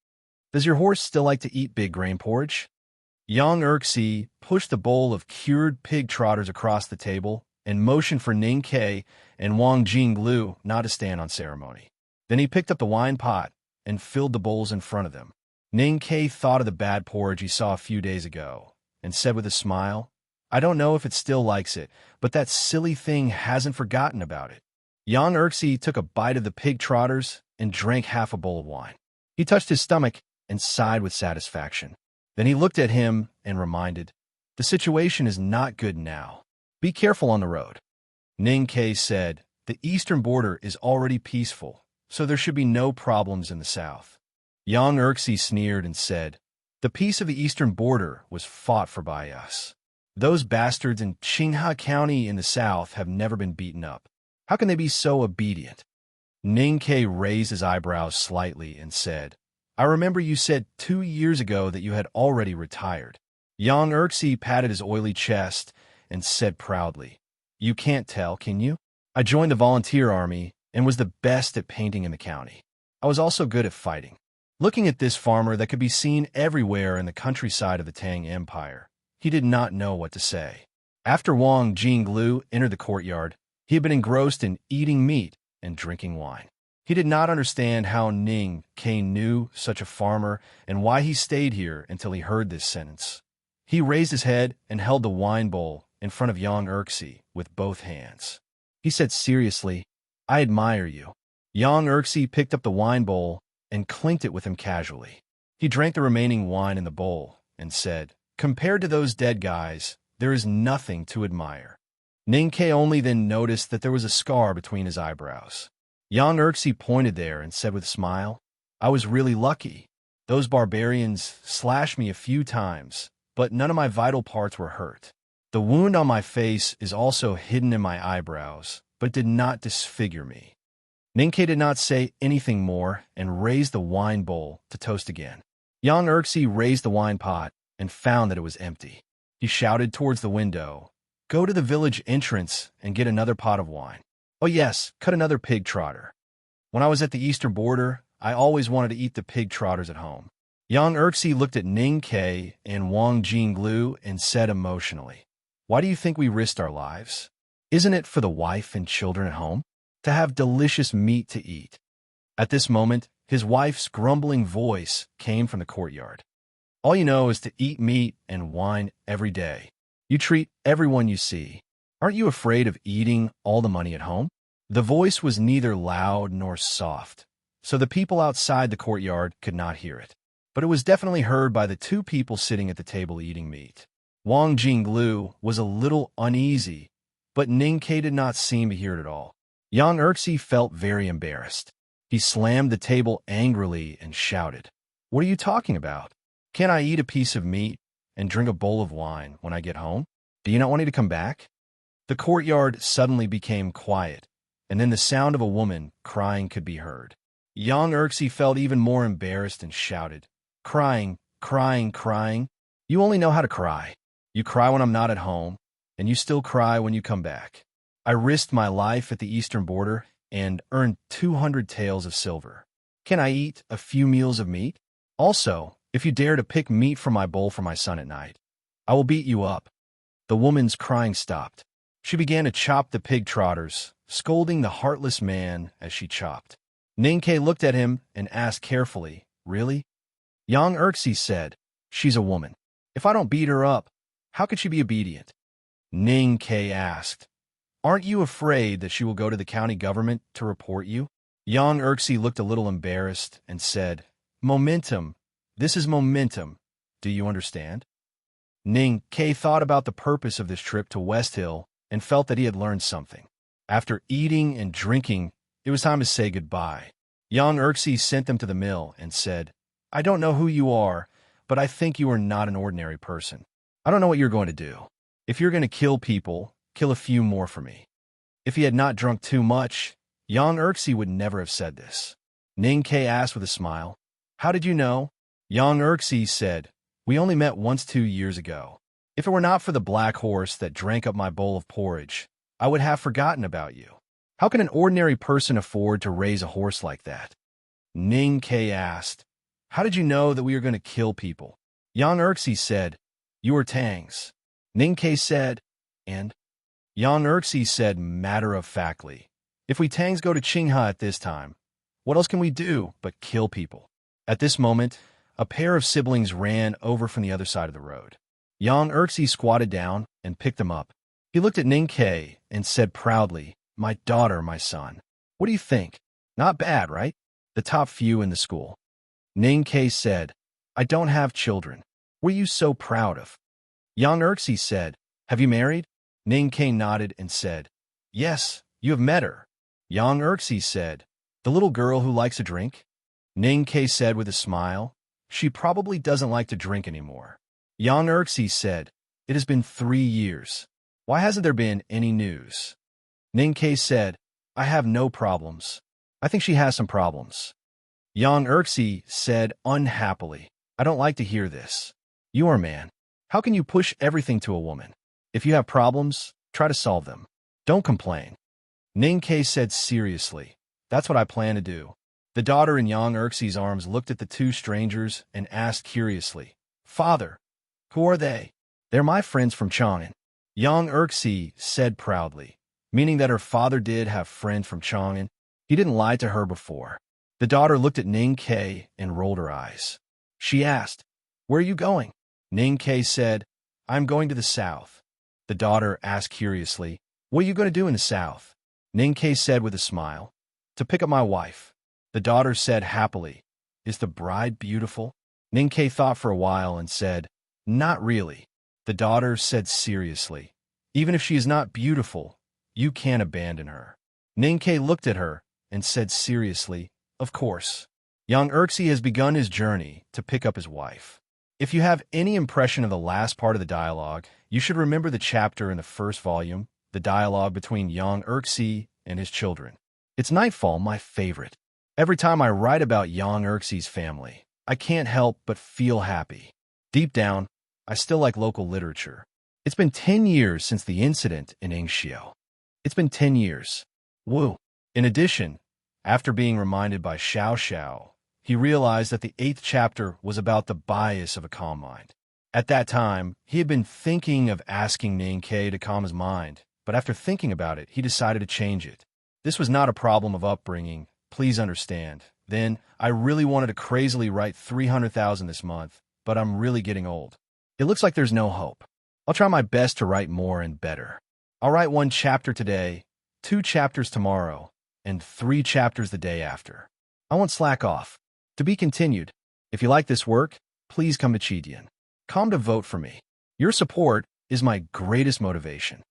Does your horse still like to eat big grain porridge?" Yang Erxi pushed the bowl of cured pig trotters across the table and motioned for Ning Ke and Wang Jinglu not to stand on ceremony. Then he picked up the wine pot and filled the bowls in front of them. Ning Ke thought of the bad porridge he saw a few days ago and said with a smile, "I don't know if it still likes it, but that silly thing hasn't forgotten about it." Yang Erxi took a bite of the pig trotters and drank half a bowl of wine. He touched his stomach and sighed with satisfaction. Then he looked at him and reminded, "The situation is not good now. Be careful on the road." Ning Ke said, "The eastern border is already peaceful, so there should be no problems in the south." Yang Erxi sneered and said, "The peace of the eastern border was fought for by us. Those bastards in Qinghai County in the south have never been beaten up. How can they be so obedient?" Ning Ke raised his eyebrows slightly and said, "I remember you said 2 years ago that you had already retired." Yang Erxi patted his oily chest and said proudly, "You can't tell, can you? I joined the volunteer army and was the best at painting in the county. I was also good at fighting." Looking at this farmer that could be seen everywhere in the countryside of the Tang Empire, he did not know what to say. After Wang Jinglu entered the courtyard, he had been engrossed in eating meat and drinking wine. He did not understand how Ning Ke knew such a farmer and why he stayed here until he heard this sentence. He raised his head and held the wine bowl in front of Yang Erxi with both hands. He said seriously, "I admire you." Yang Erxi picked up the wine bowl and clinked it with him casually. He drank the remaining wine in the bowl and said, "Compared to those dead guys, there is nothing to admire." Ning Ke only then noticed that there was a scar between his eyebrows. Yang Erxi pointed there and said with a smile, "I was really lucky. Those barbarians slashed me a few times, but none of my vital parts were hurt. The wound on my face is also hidden in my eyebrows, but did not disfigure me." Ning Ke did not say anything more and raised the wine bowl to toast again. Yang Erxi raised the wine pot and found that it was empty. He shouted towards the window, "Go to the village entrance and get another pot of wine. Oh yes, cut another pig trotter. When I was at the eastern border, I always wanted to eat the pig trotters at home." Yang Erxi looked at Ning Ke and Wang Jinglu and said emotionally, "Why do you think we risked our lives? Isn't it for the wife and children at home? To have delicious meat to eat?" At this moment, his wife's grumbling voice came from the courtyard. "All you know is to eat meat and wine every day. You treat everyone you see. Aren't you afraid of eating all the money at home?" The voice was neither loud nor soft, so the people outside the courtyard could not hear it. But it was definitely heard by the two people sitting at the table eating meat. Wang Jinglu was a little uneasy, but Ning Ke did not seem to hear it at all. Yang Erxi felt very embarrassed. He slammed the table angrily and shouted, "What are you talking about? Can't I eat a piece of meat and drink a bowl of wine when I get home? Do you not want me to come back?" The courtyard suddenly became quiet, and then the sound of a woman crying could be heard. Yang Erxi felt even more embarrassed and shouted, "Crying, crying, crying. You only know how to cry. You cry when I'm not at home, and you still cry when you come back. I risked my life at the eastern border and earned 200 taels of silver. Can I eat a few meals of meat? Also, if you dare to pick meat from my bowl for my son at night, I will beat you up." The woman's crying stopped. She began to chop the pig trotters, scolding the heartless man as she chopped. Ning Ke looked at him and asked carefully, "Really?" Yang Erxi said, "She's a woman. If I don't beat her up, how could she be obedient?" Ning Ke asked, "Aren't you afraid that she will go to the county government to report you?" Yang Erxi looked a little embarrassed and said, "Momentum. This is momentum. Do you understand?" Ning Ke thought about the purpose of this trip to West Hill and felt that he had learned something. After eating and drinking, it was time to say goodbye. Yang Erxi sent them to the mill and said, "I don't know who you are, but I think you are not an ordinary person. I don't know what you're going to do. If you're going to kill people, kill a few more for me." If he had not drunk too much, Yang Erxi would never have said this. Ning Ke asked with a smile, "How did you know?" Yang Erxi said, "We only met once 2 years ago. If it were not for the black horse that drank up my bowl of porridge, I would have forgotten about you. How can an ordinary person afford to raise a horse like that?" Ning Ke asked, "How did you know that we were going to kill people?" Yang Erxi said, "You are Tangs." Ning Ke said, "And?" Yang Erxi said matter-of-factly, "If we Tangs go to Qingha at this time, what else can we do but kill people?" At this moment, a pair of siblings ran over from the other side of the road. Yang Erxi squatted down and picked them up. He looked at Ning Ke and said proudly, "My daughter, my son. What do you think? Not bad, right? The top few in the school." Ning Ke said, "I don't have children. What are you so proud of?" Yang Erxi said, "Have you married?" Ning Ke nodded and said, "Yes, you have met her." Yang Erxi said, "The little girl who likes to drink?" Ning Ke said with a smile, "She probably doesn't like to drink anymore." Yang Erxi said, "It has been 3 years. Why hasn't there been any news?" Ning Ke said, "I have no problems. I think she has some problems." Yang Erxi said unhappily, "I don't like to hear this. You are a man. How can you push everything to a woman? If you have problems, try to solve them. Don't complain." Ning Ke said seriously, "That's what I plan to do." The daughter in Yang Erxi's arms looked at the two strangers and asked curiously, "Father, who are they?" "They're my friends from Chang'an." Yang Erxi said proudly, meaning that her father did have friends from Chang'an. He didn't lie to her before. The daughter looked at Ning Ke and rolled her eyes. She asked, "Where are you going?" Ning Ke said, "I'm going to the south." The daughter asked curiously, "What are you going to do in the south?" Ning Ke said with a smile, "To pick up my wife." The daughter said happily, "Is the bride beautiful?" Ning Ke thought for a while and said, "Not really." The daughter said seriously, "Even if she is not beautiful, you can't abandon her." Ning Ke looked at her and said seriously, "Of course." Young Erxie has begun his journey to pick up his wife. If you have any impression of the last part of the dialogue, you should remember the chapter in the first volume, the dialogue between young Erxie and his children. It's Nightfall, my favorite. Every time I write about young Erxie's family, I can't help but feel happy. Deep down, I still like local literature. It's been 10 years since the incident in Ingxiao. It's been 10 years. Woo. In addition, after being reminded by Xiao Xiao, he realized that the 8th chapter was about the bias of a calm mind. At that time, he had been thinking of asking Ning Ke to calm his mind, but after thinking about it, he decided to change it. This was not a problem of upbringing, please understand. Then, I really wanted to crazily write 300,000 this month, but I'm really getting old. It looks like there's no hope. I'll try my best to write more and better. I'll write 1 chapter today, 2 chapters tomorrow, and 3 chapters the day after. I won't slack off. To be continued. If you like this work, please come to Chidian. Come to vote for me. Your support is my greatest motivation.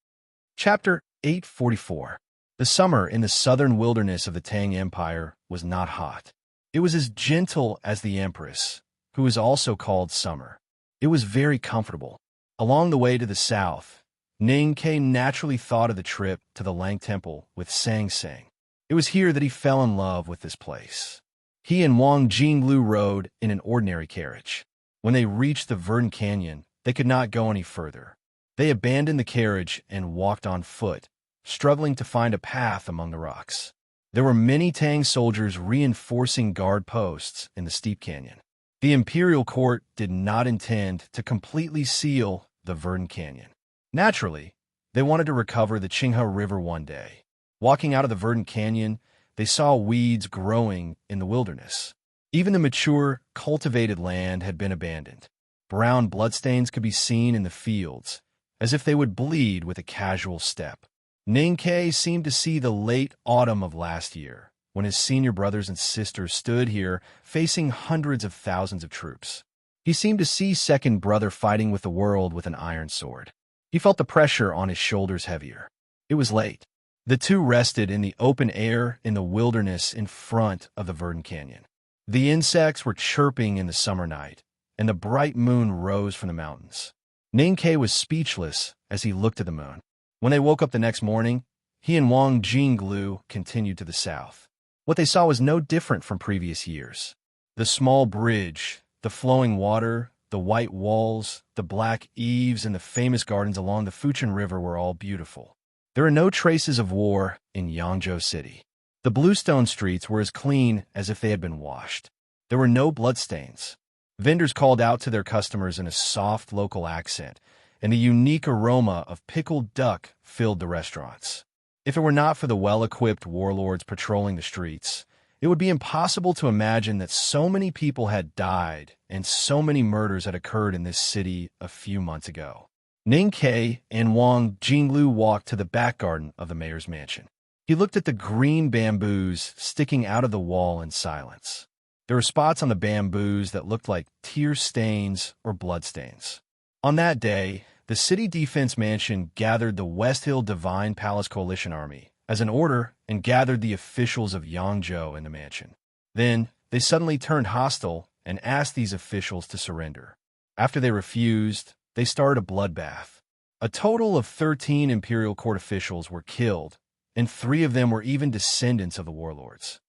Chapter 844. The summer in the southern wilderness of the Tang Empire was not hot. It was as gentle as the Empress, who is also called Summer. It was very comfortable. Along the way to the south, Ning Ke naturally thought of the trip to the Lang Temple with Sang Sang. It was here that he fell in love with this place. He and Wang Jinglu rode in an ordinary carriage. When they reached the Verdant Canyon, they could not go any further. They abandoned the carriage and walked on foot, struggling to find a path among the rocks. There were many Tang soldiers reinforcing guard posts in the steep canyon. The imperial court did not intend to completely seal the Verdant Canyon. Naturally, they wanted to recover the Qinghe River one day. Walking out of the Verdant Canyon, they saw weeds growing in the wilderness. Even the mature, cultivated land had been abandoned. Brown bloodstains could be seen in the fields, as if they would bleed with a casual step. Ning Ke seemed to see the late autumn of last year, when his senior brothers and sisters stood here facing hundreds of thousands of troops. He seemed to see second brother fighting with the world with an iron sword. He felt the pressure on his shoulders heavier. It was late. The two rested in the open air in the wilderness in front of the Verdant Canyon. The insects were chirping in the summer night, and the bright moon rose from the mountains. Ning Ke was speechless as he looked at the moon. When they woke up the next morning, he and Wang Jinglu continued to the south. What they saw was no different from previous years. The small bridge, the flowing water, the white walls, the black eaves, and the famous gardens along the Fuchin River were all beautiful. There are no traces of war in Yangzhou City. The bluestone streets were as clean as if they had been washed. There were no bloodstains. Vendors called out to their customers in a soft local accent, and the unique aroma of pickled duck filled the restaurants. If it were not for the well-equipped warlords patrolling the streets, it would be impossible to imagine that so many people had died and so many murders had occurred in this city a few months ago. Ning Ke and Wang Jinglu walked to the back garden of the mayor's mansion. He looked at the green bamboos sticking out of the wall in silence. There were spots on the bamboos that looked like tear stains or blood stains. On that day, the city defense mansion gathered the West Hill Divine Palace Coalition Army as an order and gathered the officials of Yangzhou in the mansion. Then, they suddenly turned hostile and asked these officials to surrender. After they refused, they started a bloodbath. A total of 13 imperial court officials were killed, and 3 of them were even descendants of the warlords.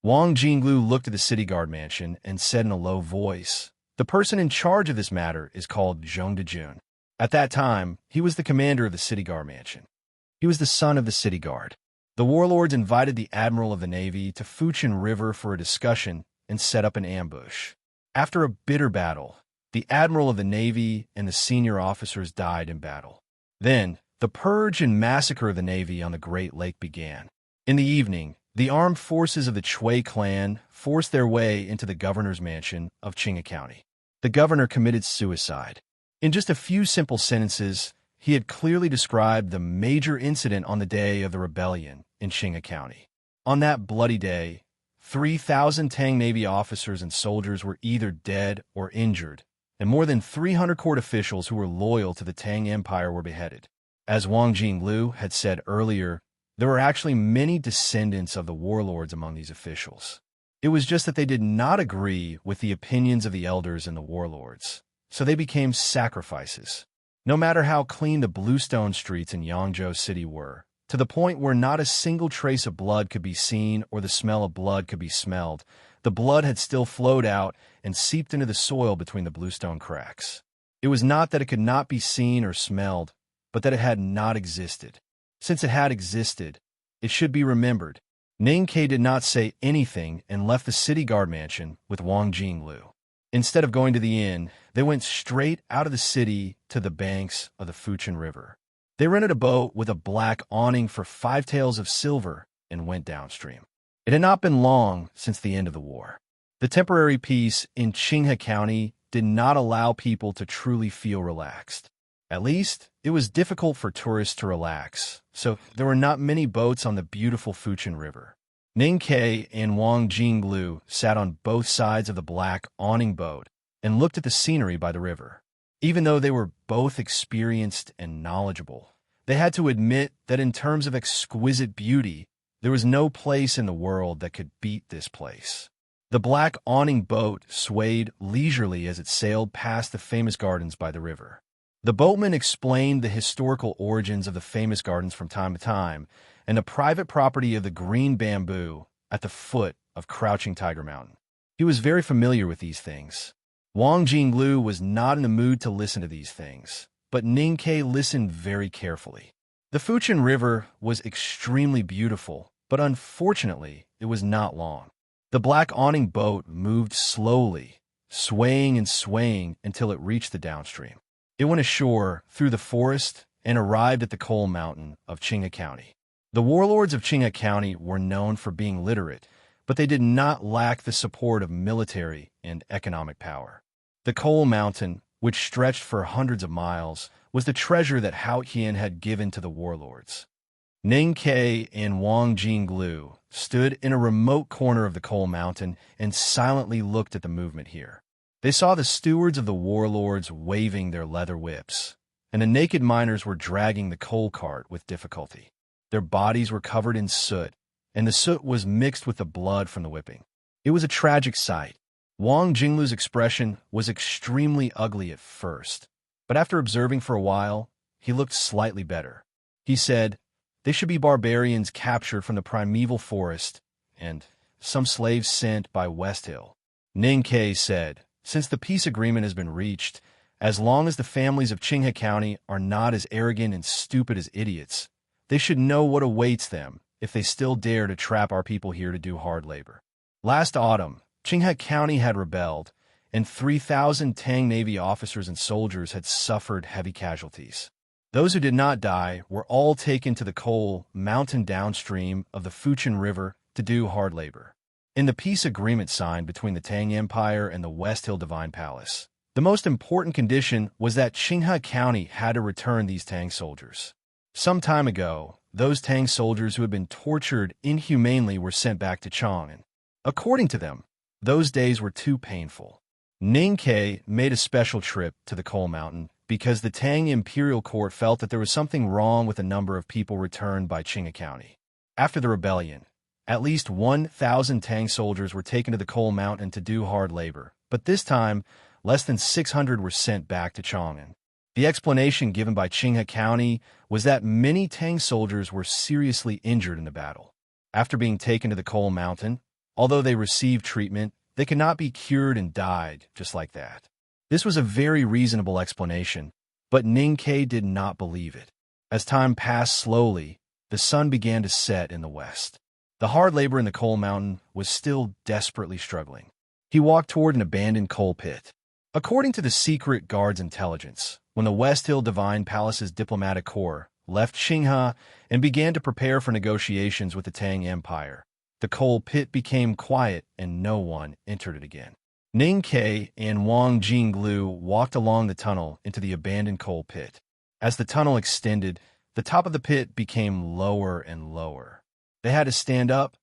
Wang Jinglu looked at the city guard mansion and said in a low voice, "The person in charge of this matter is called Zhong Dejun." At that time, he was the commander of the city guard mansion. He was the son of the city guard. The warlords invited the admiral of the navy to Fuchin River for a discussion and set up an ambush. After a bitter battle, the admiral of the navy and the senior officers died in battle. Then, the purge and massacre of the navy on the Great Lake began. In the evening, The armed forces of the Chui clan forced their way into the governor's mansion of Qinghai County. The governor committed suicide. In just a few simple sentences, he had clearly described the major incident on the day of the rebellion in Qinghai County. On that bloody day, 3,000 Tang Navy officers and soldiers were either dead or injured, and more than 300 court officials who were loyal to the Tang Empire were beheaded. As Wang Jinglu had said earlier, there were actually many descendants of the warlords among these officials. It was just that they did not agree with the opinions of the elders and the warlords, so they became sacrifices. No matter how clean the bluestone streets in Yangzhou City were, to the point where not a single trace of blood could be seen or the smell of blood could be smelled, the blood had still flowed out and seeped into the soil between the bluestone cracks. It was not that it could not be seen or smelled, but that it had not existed. Since it had existed, it should be remembered. Ning Ke did not say anything and left the city guard mansion with Wang Jinglu. Instead of going to the inn, they went straight out of the city to the banks of the Fuchin River. They rented a boat with a black awning for 5 taels of silver and went downstream. It had not been long since the end of the war. The temporary peace in Qinghai County did not allow people to truly feel relaxed. At least, it was difficult for tourists to relax, so there were not many boats on the beautiful Fuchin River. Ning Ke and Wang Jinglu sat on both sides of the black awning boat and looked at the scenery by the river. Even though they were both experienced and knowledgeable, they had to admit that in terms of exquisite beauty, there was no place in the world that could beat this place. The black awning boat swayed leisurely as it sailed past the famous gardens by the river. The boatman explained the historical origins of the famous gardens from time to time and the private property of the green bamboo at the foot of Crouching Tiger Mountain. He was very familiar with these things. Wang Jinglu was not in the mood to listen to these things, but Ning Ke listened very carefully. The Fuchin River was extremely beautiful, but unfortunately, it was not long. The black awning boat moved slowly, swaying and swaying until it reached the downstream. It went ashore through the forest and arrived at the coal mountain of Qinghai County. The warlords of Qinghai County were known for being literate, but they did not lack the support of military and economic power. The coal mountain, which stretched for hundreds of miles, was the treasure that Hao Qian had given to the warlords. Ning Ke and Wang Jinglu stood in a remote corner of the coal mountain and silently looked at the movement here. They saw the stewards of the warlords waving their leather whips, and the naked miners were dragging the coal cart with difficulty. Their bodies were covered in soot, and the soot was mixed with the blood from the whipping. It was a tragic sight. Wang Jinglu's expression was extremely ugly at first, but after observing for a while, he looked slightly better. He said, "They should be barbarians captured from the primeval forest, and some slaves sent by West Hill." Ning Ke said, "Since the peace agreement has been reached, as long as the families of Qinghai County are not as arrogant and stupid as idiots, they should know what awaits them if they still dare to trap our people here to do hard labor." Last autumn, Qinghai County had rebelled, and 3,000 Tang Navy officers and soldiers had suffered heavy casualties. Those who did not die were all taken to the coal mountain downstream of the Fuchin River to do hard labor. In the peace agreement signed between the Tang Empire and the West Hill Divine Palace, the most important condition was that Qinghai County had to return these Tang soldiers. Some time ago, those Tang soldiers who had been tortured inhumanely were sent back to Chang'an. According to them, those days were too painful. Ning Ke made a special trip to the coal mountain because the Tang Imperial Court felt that there was something wrong with the number of people returned by Qinghai County. After the rebellion, at least 1,000 Tang soldiers were taken to the coal mountain to do hard labor, but this time, less than 600 were sent back to Chang'an. The explanation given by Qinghai County was that many Tang soldiers were seriously injured in the battle. After being taken to the coal mountain, although they received treatment, they could not be cured and died just like that. This was a very reasonable explanation, but Ning Ke did not believe it. As time passed slowly, the sun began to set in the west. The hard labor in the coal mountain was still desperately struggling. He walked toward an abandoned coal pit. According to the secret guard's intelligence, when the West Hill Divine Palace's diplomatic corps left Qinghai and began to prepare for negotiations with the Tang Empire, The coal pit became quiet and no one entered it again. Ning Ke and Wang Jinglu walked along the tunnel into the abandoned coal pit. As the tunnel extended, the top of the pit became lower and lower. They had to stand up,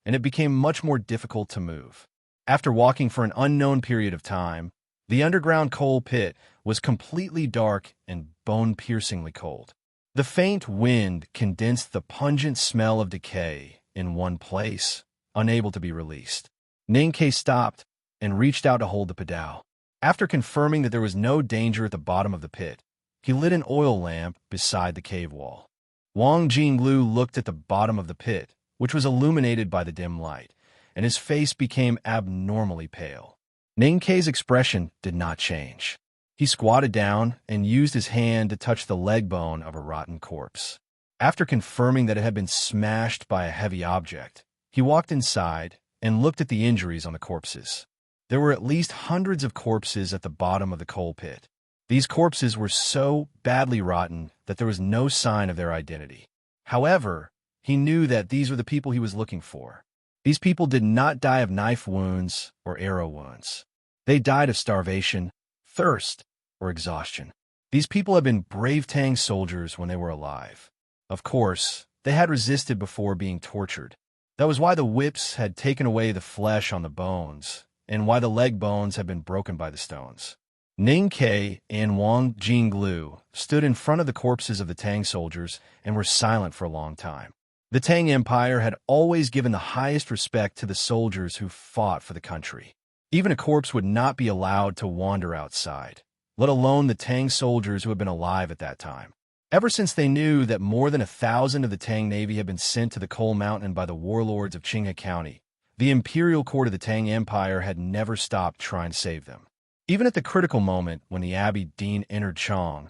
and it became much more difficult to move. After walking for an unknown period of time, the underground coal pit was completely dark and bone-piercingly cold. The faint wind condensed the pungent smell of decay in one place, unable to be released. Ning Ke stopped and reached out to hold the pedal. After confirming that there was no danger at the bottom of the pit, he lit an oil lamp beside the cave wall. Wang Jinglu looked at the bottom of the pit, which was illuminated by the dim light, and his face became abnormally pale. Ning Ke's expression did not change. He squatted down and used his hand to touch the leg bone of a rotten corpse. After confirming that it had been smashed by a heavy object, he walked inside and looked at the injuries on the corpses. There were at least hundreds of corpses at the bottom of the coal pit. These corpses were so badly rotten that there was no sign of their identity. However, he knew that these were the people he was looking for. These people did not die of knife wounds or arrow wounds. They died of starvation, thirst, or exhaustion. These people had been brave Tang soldiers when they were alive. Of course, they had resisted before being tortured. That was why the whips had taken away the flesh on the bones, and why the leg bones had been broken by the stones. Ning Ke and Wang Jinglu stood in front of the corpses of the Tang soldiers and were silent for a long time. The Tang Empire had always given the highest respect to the soldiers who fought for the country. Even a corpse would not be allowed to wander outside, let alone the Tang soldiers who had been alive at that time. Ever since they knew that more than 1,000 of the Tang Navy had been sent to the Coal Mountain by the warlords of Qinghe County, the imperial court of the Tang Empire had never stopped trying to save them. Even at the critical moment when the Abbey Dean entered Chong,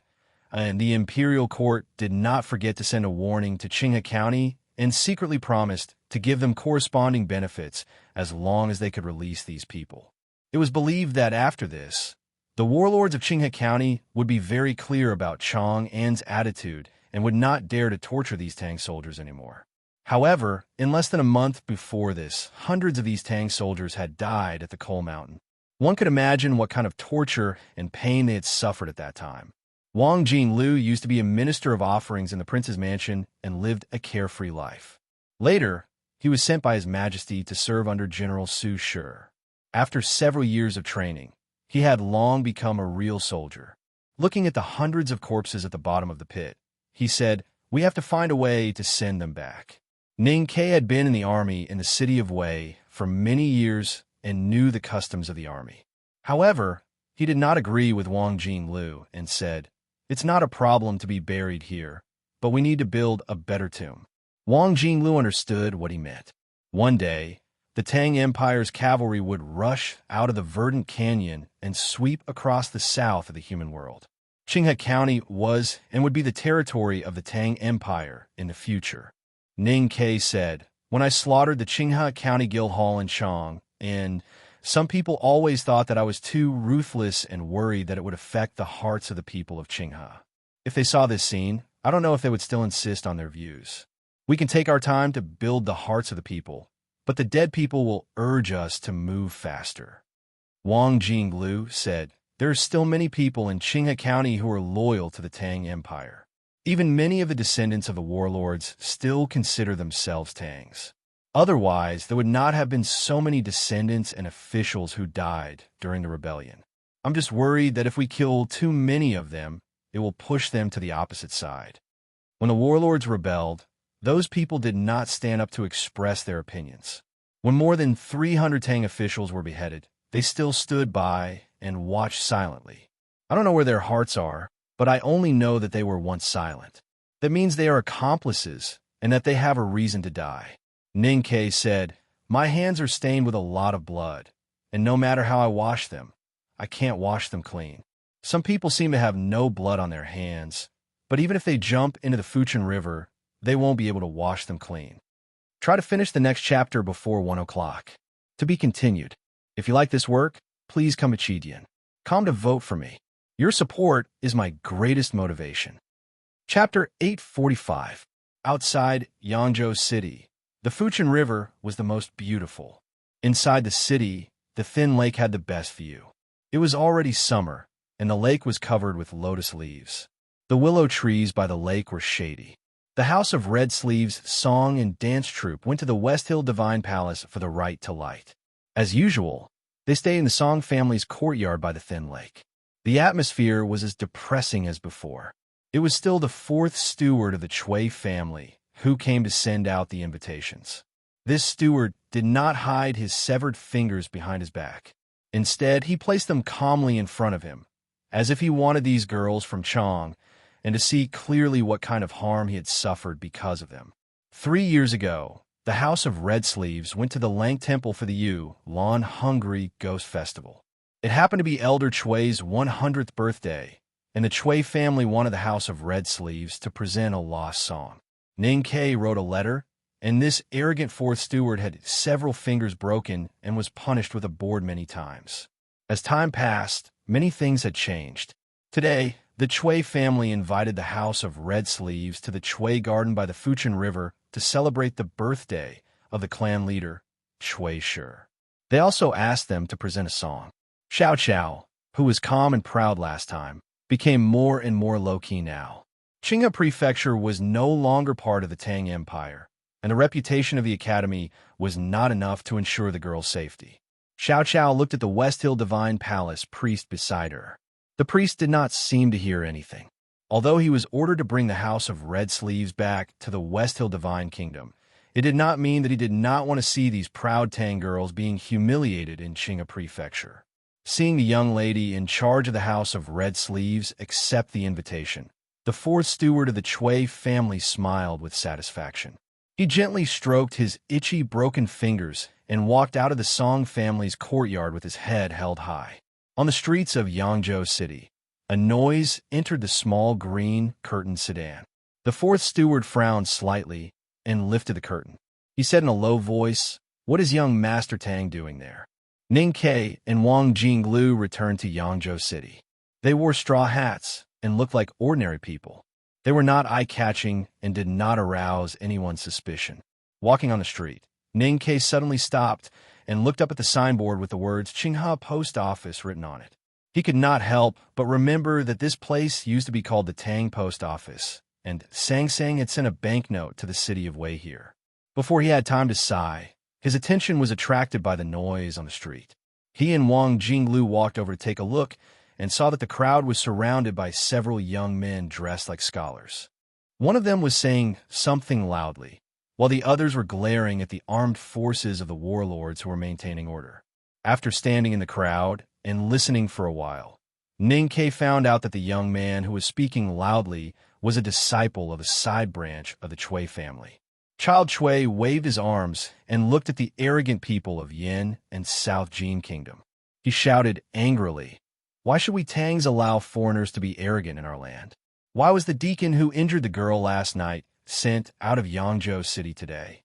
and the imperial court did not forget to send a warning to Qinghe County and secretly promised to give them corresponding benefits as long as they could release these people. It was believed that after this, the warlords of Qinghe County would be very clear about Chong An's attitude and would not dare to torture these Tang soldiers anymore. However, in less than a month before this, hundreds of these Tang soldiers had died at the Coal Mountain. One could imagine what kind of torture and pain they had suffered at that time. Wang Jinglu used to be a minister of offerings in the prince's mansion and lived a carefree life. Later, he was sent by His Majesty to serve under General Su Shi. After several years of training, he had long become a real soldier. Looking at the hundreds of corpses at the bottom of the pit, he said, "We have to find a way to send them back." Ning Ke had been in the army in the city of Wei for many years and knew the customs of the army. However, he did not agree with Wang Jinglu and said, "It's not a problem to be buried here, but we need to build a better tomb." Wang Jinglu understood what he meant. One day, the Tang Empire's cavalry would rush out of the verdant canyon and sweep across the south of the human world. Qinghe County was and would be the territory of the Tang Empire in the future. Ning Ke said, "When I slaughtered the Qinghe County Guildhall in Chong, and some people always thought that I was too ruthless and worried that it would affect the hearts of the people of Qinghe. If they saw this scene, I don't know if they would still insist on their views. We can take our time to build the hearts of the people, but the dead people will urge us to move faster." Wang Jinglu said, "There are still many people in Qinghe County who are loyal to the Tang Empire. Even many of the descendants of the warlords still consider themselves Tangs. Otherwise, there would not have been so many descendants and officials who died during the rebellion. I'm just worried that if we kill too many of them, it will push them to the opposite side." When the warlords rebelled, those people did not stand up to express their opinions. When more than 300 Tang officials were beheaded, they still stood by and watched silently. I don't know where their hearts are, but I only know that they were once silent. That means they are accomplices and that they have a reason to die. Ning Ke said, "My hands are stained with a lot of blood, and no matter how I wash them, I can't wash them clean. Some people seem to have no blood on their hands, but even if they jump into the Fuchin River, they won't be able to wash them clean. Try to finish the next chapter before 1 o'clock. To be continued. If you like this work, please come to Chidian. Come to vote for me. Your support is my greatest motivation." Chapter 845. Outside Yangzhou City, The Fuchin River was the most beautiful. Inside the city, the thin lake had the best view. It was already summer, and the lake was covered with lotus leaves. The willow trees by the lake were shady. The House of Red Sleeves song and dance troupe went to the West Hill Divine Palace for the right to light. As usual, they stayed in the Song family's courtyard by the thin lake. The atmosphere was as depressing as before. It was still the fourth steward of the Chui family who came to send out the invitations. This steward did not hide his severed fingers behind his back. Instead, he placed them calmly in front of him, as if he wanted these girls from Chang and to see clearly what kind of harm he had suffered because of them. 3 years ago, the House of Red Sleeves went to the Lang Temple for the Lan Hungry Ghost Festival. It happened to be Elder Chui's 100th birthday, and the Chui family wanted the House of Red Sleeves to present a lost song. Ning Ke wrote a letter, and this arrogant fourth steward had several fingers broken and was punished with a board many times. As time passed, many things had changed. Today, the Chui family invited the House of Red Sleeves to the Chui Garden by the Fuchin River to celebrate the birthday of the clan leader, Chui Shi. They also asked them to present a song. Xiao Xiao, who was calm and proud last time, became more and more low-key now. Qinghe Prefecture was no longer part of the Tang Empire, and the reputation of the academy was not enough to ensure the girl's safety. Xiao Xiao looked at the West Hill Divine Palace priest beside her. The priest did not seem to hear anything. Although he was ordered to bring the House of Red Sleeves back to the West Hill Divine Kingdom, it did not mean that he did not want to see these proud Tang girls being humiliated in Qinghe Prefecture. Seeing the young lady in charge of the House of Red Sleeves accept the invitation, the fourth steward of the Chui family smiled with satisfaction. He gently stroked his itchy, broken fingers and walked out of the Song family's courtyard with his head held high. On the streets of Yangzhou City, a noise entered the small green curtained sedan. The fourth steward frowned slightly and lifted the curtain. He said in a low voice, "What is young Master Tang doing there?" Ning Ke and Wang Jinglu returned to Yangzhou City. They wore straw hats and looked like ordinary people. They were not eye-catching and did not arouse anyone's suspicion. Walking on the street, Ning Ke suddenly stopped and looked up at the signboard with the words Qinghe Post Office written on it. He could not help but remember that this place used to be called the Tang Post Office, and Sang Sang had sent a banknote to the city of Wei here. Before he had time to sigh, his attention was attracted by the noise on the street. He and Wang Jinglu walked over to take a look and saw that the crowd was surrounded by several young men dressed like scholars. One of them was saying something loudly, while the others were glaring at the armed forces of the warlords who were maintaining order. After standing in the crowd and listening for a while, Ning Ke found out that the young man who was speaking loudly was a disciple of a side branch of the Chui family. Child Chui waved his arms and looked at the arrogant people of Yin and South Jin Kingdom. He shouted angrily, "Why should we Tangs allow foreigners to be arrogant in our land? Why was the deacon who injured the girl last night sent out of Yangzhou City today?"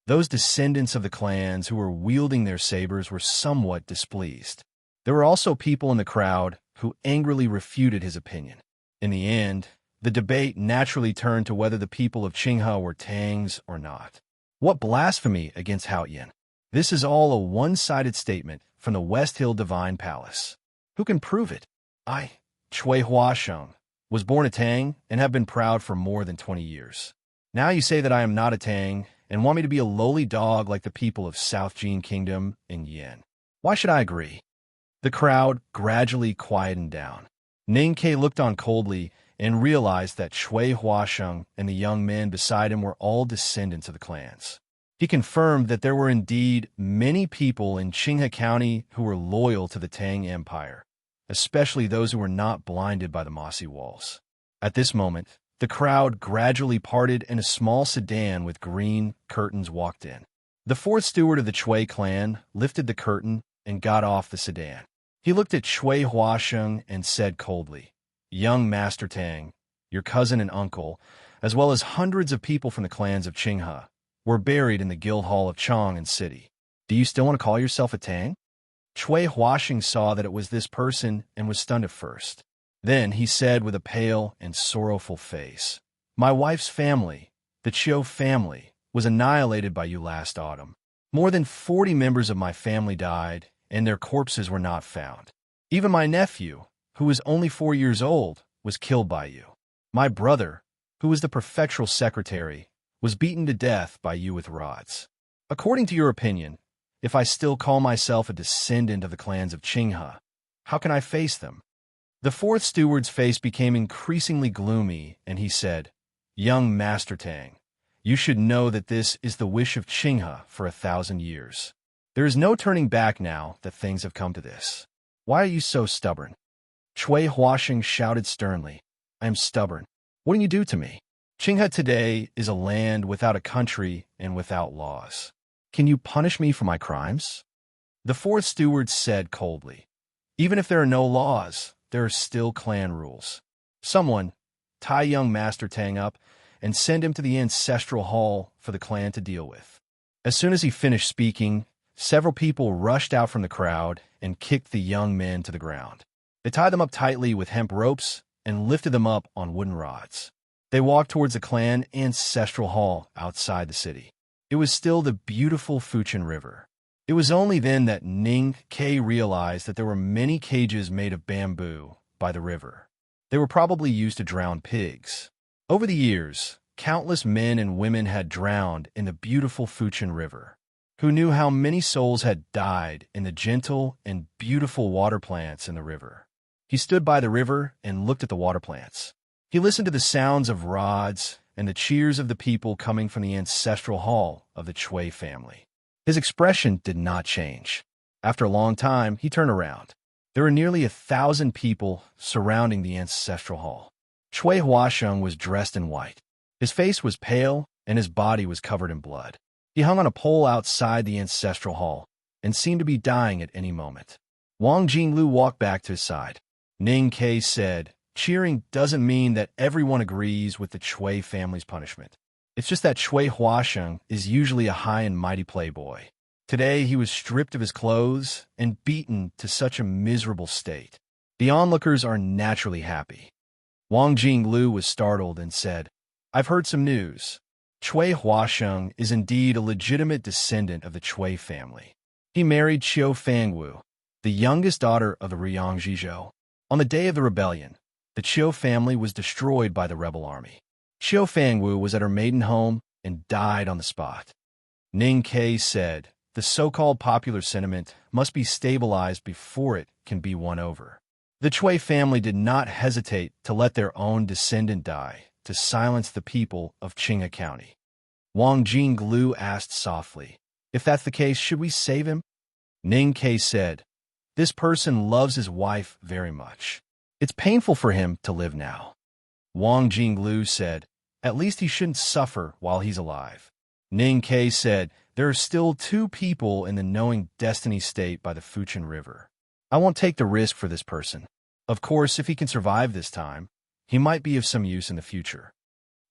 Those descendants of the clans who were wielding their sabers were somewhat displeased. There were also people in the crowd who angrily refuted his opinion. In the end, the debate naturally turned to whether the people of Qinghe were Tangs or not. What blasphemy against Haoyan! This is all a one-sided statement from the West Hill Divine Palace. Who can prove it? I, Chui Huasheng, was born a Tang and have been proud for more than 20 years. Now you say that I am not a Tang and want me to be a lowly dog like the people of South Jin Kingdom and Yin. Why should I agree? The crowd gradually quietened down. Ning Ke looked on coldly and realized that Chui Huasheng and the young men beside him were all descendants of the clans. He confirmed that there were indeed many people in Qinghe County who were loyal to the Tang Empire, especially those who were not blinded by the mossy walls. At this moment, the crowd gradually parted and a small sedan with green curtains walked in. The fourth steward of the Chui clan lifted the curtain and got off the sedan. He looked at Chui Huasheng and said coldly, "Young Master Tang, your cousin and uncle, as well as hundreds of people from the clans of Qinghe, were buried in the guild hall of Chang'an City. Do you still want to call yourself a Tang?" Chui Huasheng saw that it was this person and was stunned at first. Then he said with a pale and sorrowful face, "My wife's family, the Chiu family, was annihilated by you last autumn. More than 40 members of my family died, and their corpses were not found. Even my nephew, who was only 4 years old, was killed by you. My brother, who was the prefectural secretary, was beaten to death by you with rods. According to your opinion, if I still call myself a descendant of the clans of Qinghe, how can I face them?" The fourth steward's face became increasingly gloomy, and he said, "Young Master Tang, you should know that this is the wish of Qinghe for 1,000 years. There is no turning back now that things have come to this. Why are you so stubborn?" Cui Huasheng shouted sternly, "I am stubborn. What can you do to me? Qinghe today is a land without a country and without laws. Can you punish me for my crimes?" The fourth steward said coldly, "Even if there are no laws, there are still clan rules. Someone, tie young Master Tang up and send him to the ancestral hall for the clan to deal with." As soon as he finished speaking, several people rushed out from the crowd and kicked the young men to the ground. They tied them up tightly with hemp ropes and lifted them up on wooden rods. They walked towards the clan ancestral hall outside the city. It was still the beautiful Fuchin River. It was only then that Ning Ke realized that there were many cages made of bamboo by the river. They were probably used to drown pigs. Over the years, countless men and women had drowned in the beautiful Fuchin River. Who knew how many souls had died in the gentle and beautiful water plants in the river? He stood by the river and looked at the water plants. He listened to the sounds of rods and the cheers of the people coming from the ancestral hall of the Cui family. His expression did not change. After a long time, he turned around. There were nearly 1,000 people surrounding the ancestral hall. Cui Huasheng was dressed in white. His face was pale, and his body was covered in blood. He hung on a pole outside the ancestral hall and seemed to be dying at any moment. Wang Jinglu walked back to his side. Ning Ke said, "Cheering doesn't mean that everyone agrees with the Cui family's punishment. It's just that Cui Huasheng is usually a high and mighty playboy. Today he was stripped of his clothes and beaten to such a miserable state. The onlookers are naturally happy." Wang Jinglu was startled and said, "I've heard some news. Cui Huasheng is indeed a legitimate descendant of the Cui family. He married Qiu Fangwu, the youngest daughter of the Riyang Zhizhou. On the day of the rebellion, the Qiu family was destroyed by the rebel army. Qiu Fangwu was at her maiden home and died on the spot." Ning Ke said, "The so-called popular sentiment must be stabilized before it can be won over." The Cui family did not hesitate to let their own descendant die to silence the people of Qinghe County. Wang Jinglu asked softly, "If that's the case, should we save him?" Ning Ke said, "This person loves his wife very much. It's painful for him to live now." Wang Jinglu said, "At least he shouldn't suffer while he's alive." Ning Ke said, "There are still 2 people in the knowing destiny state by the Fuchin River. I won't take the risk for this person. Of course, if he can survive this time, he might be of some use in the future."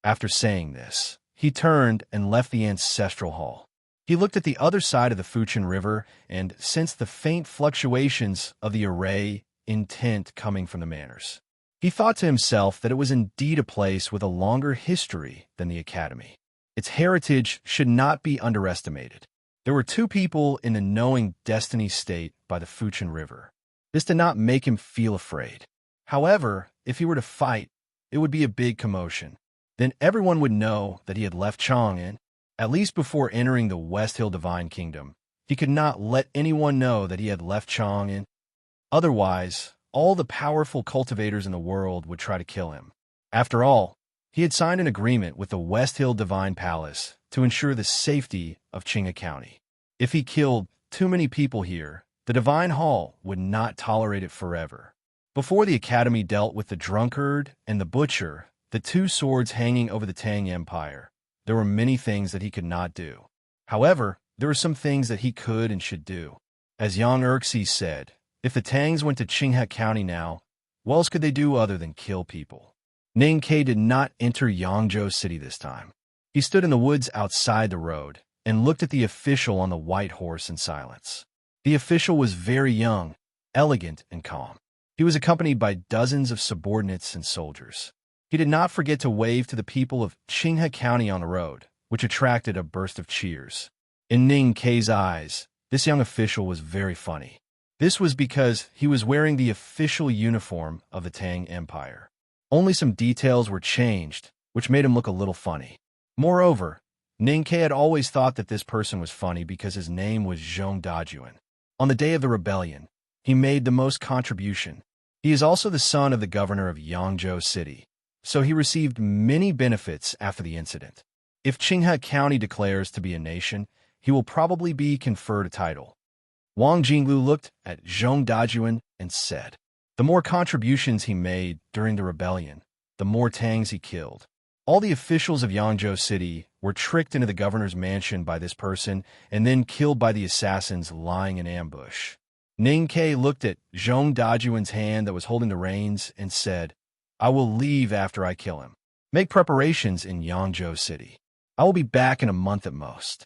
After saying this, he turned and left the ancestral hall. He looked at the other side of the Fuchin River and sensed the faint fluctuations of the array intent coming from the manors. He thought to himself that it was indeed a place with a longer history than the academy. Its heritage should not be underestimated. There were 2 people in the knowing destiny state by the Fuchin River. This did not make him feel afraid. However, if he were to fight, it would be a big commotion. Then everyone would know that he had left Chang'an. At least before entering the West Hill Divine Kingdom, he could not let anyone know that he had left Chang'an. Otherwise, all the powerful cultivators in the world would try to kill him. After all, he had signed an agreement with the West Hill Divine Palace to ensure the safety of Qinghe County. If he killed too many people here, the Divine Hall would not tolerate it forever. Before the Academy dealt with the drunkard and the butcher, the 2 swords hanging over the Tang Empire, there were many things that he could not do. However, there were some things that he could and should do. As Yang Erxi said, if the Tangs went to Qinghe County now, what else could they do other than kill people? Ning Ke did not enter Yangzhou City this time. He stood in the woods outside the road and looked at the official on the white horse in silence. The official was very young, elegant, and calm. He was accompanied by dozens of subordinates and soldiers. He did not forget to wave to the people of Qinghe County on the road, which attracted a burst of cheers. In Ning Kei's eyes, this young official was very funny. This was because he was wearing the official uniform of the Tang Empire. Only some details were changed, which made him look a little funny. Moreover, Ning Kei had always thought that this person was funny because his name was Zhong Dajuan. On the day of the rebellion, he made the most contribution. He is also the son of the governor of Yangzhou City, so he received many benefits after the incident. If Qinghe County declares to be a nation, he will probably be conferred a title. Wang Jinglu looked at Zhong Dajuan and said, the more contributions he made during the rebellion, the more Tangs he killed. All the officials of Yangzhou City were tricked into the governor's mansion by this person and then killed by the assassins lying in ambush. Ning Kei looked at Zhong Dajuan's hand that was holding the reins and said, I will leave after I kill him. Make preparations in Yangzhou City. I will be back in a month at most.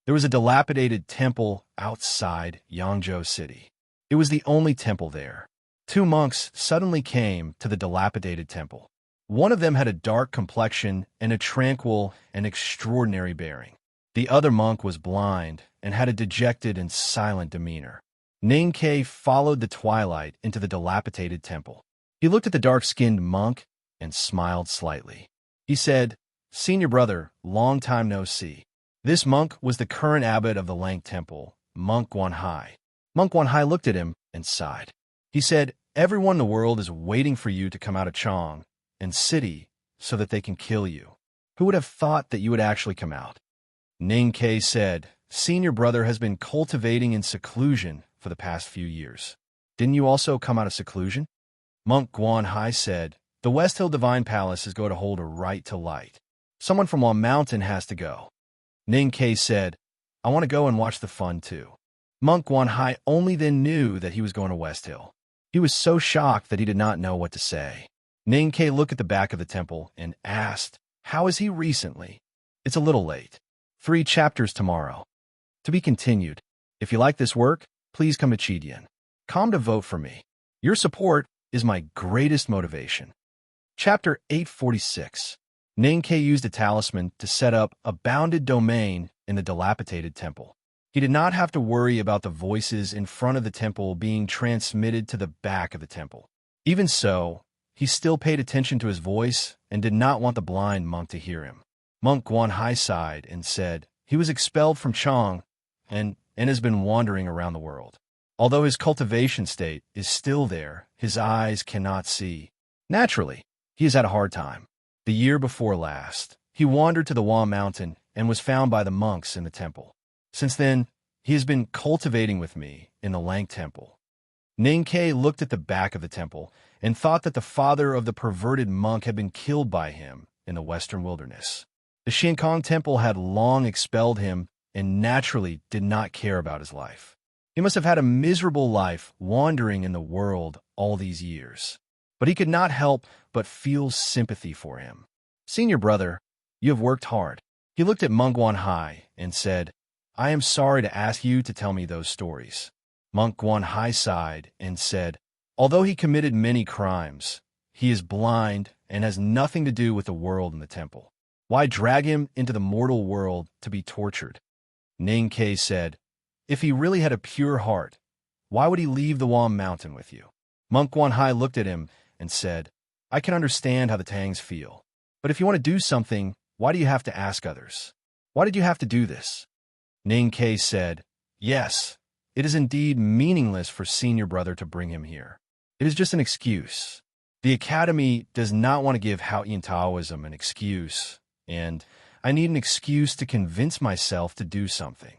There was a dilapidated temple outside Yangzhou City. It was the only temple there. Two monks suddenly came to the dilapidated temple. One of them had a dark complexion and a tranquil and extraordinary bearing. The other monk was blind and had a dejected and silent demeanor. Ning Kei followed the twilight into the dilapidated temple. He looked at the dark-skinned monk and smiled slightly. He said, Senior brother, long time no see. This monk was the current abbot of the Lang Temple, Monk Guanhai. Monk Guanhai looked at him and sighed. He said, everyone in the world is waiting for you to come out of Chong and City so that they can kill you. Who would have thought that you would actually come out? Ning Kei said, Senior brother has been cultivating in seclusion for the past few years. Didn't you also come out of seclusion? Monk Guanhai said, the West Hill Divine Palace is going to hold a right to light. Someone from Wall Mountain has to go. Ning Kei said, I want to go and watch the fun too. Monk Guanhai only then knew that he was going to West Hill. He was so shocked that he did not know what to say. Ning Kei looked at the back of the temple and asked, how is he recently? It's a little late. 3 chapters tomorrow. To be continued. If you like this work, please come to Chidian. Come to vote for me. Your support is my greatest motivation. Chapter 846. Ning Kei used a talisman to set up a bounded domain in the dilapidated temple. He did not have to worry about the voices in front of the temple being transmitted to the back of the temple. Even so, he still paid attention to his voice and did not want the blind monk to hear him. Monk Guanhai sighed and said, he was expelled from Chong and has been wandering around the world. Although his cultivation state is still there, his eyes cannot see. Naturally, he has had a hard time. The year before last, he wandered to the Wall Mountain and was found by the monks in the temple. Since then, he has been cultivating with me in the Lang Temple. Ning Kei looked at the back of the temple and thought that the father of the perverted monk had been killed by him in the western wilderness. The Shinkong Temple had long expelled him and naturally did not care about his life. He must have had a miserable life wandering in the world all these years. But he could not help but feel sympathy for him. Senior brother, you have worked hard. He looked at Monk Guanhai and said, I am sorry to ask you to tell me those stories. Monk Guanhai sighed and said, although he committed many crimes, he is blind and has nothing to do with the world in the temple. Why drag him into the mortal world to be tortured? Ning Kei said, if he really had a pure heart, why would he leave the Wall Mountain with you? Monk Guanhai looked at him and said, I can understand how the Tangs feel. But if you want to do something, why do you have to ask others? Why did you have to do this? Ning Kei said, yes, it is indeed meaningless for senior brother to bring him here. It is just an excuse. The Academy does not want to give Haoyan Taoism an excuse, and I need an excuse to convince myself to do something.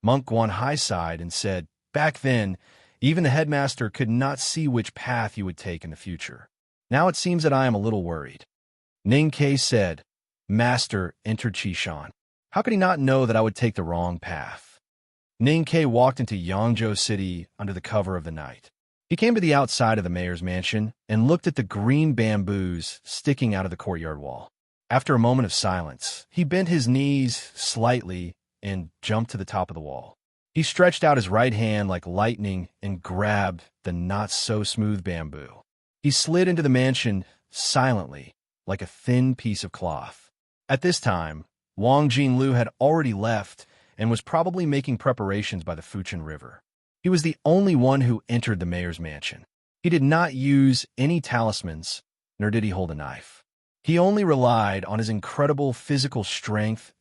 Monk Guanhai sighed and said, back then, even the headmaster could not see which path you would take in the future. Now it seems that I am a little worried. Ning Kei said, Master entered Qishan. How could he not know that I would take the wrong path? Ning Kei walked into Yangzhou City under the cover of the night. He came to the outside of the mayor's mansion and looked at the green bamboos sticking out of the courtyard wall. After a moment of silence, he bent his knees slightly and jumped to the top of the wall. He stretched out his right hand like lightning and grabbed the not-so-smooth bamboo. He slid into the mansion silently, like a thin piece of cloth. At this time, Wang Jinlu had already left and was probably making preparations by the Fuchin River. He was the only one who entered the mayor's mansion. He did not use any talismans, nor did he hold a knife. He only relied on his incredible physical strength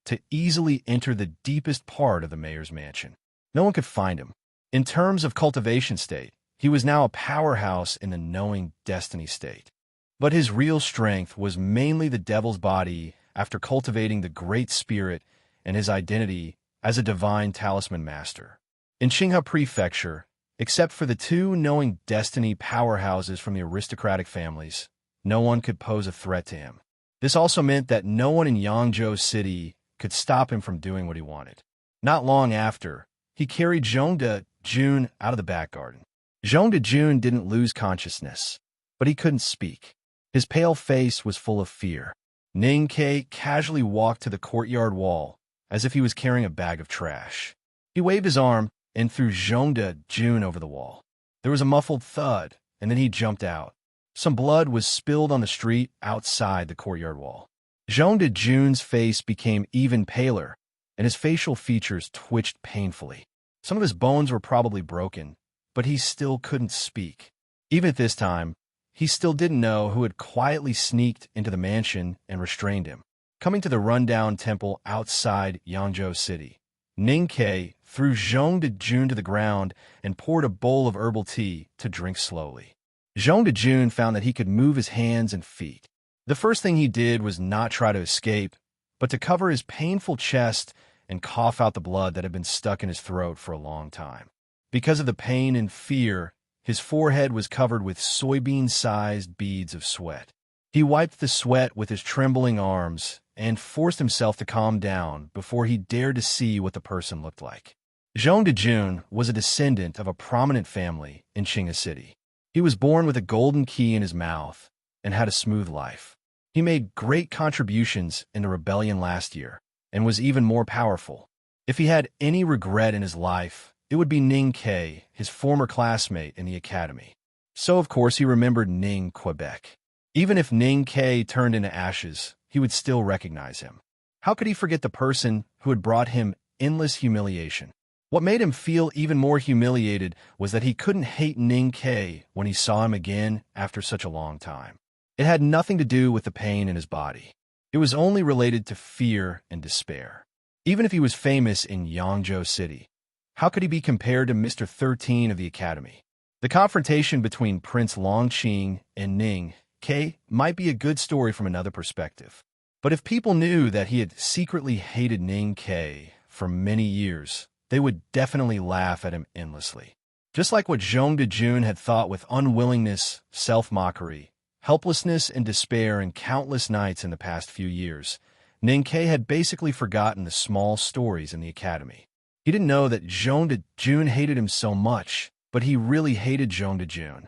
to easily enter the deepest part of the mayor's mansion. No one could find him. In terms of cultivation state, he was now a powerhouse in the knowing destiny state. But his real strength was mainly the devil's body after cultivating the Great Spirit and his identity as a divine talisman master. In Qinghe Prefecture, except for the two knowing destiny powerhouses from the aristocratic families, no one could pose a threat to him. This also meant that no one in Yangzhou City could stop him from doing what he wanted. Not long after, he carried Zhong De Jun out of the back garden. Zhong De Jun didn't lose consciousness, but he couldn't speak. His pale face was full of fear. Ning Ke casually walked to the courtyard wall, as if he was carrying a bag of trash. He waved his arm and threw Zhong De Jun over the wall. There was a muffled thud, and then he jumped out. Some blood was spilled on the street outside the courtyard wall. Zhong De Jun's face became even paler, and his facial features twitched painfully. Some of his bones were probably broken, but he still couldn't speak. Even at this time, he still didn't know who had quietly sneaked into the mansion and restrained him. Coming to the rundown temple outside Yangzhou City, Ning Ke threw Zhong De Jun to the ground and poured a bowl of herbal tea to drink slowly. Zhong De Jun found that he could move his hands and feet. The first thing he did was not try to escape, but to cover his painful chest and cough out the blood that had been stuck in his throat for a long time. Because of the pain and fear, his forehead was covered with soybean-sized beads of sweat. He wiped the sweat with his trembling arms and forced himself to calm down before he dared to see what the person looked like. Zhong De Jun was a descendant of a prominent family in Qinghe City. He was born with a golden key in his mouth and had a smooth life. He made great contributions in the rebellion last year and was even more powerful. If he had any regret in his life, it would be Ning Ke, his former classmate in the academy. So, of course, he remembered Ning Quebec. Even if Ning Ke turned into ashes, he would still recognize him. How could he forget the person who had brought him endless humiliation? What made him feel even more humiliated was that he couldn't hate Ning Ke when he saw him again after such a long time. It had nothing to do with the pain in his body. It was only related to fear and despair. Even if he was famous in Yangzhou City, how could he be compared to Mr. 13 of the Academy? The confrontation between Prince Longqing and Ning Ke might be a good story from another perspective. But if people knew that he had secretly hated Ning Ke for many years, they would definitely laugh at him endlessly. Just like what Zhong De Jun had thought with unwillingness, self-mockery, helplessness, and despair in countless nights in the past few years, Ning Ke had basically forgotten the small stories in the academy. He didn't know that Zhong De Jun hated him so much, but he really hated Zhong De Jun.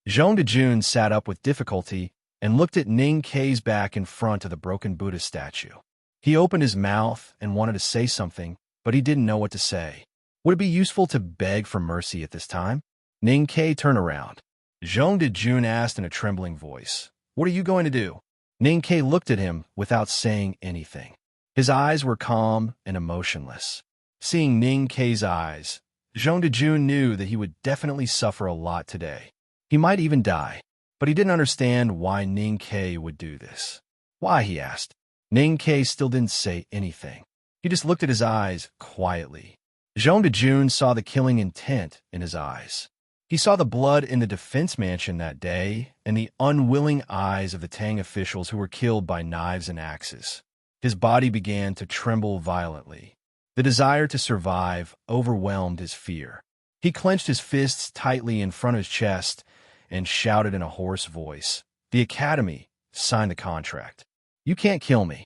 Zhong De Jun sat up with difficulty and looked at Ning Ke's back in front of the broken Buddha statue. He opened his mouth and wanted to say something, but he didn't know what to say. Would it be useful to beg for mercy at this time? Ning Ke turned around. Zhong De Jun asked in a trembling voice, "What are you going to do?" Ning Ke looked at him without saying anything. His eyes were calm and emotionless. Seeing Ning Ke's eyes, Zhong De Jun knew that he would definitely suffer a lot today. He might even die, but he didn't understand why Ning Ke would do this. "Why?" he asked. Ning Ke still didn't say anything. He just looked at his eyes quietly. Zhong De Jun saw the killing intent in his eyes. He saw the blood in the defense mansion that day and the unwilling eyes of the Tang officials who were killed by knives and axes. His body began to tremble violently. The desire to survive overwhelmed his fear. He clenched his fists tightly in front of his chest and shouted in a hoarse voice, "The Academy signed the contract. You can't kill me."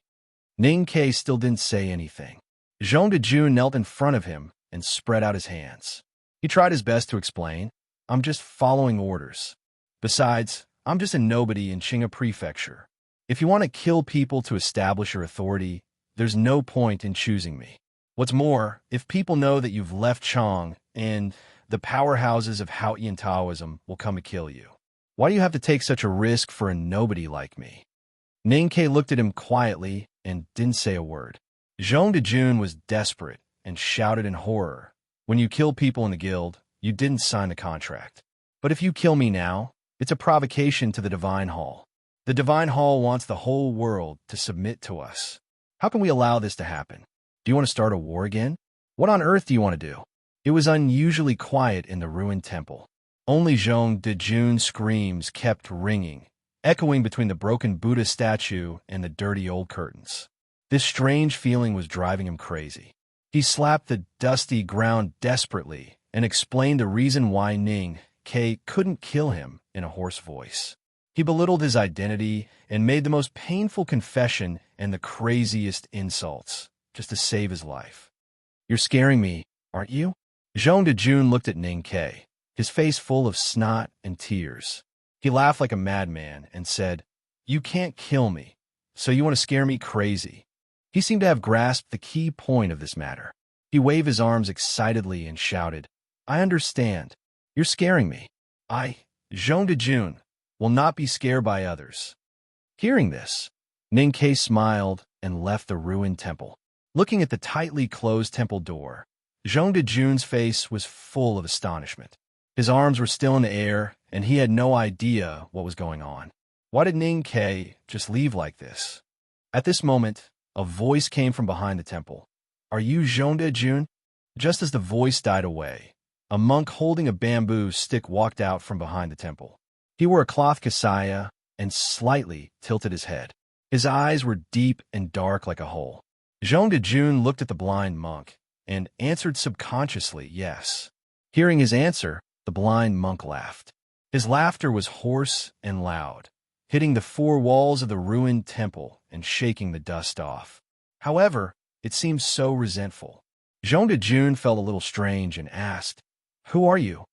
Ning Ke still didn't say anything. Zhong De Jun knelt in front of him and spread out his hands. He tried his best to explain, "I'm just following orders. Besides, I'm just a nobody in Qinghe Prefecture. If you want to kill people to establish your authority, there's no point in choosing me. What's more, if people know that you've left Chang and the powerhouses of Haotian Taoism will come to kill you. Why do you have to take such a risk for a nobody like me?" Ning Ke looked at him quietly and didn't say a word. Jean de June was desperate and shouted in horror. When you kill people in the guild, you didn't sign the contract. But if you kill me now, it's a provocation to the Divine Hall. The Divine Hall wants the whole world to submit to us. How can we allow this to happen? Do you want to start a war again? What on earth do you want to do? It was unusually quiet in the ruined temple. Only Jean de June's screams kept ringing, echoing between the broken Buddha statue and the dirty old curtains. This strange feeling was driving him crazy. He slapped the dusty ground desperately and explained the reason why Ning Ke couldn't kill him in a hoarse voice. He belittled his identity and made the most painful confession and the craziest insults, just to save his life. "You're scaring me, aren't you?" Jean de June looked at Ning Ke, his face full of snot and tears. He laughed like a madman and said, "You can't kill me, so you want to scare me crazy." He seemed to have grasped the key point of this matter. He waved his arms excitedly and shouted, "I understand. You're scaring me. I, Jean de June, will not be scared by others." Hearing this, Ning Ke smiled and left the ruined temple. Looking at the tightly closed temple door, Jean de June's face was full of astonishment. His arms were still in the air, and he had no idea what was going on. Why did Ning Ke just leave like this? At this moment, a voice came from behind the temple. "Are you Jean de June?" Just as the voice died away, a monk holding a bamboo stick walked out from behind the temple. He wore a cloth kasaya and slightly tilted his head. His eyes were deep and dark like a hole. Jean de June looked at the blind monk and answered subconsciously, yes. Hearing his answer, the blind monk laughed. His laughter was hoarse and loud, hitting the four walls of the ruined temple and shaking the dust off. However, it seemed so resentful. Jean de June felt a little strange and asked, "Who are you?"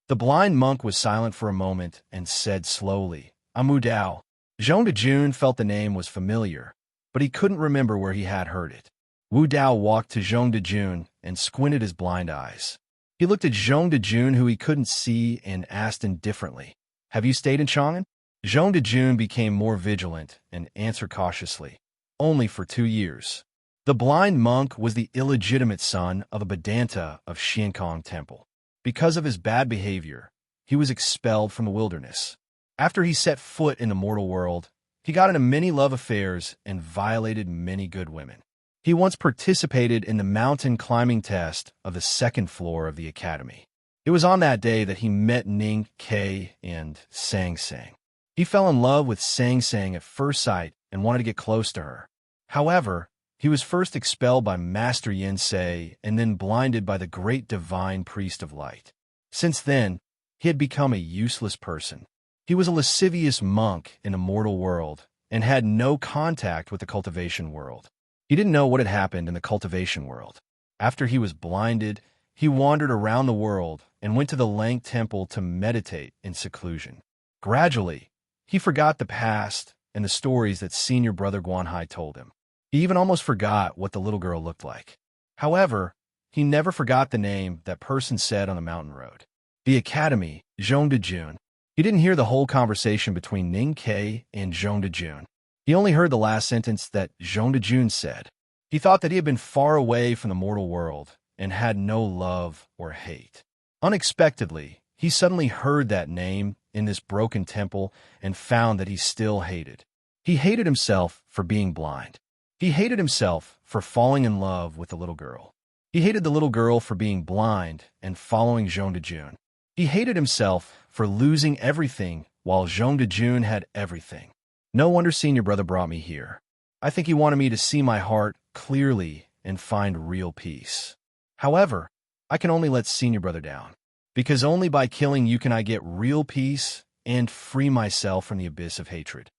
The blind monk was silent for a moment and said slowly, "I'm Wu Dao." Jean de June felt the name was familiar, but he couldn't remember where he had heard it. Wu Dao walked to Jean de June and squinted his blind eyes. He looked at Jean de June, who he couldn't see, and asked indifferently, "Have you stayed in Chang'an?" Jean de June became more vigilant and answered cautiously, "Only for 2 years." The blind monk was the illegitimate son of a Vedanta of Xiankong Temple. Because of his bad behavior, he was expelled from the wilderness. After he set foot in the mortal world, he got into many love affairs and violated many good women. He once participated in the mountain climbing test of the 2nd floor of the academy. It was on that day that he met Ning Ke and Sang Sang. He fell in love with Sang Sang at first sight and wanted to get close to her. However, he was first expelled by Master Yin Se and then blinded by the great divine priest of light. Since then, he had become a useless person. He was a lascivious monk in the mortal world and had no contact with the cultivation world. He didn't know what had happened in the cultivation world. After he was blinded, he wandered around the world and went to the Lang Temple to meditate in seclusion. Gradually, he forgot the past and the stories that senior brother Guanhai told him. He even almost forgot what the little girl looked like. However, he never forgot the name that person said on the mountain road. The academy, Jean de June. He didn't hear the whole conversation between Ning Ke and Jean de June. He only heard the last sentence that Jean de June said. He thought that he had been far away from the mortal world and had no love or hate. Unexpectedly, he suddenly heard that name in this broken temple and found that he still hated. He hated himself for being blind. He hated himself for falling in love with the little girl. He hated the little girl for being blind and following Jean de June. He hated himself for losing everything while Jean de June had everything. No wonder senior brother brought me here. I think he wanted me to see my heart clearly and find real peace. However, I can only let senior brother down, because only by killing you can I get real peace and free myself from the abyss of hatred.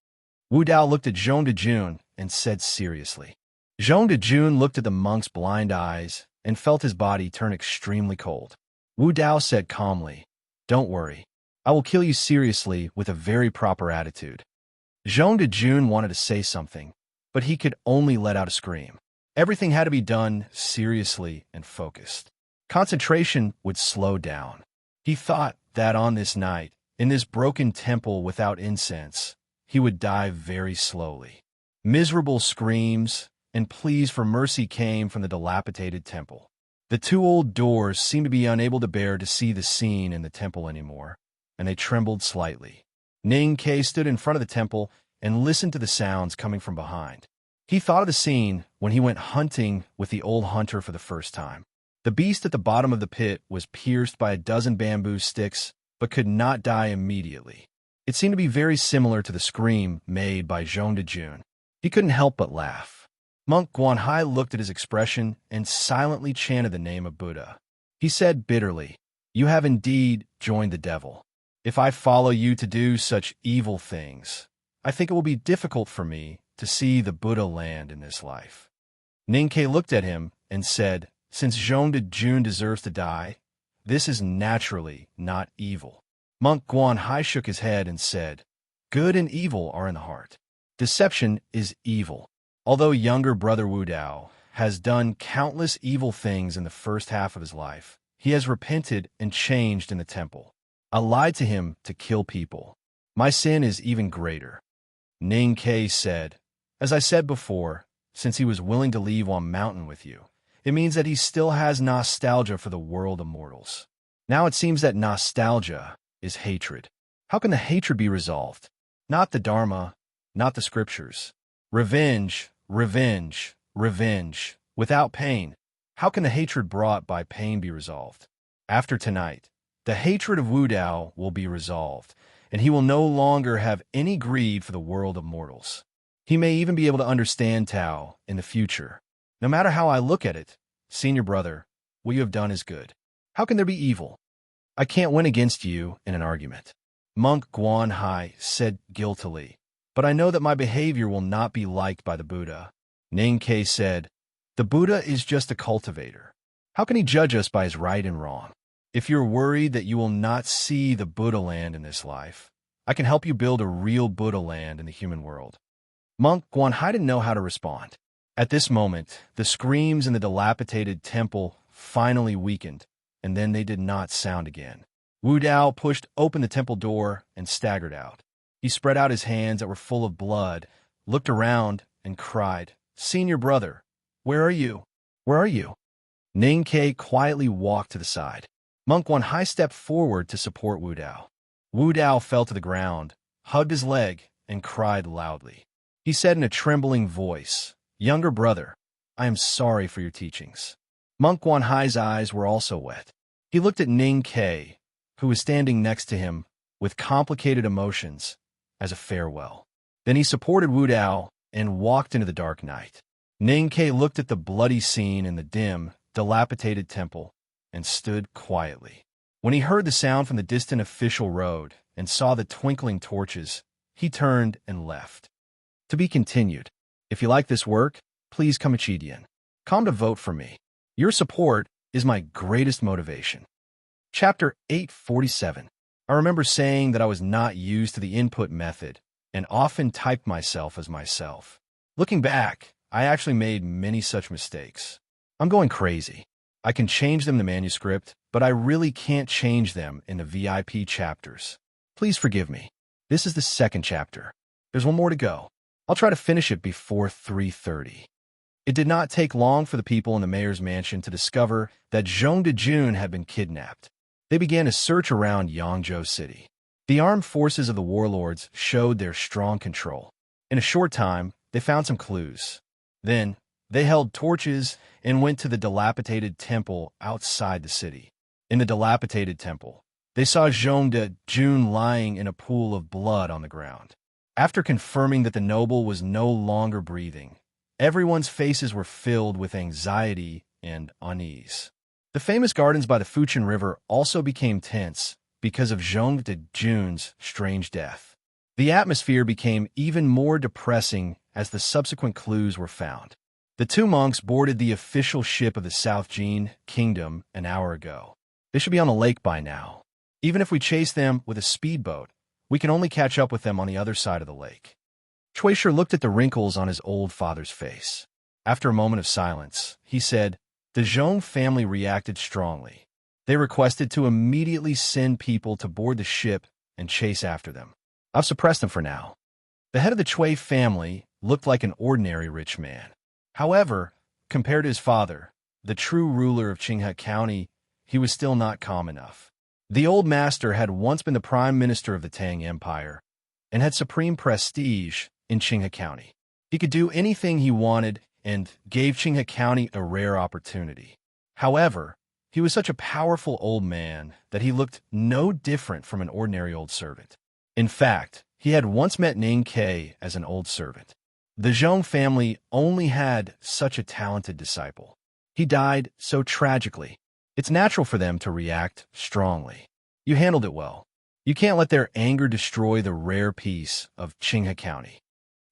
Wu Dao looked at Jean de June and said seriously. Jean de June looked at the monk's blind eyes and felt his body turn extremely cold. Wu Dao said calmly, "Don't worry. I will kill you seriously with a very proper attitude." Jean de June wanted to say something, but he could only let out a scream. Everything had to be done seriously and focused. Concentration would slow down. He thought that on this night, in this broken temple without incense, he would die very slowly. Miserable screams and pleas for mercy came from the dilapidated temple. The two old doors seemed to be unable to bear to see the scene in the temple anymore, and they trembled slightly. Ning Ke stood in front of the temple and listened to the sounds coming from behind. He thought of the scene when he went hunting with the old hunter for the first time. The beast at the bottom of the pit was pierced by a dozen bamboo sticks, but could not die immediately. It seemed to be very similar to the scream made by Zhong de Jun. He couldn't help but laugh. Monk Guanhai looked at his expression and silently chanted the name of Buddha. He said bitterly, "You have indeed joined the devil. If I follow you to do such evil things, I think it will be difficult for me to see the Buddha land in this life." Ning Ke looked at him and said, "Since Zhong de Jun deserves to die, this is naturally not evil." Monk Guanhai shook his head and said, "Good and evil are in the heart. Deception is evil. Although younger brother Wu Dao has done countless evil things in the first half of his life, he has repented and changed in the temple. I lied to him to kill people. My sin is even greater." Ning Ke said, "As I said before, since he was willing to leave one mountain with you, it means that he still has nostalgia for the world of mortals. Now it seems that nostalgia is hatred. How can the hatred be resolved? Not the Dharma, not the scriptures. Revenge, revenge, revenge, without pain. How can the hatred brought by pain be resolved? After tonight, the hatred of Wu Dao will be resolved, and he will no longer have any greed for the world of mortals. He may even be able to understand Tao in the future. No matter how I look at it, senior brother, what you have done is good. How can there be evil? I can't win against you in an argument." Monk Guanhai said guiltily, "But I know that my behavior will not be liked by the Buddha." Ning Ke said, "The Buddha is just a cultivator. How can he judge us by his right and wrong? If you're worried that you will not see the Buddha land in this life, I can help you build a real Buddha land in the human world." Monk Guanhai didn't know how to respond. At this moment, the screams in the dilapidated temple finally weakened, and then they did not sound again. Wu Dao pushed open the temple door and staggered out. He spread out his hands that were full of blood, looked around, and cried, "Senior brother, where are you? Where are you?" Ning Ke quietly walked to the side. Monk Guanhai stepped forward to support Wu Dao. Wu Dao fell to the ground, hugged his leg, and cried loudly. He said in a trembling voice, "Younger brother, I am sorry for your teachings." Monk Guanhai's eyes were also wet. He looked at Ning Ke, who was standing next to him, with complicated emotions, as a farewell. Then he supported Wu Dao and walked into the dark night. Ning Ke looked at the bloody scene in the dim, dilapidated temple and stood quietly. When he heard the sound from the distant official road and saw the twinkling torches, he turned and left. To be continued. If you like this work, please come to vote for me. Your support is my greatest motivation. Chapter 847. I remember saying that I was not used to the input method and often typed myself as myself. Looking back, I actually made many such mistakes. I'm going crazy. I can change them in the manuscript, but I really can't change them in the VIP chapters. Please forgive me. This is the second chapter. There's one more to go. I'll try to finish it before 3:30. It did not take long for the people in the mayor's mansion to discover that Zhong de Jun had been kidnapped. They began a search around Yangzhou City. The armed forces of the warlords showed their strong control. In a short time, they found some clues. Then, they held torches and went to the dilapidated temple outside the city. In the dilapidated temple, they saw Zhong de Jun lying in a pool of blood on the ground. After confirming that the noble was no longer breathing, everyone's faces were filled with anxiety and unease. The famous gardens by the Fuchin River also became tense because of Zhong de Jun's strange death. The atmosphere became even more depressing as the subsequent clues were found. The two monks boarded the official ship of the South Jin Kingdom an hour ago. They should be on the lake by now. Even if we chase them with a speedboat, we can only catch up with them on the other side of the lake. Chuisher looked at the wrinkles on his old father's face. After a moment of silence, he said, "The Zhong family reacted strongly. They requested to immediately send people to board the ship and chase after them. I've suppressed them for now. The head of the Chui family looked like an ordinary rich man. However, compared to his father, the true ruler of Qinghe County, he was still not calm enough. The old master had once been the prime minister of the Tang Empire and had supreme prestige in Qinghe County. He could do anything he wanted and gave Qinghe County a rare opportunity. However, he was such a powerful old man that he looked no different from an ordinary old servant. In fact, he had once met Ning Ke as an old servant. The Zhong family only had such a talented disciple. He died so tragically. It's natural for them to react strongly. You handled it well. You can't let their anger destroy the rare peace of Qinghe County.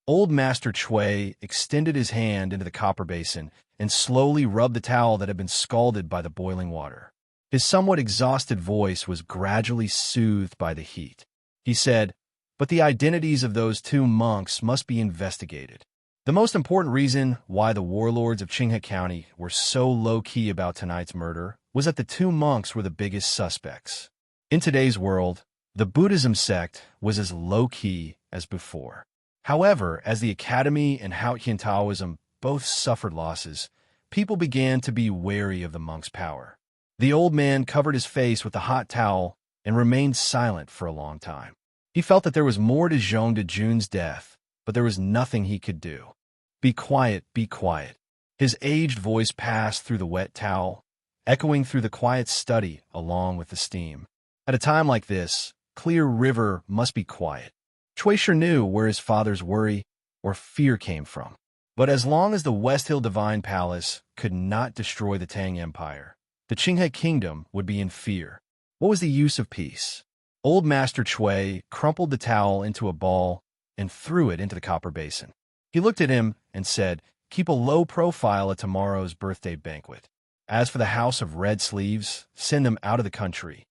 Old Master Chui extended his hand into the copper basin and slowly rubbed the towel that had been scalded by the boiling water. His somewhat exhausted voice was gradually soothed by the heat. He said, "But the identities of those two monks must be investigated. The most important reason why the warlords of Qinghe County were so low-key about tonight's murder was that the two monks were the biggest suspects. In today's world, the Buddhism sect was as low-key as before. However, as the Academy and Haotian Taoism both suffered losses, people began to be wary of the monk's power." The old man covered his face with a hot towel and remained silent for a long time. He felt that there was more to Zhong Dejun's death, but there was nothing he could do. "Be quiet, be quiet." His aged voice passed through the wet towel, echoing through the quiet study along with the steam. At a time like this, Clear River must be quiet. Chui sure knew where his father's worry or fear came from. But as long as the West Hill Divine Palace could not destroy the Tang Empire, the Qinghe Kingdom would be in fear. What was the use of peace? Old Master Chui crumpled the towel into a ball and threw it into the copper basin. He looked at him and said, "Keep a low profile at tomorrow's birthday banquet. As for the House of Red Sleeves, send them out of the country."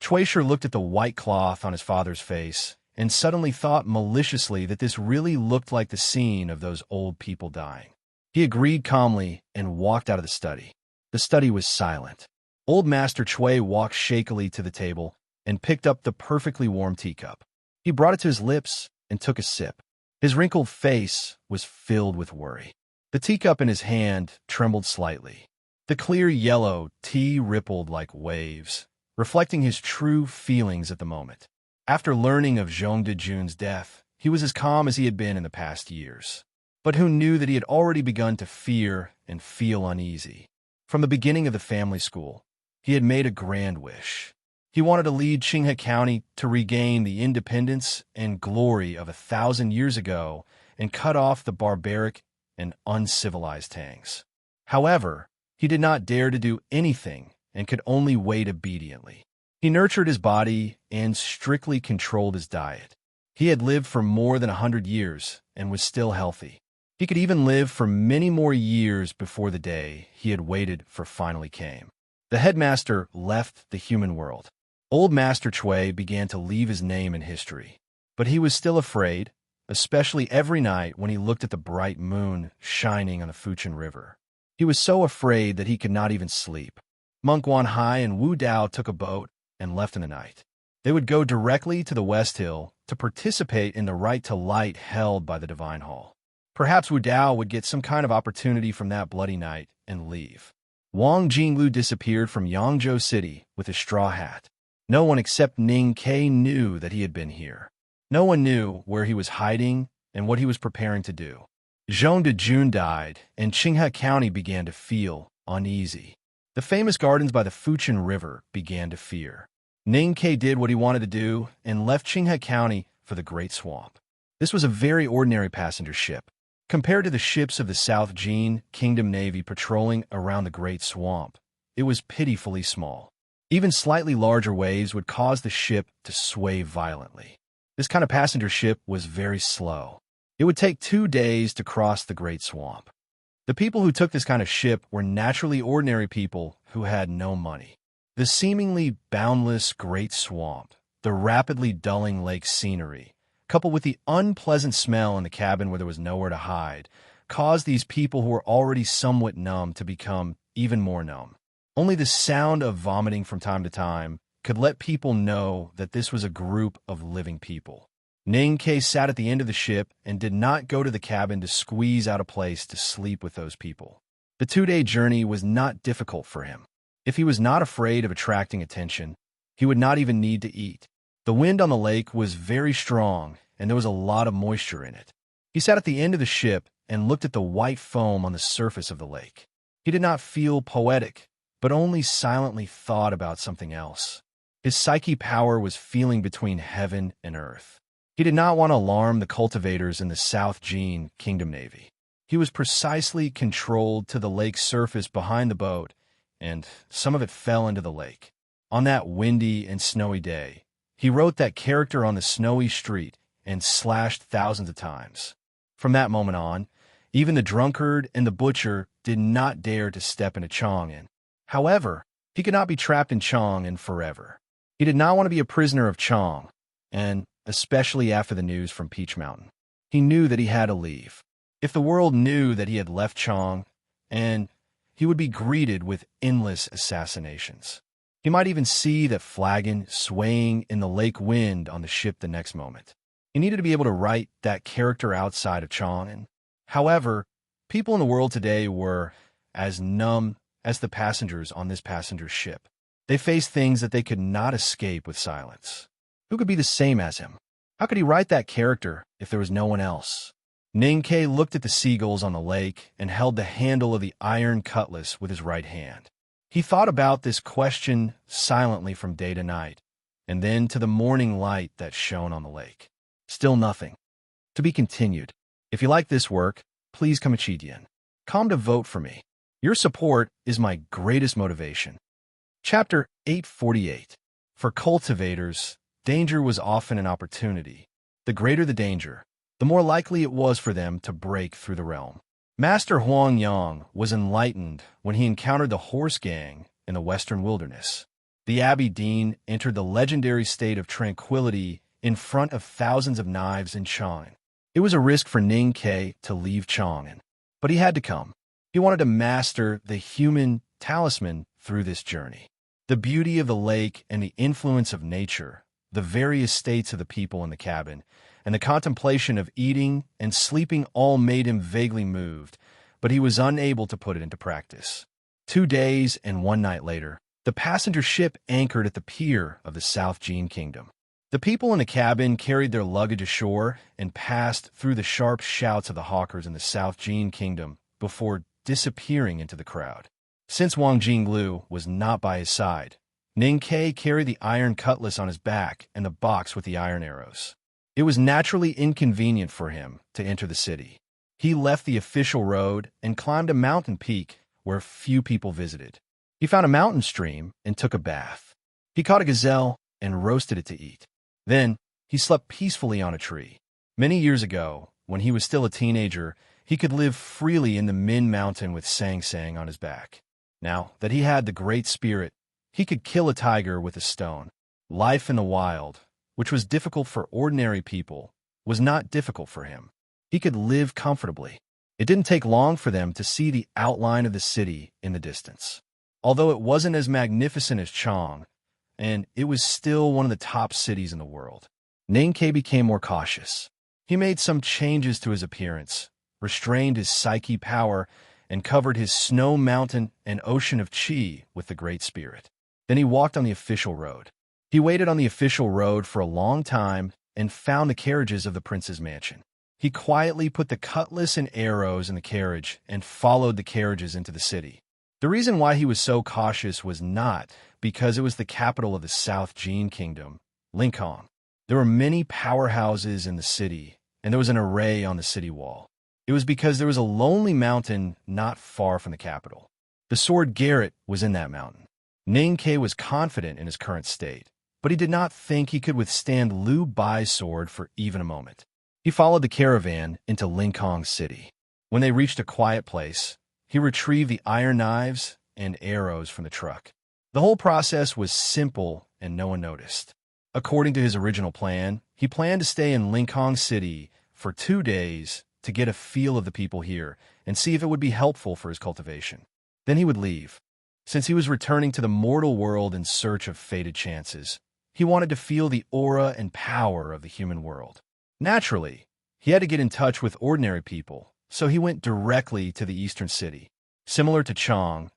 Chui sure looked at the white cloth on his father's face and suddenly thought maliciously that this really looked like the scene of those old people dying. He agreed calmly and walked out of the study. The study was silent. Old Master Chui walked shakily to the table and picked up the perfectly warm teacup. He brought it to his lips and took a sip. His wrinkled face was filled with worry. The teacup in his hand trembled slightly. The clear yellow tea rippled like waves, reflecting his true feelings at the moment. After learning of Zhong Dejun's death, he was as calm as he had been in the past years. But who knew that he had already begun to fear and feel uneasy? From the beginning of the family school, he had made a grand wish. He wanted to lead Qinghe County to regain the independence and glory of 1,000 years ago and cut off the barbaric and uncivilized Tangs. However, he did not dare to do anything and could only wait obediently. He nurtured his body and strictly controlled his diet. He had lived for more than 100 years and was still healthy. He could even live for many more years before the day he had waited for finally came. The headmaster left the human world. Old Master Chui began to leave his name in history, but he was still afraid, especially every night when he looked at the bright moon shining on the Fuchin River. He was so afraid that he could not even sleep. Monk Wanhai and Wu Dao took a boat and left in the night. They would go directly to the West Hill to participate in the right to light held by the Divine Hall. Perhaps Wu Dao would get some kind of opportunity from that bloody night and leave. Wang Jinglu disappeared from Yangzhou City with his straw hat. No one except Ning Ke knew that he had been here. No one knew where he was hiding and what he was preparing to do. Zhong Dejun died, and Qinghe County began to feel uneasy. The famous gardens by the Fuchin River began to fear. Ning Ke did what he wanted to do and left Qinghe County for the Great Swamp. This was a very ordinary passenger ship. Compared to the ships of the South Jin Kingdom Navy patrolling around the Great Swamp, it was pitifully small. Even slightly larger waves would cause the ship to sway violently. This kind of passenger ship was very slow. It would take 2 days to cross the Great Swamp. The people who took this kind of ship were naturally ordinary people who had no money. The seemingly boundless Great Swamp, the rapidly dulling lake scenery, coupled with the unpleasant smell in the cabin where there was nowhere to hide, caused these people who were already somewhat numb to become even more numb. Only the sound of vomiting from time to time could let people know that this was a group of living people. Ning-Ke sat at the end of the ship and did not go to the cabin to squeeze out a place to sleep with those people. The 2-day journey was not difficult for him. If he was not afraid of attracting attention, he would not even need to eat. The wind on the lake was very strong, and there was a lot of moisture in it. He sat at the end of the ship and looked at the white foam on the surface of the lake. He did not feel poetic, but only silently thought about something else. His psyche power was feeling between heaven and earth. He did not want to alarm the cultivators in the South Gene Kingdom Navy. He was precisely controlled to the lake's surface behind the boat, and some of it fell into the lake. On that windy and snowy day, he wrote that character on the snowy street and slashed thousands of times. From that moment on, even the drunkard and the butcher did not dare to step into Chang'an. However, he could not be trapped in Chang'an forever. He did not want to be a prisoner of Chang, and especially after the news from Peach Mountain. He knew that he had to leave. If the world knew that he had left Chang, and he would be greeted with endless assassinations. He might even see that flagon swaying in the lake wind on the ship the next moment. He needed to be able to write that character outside of Chang'an. However, people in the world today were as numb as the passengers on this passenger ship. They faced things that they could not escape with silence. Who could be the same as him? How could he write that character if there was no one else? Ning-Ke looked at the seagulls on the lake and held the handle of the iron cutlass with his right hand. He thought about this question silently from day to night, and then to the morning light that shone on the lake. Still nothing. To be continued. If you like this work, please come to vote for me. Your support is my greatest motivation. Chapter 848. For cultivators, danger was often an opportunity. The greater the danger, the more likely it was for them to break through the realm. Master Huang Yang was enlightened when he encountered the horse gang in the western wilderness. The Abbey Dean entered the legendary state of tranquility in front of thousands of knives in Chang'an. It was a risk for Ning-Ke to leave Chang'an, but he had to come. He wanted to master the human talisman through this journey. The beauty of the lake and the influence of nature, the various states of the people in the cabin, and the contemplation of eating and sleeping all made him vaguely moved, but he was unable to put it into practice. 2 days and 1 night later, the passenger ship anchored at the pier of the South Gene Kingdom. The people in the cabin carried their luggage ashore and passed through the sharp shouts of the hawkers in the South Gene Kingdom before disappearing into the crowd. Since Wang Jinglu was not by his side, Ning-Ke carried the iron cutlass on his back and the box with the iron arrows. It was naturally inconvenient for him to enter the city. He left the official road and climbed a mountain peak where few people visited. He found a mountain stream and took a bath. He caught a gazelle and roasted it to eat. Then, he slept peacefully on a tree. Many years ago, when he was still a teenager, he could live freely in the Min Mountain with Sang Sang on his back. Now that he had the Great Spirit, he could kill a tiger with a stone. Life in the wild, which was difficult for ordinary people, was not difficult for him. He could live comfortably. It didn't take long for them to see the outline of the city in the distance. Although it wasn't as magnificent as Chang, and it was still one of the top cities in the world, Ning-Ke became more cautious. He made some changes to his appearance, restrained his psyche power, and covered his snow mountain and ocean of Qi with the Great Spirit. Then he walked on the official road. He waited on the official road for a long time and found the carriages of the prince's mansion. He quietly put the cutlass and arrows in the carriage and followed the carriages into the city. The reason why he was so cautious was not because it was the capital of the South Gene Kingdom, Lincoln. There were many powerhouses in the city, and there was an array on the city wall. It was because there was a lonely mountain not far from the capital. The sword Garrett was in that mountain. Ning-Ke was confident in his current state, but he did not think he could withstand Liu Bai's sword for even a moment. He followed the caravan into Lincoln City. When they reached a quiet place, he retrieved the iron knives and arrows from the truck. The whole process was simple and no one noticed. According to his original plan, he planned to stay in Lincoln City for 2 days to get a feel of the people here and see if it would be helpful for his cultivation. Then he would leave. Since he was returning to the mortal world in search of fated chances, he wanted to feel the aura and power of the human world. Naturally, he had to get in touch with ordinary people, so he went directly to the eastern city. Similar to Chang,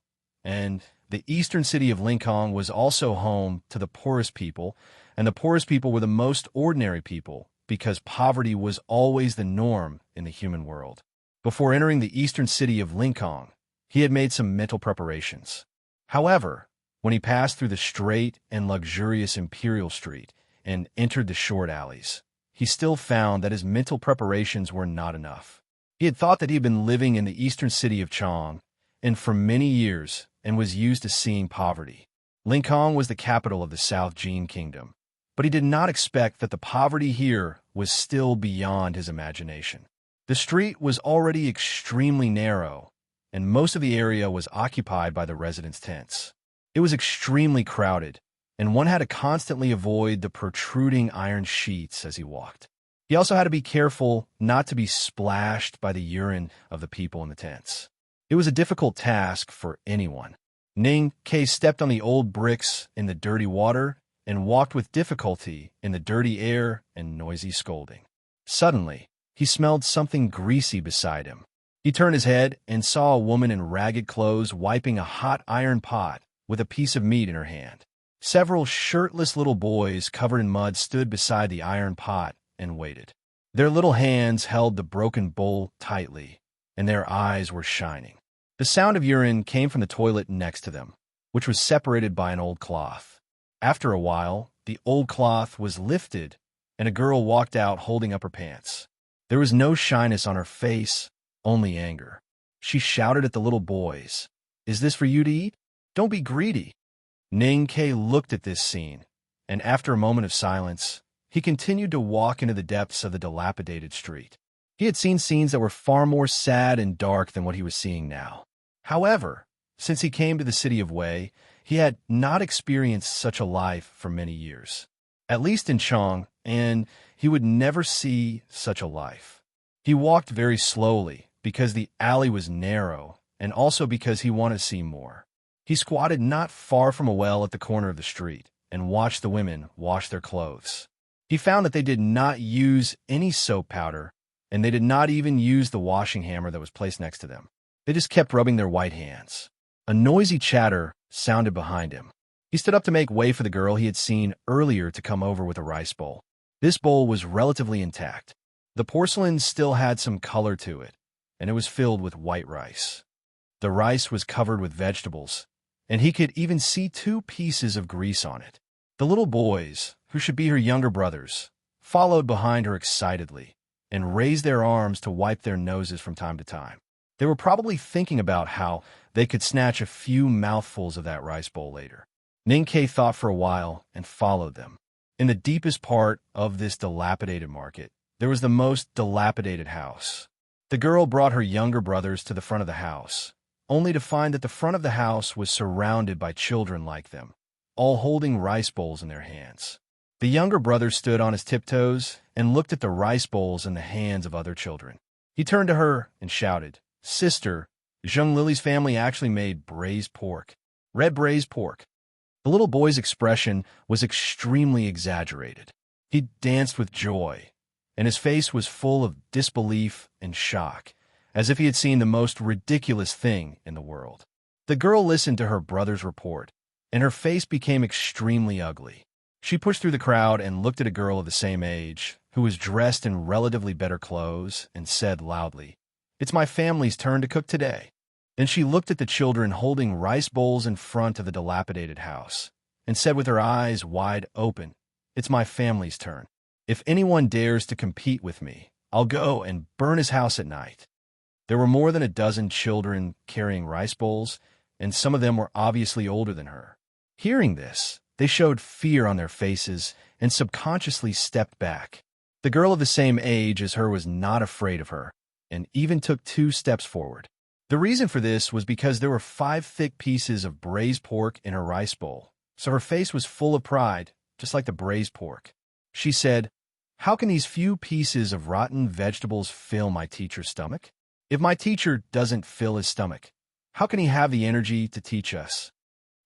and the eastern city of Lincoln was also home to the poorest people, and the poorest people were the most ordinary people because poverty was always the norm in the human world. Before entering the eastern city of Lincoln, he had made some mental preparations. However, when he passed through the straight and luxurious Imperial Street and entered the short alleys, he still found that his mental preparations were not enough. He had thought that he had been living in the eastern city of Chang and for many years and was used to seeing poverty. Lincoln was the capital of the South Jin Kingdom, but he did not expect that the poverty here was still beyond his imagination. The street was already extremely narrow, and most of the area was occupied by the residents' tents. It was extremely crowded, and one had to constantly avoid the protruding iron sheets as he walked. He also had to be careful not to be splashed by the urine of the people in the tents. It was a difficult task for anyone. Ning K stepped on the old bricks in the dirty water and walked with difficulty in the dirty air and noisy scolding. Suddenly, he smelled something greasy beside him. He turned his head and saw a woman in ragged clothes wiping a hot iron pot with a piece of meat in her hand. Several shirtless little boys covered in mud stood beside the iron pot and waited. Their little hands held the broken bowl tightly, and their eyes were shining. The sound of urine came from the toilet next to them, which was separated by an old cloth. After a while, the old cloth was lifted, and a girl walked out holding up her pants. There was no shyness on her face, only anger. She shouted at the little boys, "Is this for you to eat? Don't be greedy." Ning K looked at this scene, and after a moment of silence, he continued to walk into the depths of the dilapidated street. He had seen scenes that were far more sad and dark than what he was seeing now. However, since he came to the city of Wei, he had not experienced such a life for many years. At least in Chang, and he would never see such a life. He walked very slowly because the alley was narrow and also because he wanted to see more. He squatted not far from a well at the corner of the street and watched the women wash their clothes. He found that they did not use any soap powder, and they did not even use the washing hammer that was placed next to them. They just kept rubbing their white hands. A noisy chatter sounded behind him. He stood up to make way for the girl he had seen earlier to come over with a rice bowl. This bowl was relatively intact. The porcelain still had some color to it, and it was filled with white rice. The rice was covered with vegetables, and he could even see 2 pieces of grease on it. The little boys, who should be her younger brothers, followed behind her excitedly and raised their arms to wipe their noses from time to time. They were probably thinking about how they could snatch a few mouthfuls of that rice bowl later. Ning K thought for a while and followed them. In the deepest part of this dilapidated market, there was the most dilapidated house. The girl brought her younger brothers to the front of the house, only to find that the front of the house was surrounded by children like them, all holding rice bowls in their hands. The younger brother stood on his tiptoes and looked at the rice bowls in the hands of other children. He turned to her and shouted, "Sister, Zheng Lily's family actually made braised pork, red braised pork." The little boy's expression was extremely exaggerated. He danced with joy, and his face was full of disbelief and shock, as if he had seen the most ridiculous thing in the world. The girl listened to her brother's report, and her face became extremely ugly. She pushed through the crowd and looked at a girl of the same age, who was dressed in relatively better clothes, and said loudly, "It's my family's turn to cook today." Then she looked at the children holding rice bowls in front of the dilapidated house, and said with her eyes wide open, "It's my family's turn. If anyone dares to compete with me, I'll go and burn his house at night." There were more than a dozen children carrying rice bowls, and some of them were obviously older than her. Hearing this, they showed fear on their faces and subconsciously stepped back. The girl of the same age as her was not afraid of her, and even took 2 steps forward. The reason for this was because there were 5 thick pieces of braised pork in her rice bowl, so her face was full of pride, just like the braised pork. She said, "How can these few pieces of rotten vegetables fill my teacher's stomach? If my teacher doesn't fill his stomach, how can he have the energy to teach us?"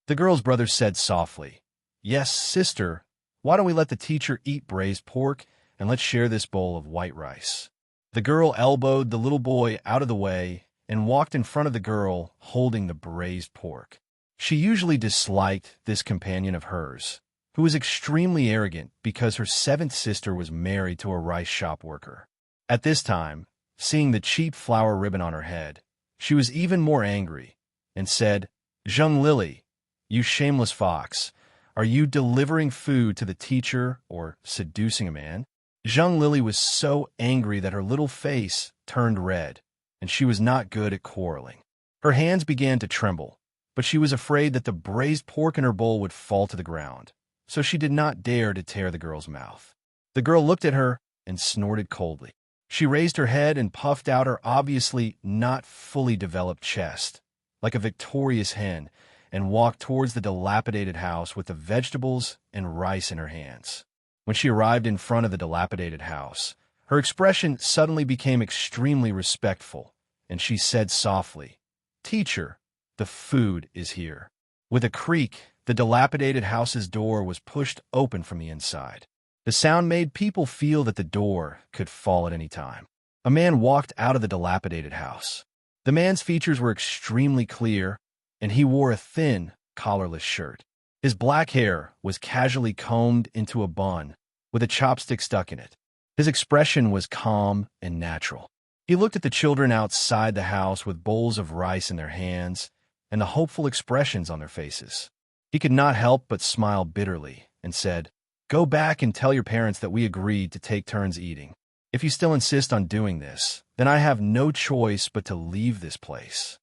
The girl's brother said softly, "Yes, sister, why don't we let the teacher eat braised pork, and let's share this bowl of white rice." The girl elbowed the little boy out of the way and walked in front of the girl holding the braised pork. She usually disliked this companion of hers, who was extremely arrogant because her seventh sister was married to a rice shop worker. At this time, seeing the cheap flower ribbon on her head, she was even more angry and said, "Zheng Lily, you shameless fox, are you delivering food to the teacher or seducing a man?" Zheng Lily was so angry that her little face turned red, and she was not good at quarreling. Her hands began to tremble, but she was afraid that the braised pork in her bowl would fall to the ground, so she did not dare to tear the girl's mouth. The girl looked at her and snorted coldly. She raised her head and puffed out her obviously not fully developed chest, like a victorious hen, and walked towards the dilapidated house with the vegetables and rice in her hands. When she arrived in front of the dilapidated house, her expression suddenly became extremely respectful, and she said softly, "Teacher, the food is here." With a creak, the dilapidated house's door was pushed open from the inside. The sound made people feel that the door could fall at any time. A man walked out of the dilapidated house. The man's features were extremely clear, and he wore a thin, collarless shirt. His black hair was casually combed into a bun, with a chopstick stuck in it. His expression was calm and natural. He looked at the children outside the house with bowls of rice in their hands and the hopeful expressions on their faces. He could not help but smile bitterly and said, "Go back and tell your parents that we agreed to take turns eating. If you still insist on doing this, then I have no choice but to leave this place."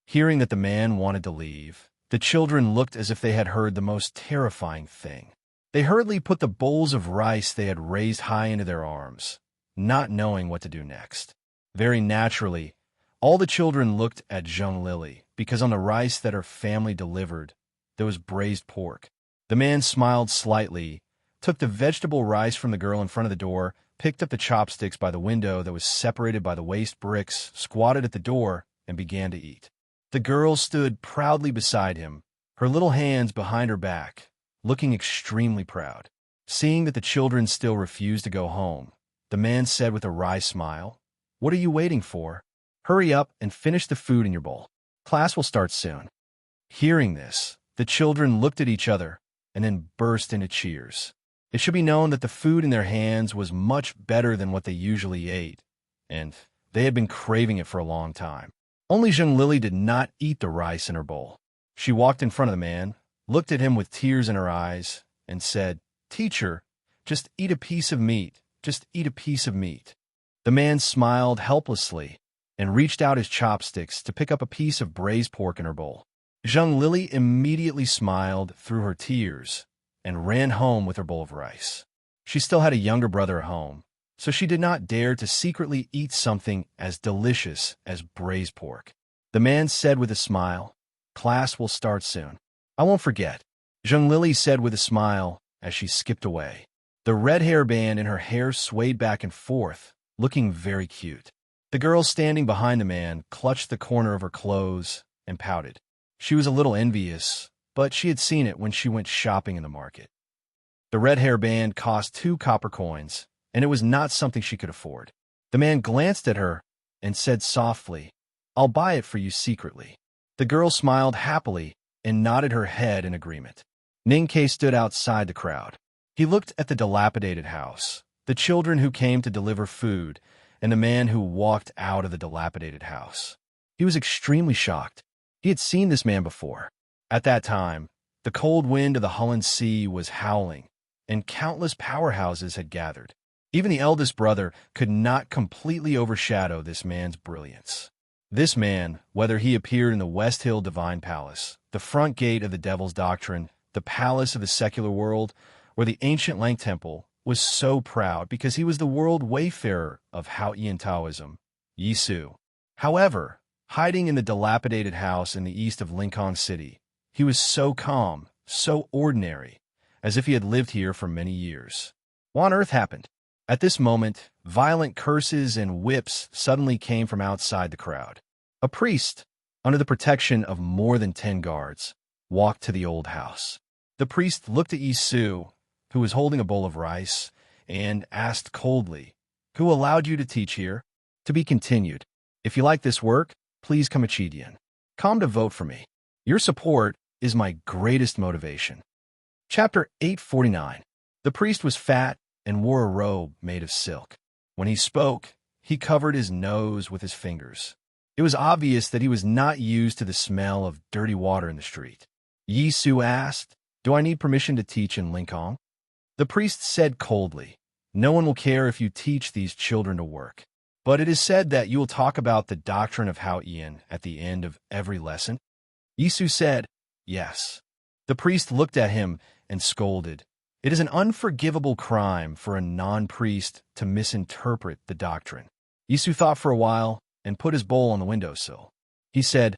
Hearing that the man wanted to leave, the children looked as if they had heard the most terrifying thing. They hurriedly put the bowls of rice they had raised high into their arms, not knowing what to do next. Very naturally, all the children looked at Zheng Lily, because on the rice that her family delivered, there was braised pork. The man smiled slightly, took the vegetable rice from the girl in front of the door, picked up the chopsticks by the window that was separated by the waste bricks, squatted at the door, and began to eat. The girl stood proudly beside him, her little hands behind her back, looking extremely proud. Seeing that the children still refused to go home, the man said with a wry smile, "What are you waiting for? Hurry up and finish the food in your bowl. Class will start soon." Hearing this, the children looked at each other and then burst into cheers. It should be known that the food in their hands was much better than what they usually ate, and they had been craving it for a long time. Only Zheng Lily did not eat the rice in her bowl. She walked in front of the man, looked at him with tears in her eyes, and said, "Teacher, just eat a piece of meat. Just eat a piece of meat." The man smiled helplessly and reached out his chopsticks to pick up a piece of braised pork in her bowl. Zheng Lily immediately smiled through her tears and ran home with her bowl of rice. She still had a younger brother at home, so she did not dare to secretly eat something as delicious as braised pork. The man said with a smile, "Class will start soon. I won't forget," Zheng Lily said with a smile as she skipped away. The red hairband in her hair swayed back and forth, looking very cute. The girl standing behind the man clutched the corner of her clothes and pouted. She was a little envious, but she had seen it when she went shopping in the market. The red hairband cost 2 copper coins, and it was not something she could afford. The man glanced at her and said softly, "I'll buy it for you secretly." The girl smiled happily and nodded her head in agreement. Ninkei stood outside the crowd. He looked at the dilapidated house, the children who came to deliver food, and the man who walked out of the dilapidated house. He was extremely shocked. He had seen this man before. At that time, the cold wind of the Hullen Sea was howling, and countless powerhouses had gathered. Even the eldest brother could not completely overshadow this man's brilliance. This man, whether he appeared in the West Hill Divine Palace, the front gate of the Devil's Doctrine, the palace of the secular world, or the ancient Lang Temple, was so proud because he was the world wayfarer of Haotian Taoism, Yisu. However, hiding in the dilapidated house in the east of Lincoln City, he was so calm, so ordinary, as if he had lived here for many years. What on earth happened? At this moment, violent curses and whips suddenly came from outside the crowd. A priest, under the protection of more than 10 guards, walked to the old house. The priest looked at Yisu, who was holding a bowl of rice, and asked coldly, "Who allowed you to teach here?" To be continued. If you like this work, please come Achidian. Come to vote for me. Your support is my greatest motivation. Chapter 849. The priest was fat and wore a robe made of silk. When he spoke, he covered his nose with his fingers. It was obvious that he was not used to the smell of dirty water in the street. Yi Su asked, "Do I need permission to teach in Lincoln?" The priest said coldly, "No one will care if you teach these children to work. But it is said that you will talk about the doctrine of Hao Ian at the end of every lesson." Yi Su said, "Yes." The priest looked at him and scolded. It is an unforgivable crime for a non-priest to misinterpret the doctrine. Yi Su thought for a while and put his bowl on the windowsill. He said,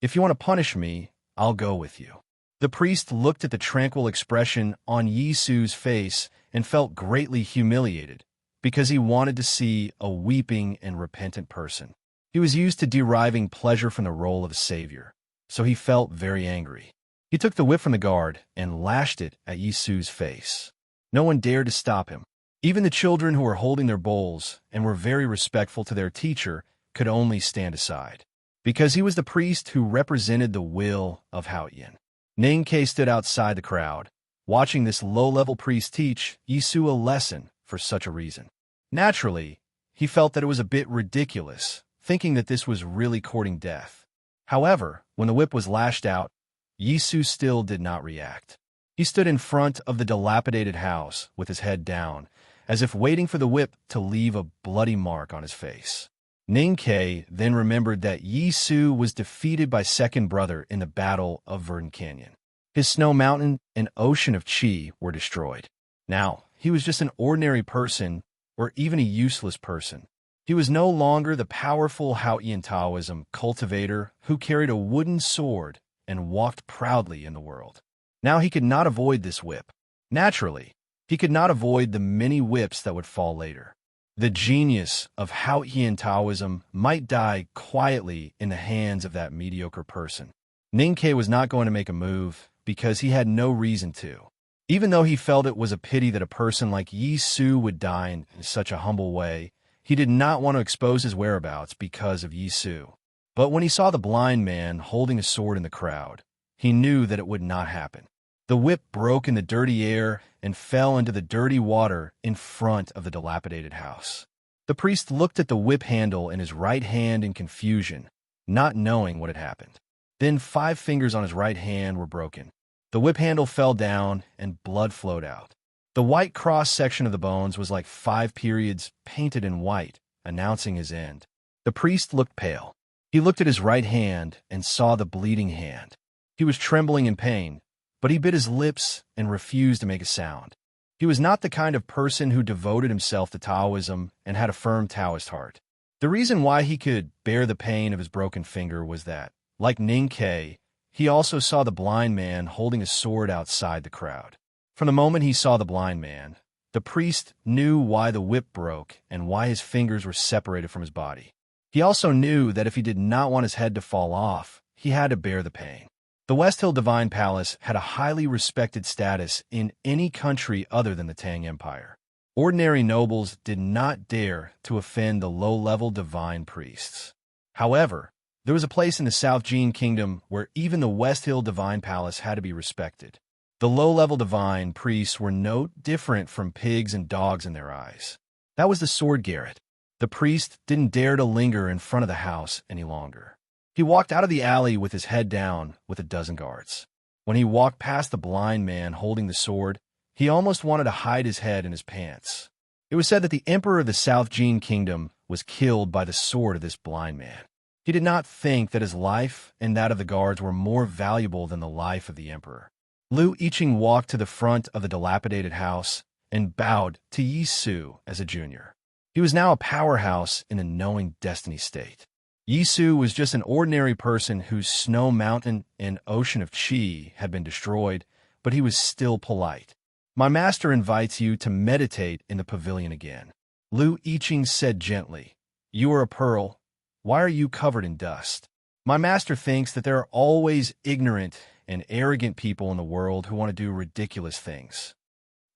"If you want to punish me, I'll go with you." The priest looked at the tranquil expression on Yi Su's face and felt greatly humiliated because he wanted to see a weeping and repentant person. He was used to deriving pleasure from the role of a savior, so he felt very angry. He took the whip from the guard and lashed it at Yi Su's face. No one dared to stop him. Even the children who were holding their bowls and were very respectful to their teacher could only stand aside, because he was the priest who represented the will of Hao Ian. Ning Ke stood outside the crowd, watching this low-level priest teach Yi Su a lesson for such a reason. Naturally, he felt that it was a bit ridiculous, thinking that this was really courting death. However, when the whip was lashed out, Yi Su still did not react. He stood in front of the dilapidated house with his head down, as if waiting for the whip to leave a bloody mark on his face. Ning Ke then remembered that Yi Su was defeated by second brother in the Battle of Verdant Canyon. His snow mountain and ocean of chi were destroyed. Now, he was just an ordinary person, or even a useless person. He was no longer the powerful Hao Ian Taoism cultivator who carried a wooden sword and walked proudly in the world. Now he could not avoid this whip. Naturally, he could not avoid the many whips that would fall later. The genius of Hao Ian Taoism might die quietly in the hands of that mediocre person. Ning Ke was not going to make a move because he had no reason to. Even though he felt it was a pity that a person like Yi Su would die in such a humble way, he did not want to expose his whereabouts because of Yi Su. But when he saw the blind man holding a sword in the crowd, he knew that it would not happen. The whip broke in the dirty air and fell into the dirty water in front of the dilapidated house. The priest looked at the whip handle in his right hand in confusion, not knowing what had happened. Then 5 fingers on his right hand were broken. The whip handle fell down and blood flowed out. The white cross-section of the bones was like 5 periods painted in white, announcing his end. The priest looked pale. He looked at his right hand and saw the bleeding hand. He was trembling in pain, but he bit his lips and refused to make a sound. He was not the kind of person who devoted himself to Taoism and had a firm Taoist heart. The reason why he could bear the pain of his broken finger was that, like Ning Ke, he also saw the blind man holding a sword outside the crowd. From the moment he saw the blind man, the priest knew why the whip broke and why his fingers were separated from his body. He also knew that if he did not want his head to fall off, he had to bear the pain. The West Hill Divine Palace had a highly respected status in any country other than the Tang Empire. Ordinary nobles did not dare to offend the low-level divine priests. However, there was a place in the South Jin Kingdom where even the West Hill Divine Palace had to be respected. The low-level divine priests were no different from pigs and dogs in their eyes. That was the sword garret. The priest didn't dare to linger in front of the house any longer. He walked out of the alley with his head down with a dozen guards. When he walked past the blind man holding the sword, he almost wanted to hide his head in his pants. It was said that the emperor of the South Jin Kingdom was killed by the sword of this blind man. He did not think that his life and that of the guards were more valuable than the life of the emperor. Lu Yiqing walked to the front of the dilapidated house and bowed to Yi Su as a junior. He was now a powerhouse in a knowing destiny state. Yi Su was just an ordinary person whose snow mountain and ocean of chi had been destroyed, but he was still polite. "My master invites you to meditate in the pavilion again." Lu Yiqing said gently, "You are a pearl. Why are you covered in dust?" "My master thinks that there are always ignorant and arrogant people in the world who want to do ridiculous things."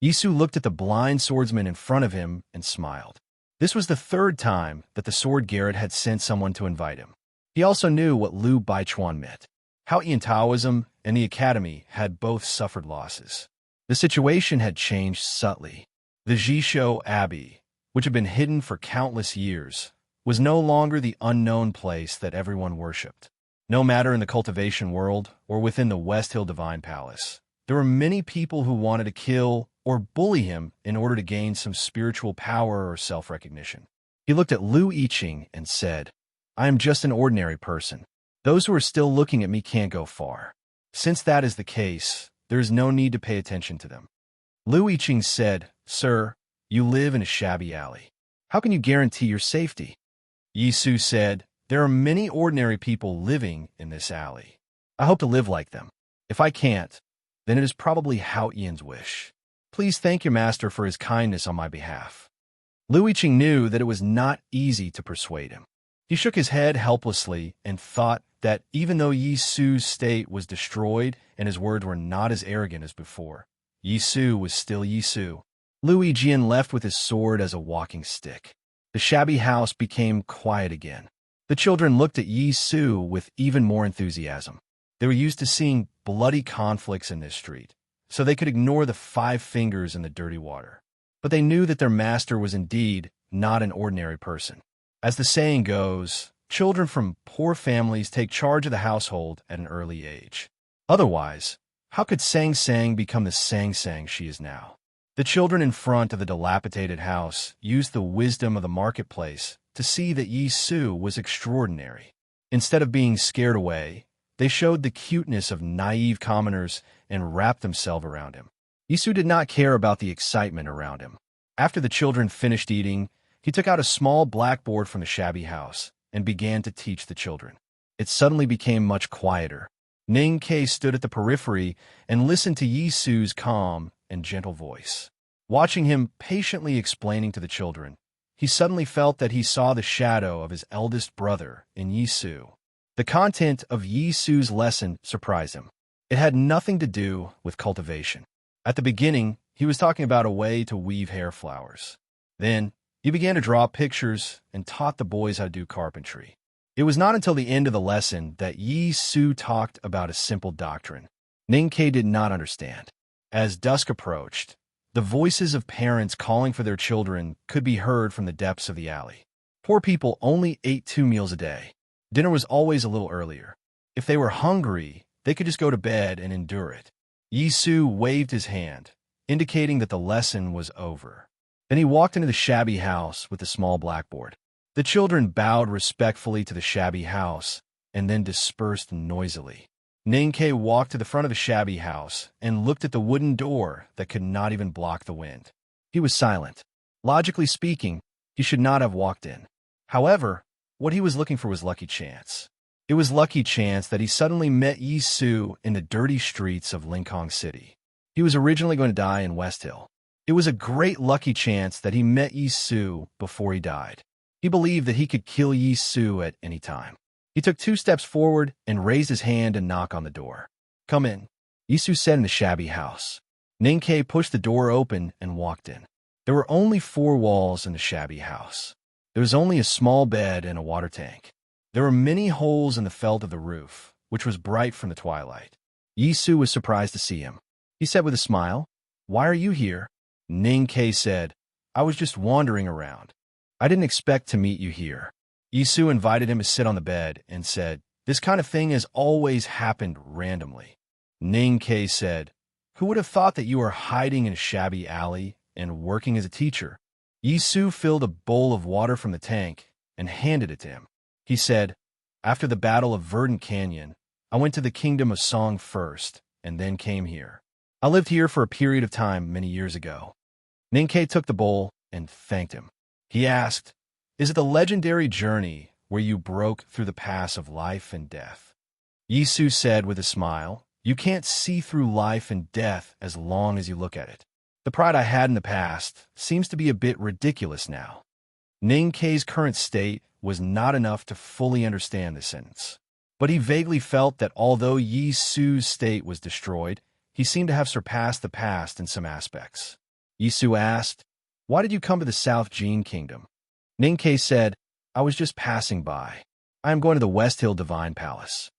Yisu looked at the blind swordsman in front of him and smiled. This was the third time that the sword Garrett had sent someone to invite him. He also knew what Liu Baichuan meant. How Taoism and the academy had both suffered losses. The situation had changed subtly. The Jishou Abbey, which had been hidden for countless years, was no longer the unknown place that everyone worshipped. No matter in the cultivation world or within the West Hill Divine Palace, there were many people who wanted to kill or bully him in order to gain some spiritual power or self-recognition. He looked at Liu Yiqing and said, "I am just an ordinary person. Those who are still looking at me can't go far. Since that is the case, there is no need to pay attention to them." Liu Yiqing said, "Sir, you live in a shabby alley. How can you guarantee your safety?" Yisu said, "There are many ordinary people living in this alley. I hope to live like them. If I can't, then it is probably Hao Yan's wish. Please thank your master for his kindness on my behalf." Liu Yiqing knew that it was not easy to persuade him. He shook his head helplessly and thought that even though Yisu's state was destroyed and his words were not as arrogant as before, Yisu was still Yisu. Liu Yijian left with his sword as a walking stick. The shabby house became quiet again. The children looked at Yisu with even more enthusiasm. They were used to seeing bloody conflicts in this street, so they could ignore the 5 fingers in the dirty water. But they knew that their master was indeed not an ordinary person. As the saying goes, children from poor families take charge of the household at an early age. Otherwise, how could Sang Sang become the Sang Sang she is now? The children in front of the dilapidated house used the wisdom of the marketplace to see that Yisu was extraordinary. Instead of being scared away, they showed the cuteness of naive commoners and wrapped themselves around him. Yisu did not care about the excitement around him. After the children finished eating, he took out a small blackboard from the shabby house and began to teach the children. It suddenly became much quieter. Ning Kei stood at the periphery and listened to Yisu's calm and gentle voice. Watching him patiently explaining to the children, he suddenly felt that he saw the shadow of his eldest brother in Yisu. The content of Yisu's lesson surprised him. It had nothing to do with cultivation. At the beginning, he was talking about a way to weave hair flowers. Then, he began to draw pictures and taught the boys how to do carpentry. It was not until the end of the lesson that Yisu talked about a simple doctrine. Ning Kei did not understand. As dusk approached, the voices of parents calling for their children could be heard from the depths of the alley. Poor people only ate 2 meals a day. Dinner was always a little earlier. If they were hungry, they could just go to bed and endure it. Yisu waved his hand, indicating that the lesson was over. Then he walked into the shabby house with the small blackboard. The children bowed respectfully to the shabby house and then dispersed noisily. Ning Kei walked to the front of the shabby house and looked at the wooden door that could not even block the wind. He was silent. Logically speaking, he should not have walked in. However, what he was looking for was lucky chance. It was lucky chance that he suddenly met Yisu in the dirty streets of Lincoln City. He was originally going to die in West Hill. It was a great lucky chance that he met Yisu before he died. He believed that he could kill Yisu at any time. He took 2 steps forward and raised his hand and knocked on the door. "Come in," Yisu said in the shabby house. Ning Kei pushed the door open and walked in. There were only 4 walls in the shabby house. There was only a small bed and a water tank. There were many holes in the felt of the roof, which was bright from the twilight. Yisu was surprised to see him. He said with a smile, "Why are you here?" Ning Kei said, "I was just wandering around. I didn't expect to meet you here." Yisu invited him to sit on the bed and said, "This kind of thing has always happened randomly." Ning Kei said, "Who would have thought that you were hiding in a shabby alley and working as a teacher?" Yisu filled a bowl of water from the tank and handed it to him. He said, "After the Battle of Verdant Canyon, I went to the Kingdom of Song first and then came here. I lived here for a period of time many years ago." Ning Kei took the bowl and thanked him. He asked, "Is it the legendary journey where you broke through the pass of life and death?" Yisu said with a smile, "You can't see through life and death as long as you look at it. The pride I had in the past seems to be a bit ridiculous now." Ning Kei's current state was not enough to fully understand this sentence. But he vaguely felt that although Yisu's state was destroyed, he seemed to have surpassed the past in some aspects. Yisu asked, "Why did you come to the South Jin Kingdom?" Ninkei said, "I was just passing by. I am going to the West Hill Divine Palace."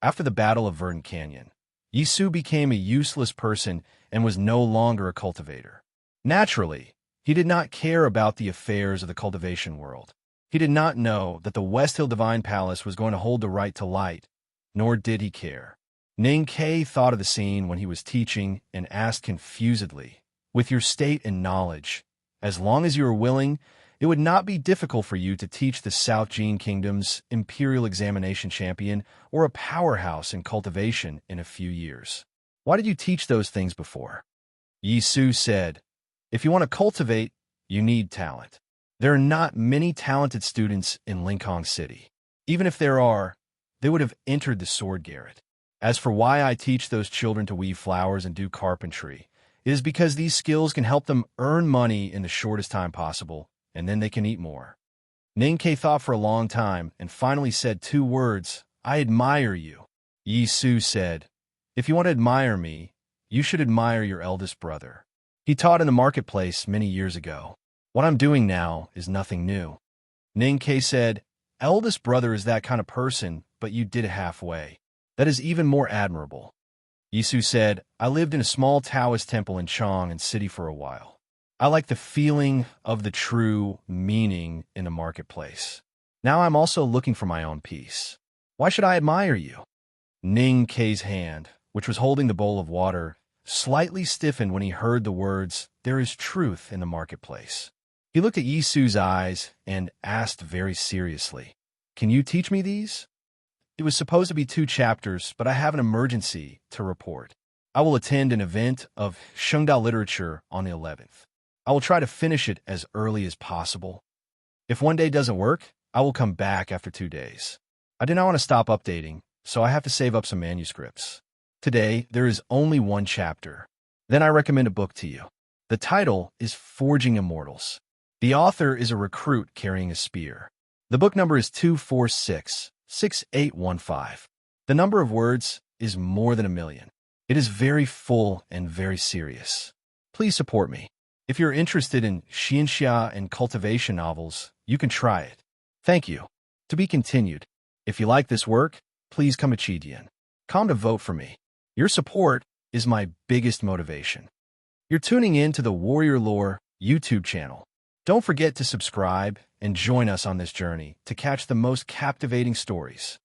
After the Battle of Verdant Canyon, Yisu became a useless person and was no longer a cultivator. Naturally, he did not care about the affairs of the cultivation world. He did not know that the West Hill Divine Palace was going to hold the right to light, nor did he care. Ninkei thought of the scene when he was teaching and asked confusedly, "With your state and knowledge, as long as you are willing, it would not be difficult for you to teach the South Jin Kingdom's Imperial Examination Champion or a powerhouse in cultivation in a few years. Why did you teach those things before?" Yisu said, "If you want to cultivate, you need talent. There are not many talented students in Lincoln City. Even if there are, they would have entered the sword garret. As for why I teach those children to weave flowers and do carpentry, it is because these skills can help them earn money in the shortest time possible, and then they can eat more." Ninkei thought for a long time and finally said two words, "I admire you." Yisu said, "If you want to admire me, you should admire your eldest brother. He taught in the marketplace many years ago. What I'm doing now is nothing new." Ninkei said, "Eldest brother is that kind of person, but you did it halfway. That is even more admirable." Yisu said, "I lived in a small Taoist temple in Chang'an City for a while. I like the feeling of the true meaning in the marketplace. Now I'm also looking for my own peace. Why should I admire you?" Ninkei's hand, which was holding the bowl of water, slightly stiffened when he heard the words, "There is truth in the marketplace." He looked at Yisu's eyes and asked very seriously, "Can you teach me these?" "It was supposed to be 2 chapters, but I have an emergency to report. I will attend an event of Shengdao literature on the 11th. I will try to finish it as early as possible. If one day doesn't work, I will come back after 2 days. I do not want to stop updating, so I have to save up some manuscripts. Today, there is only 1 chapter. Then I recommend a book to you. The title is Forging Immortals. The author is a recruit carrying a spear. The book number is 246-6815. The number of words is more than 1,000,000. It is very full and very serious. Please support me. If you're interested in xianxia and cultivation novels, you can try it. Thank you. To be continued. If you like this work, please come to Chidian. Come to vote for me. Your support is my biggest motivation. You're tuning in to the Warrior Lore YouTube channel. Don't forget to subscribe and join us on this journey to catch the most captivating stories.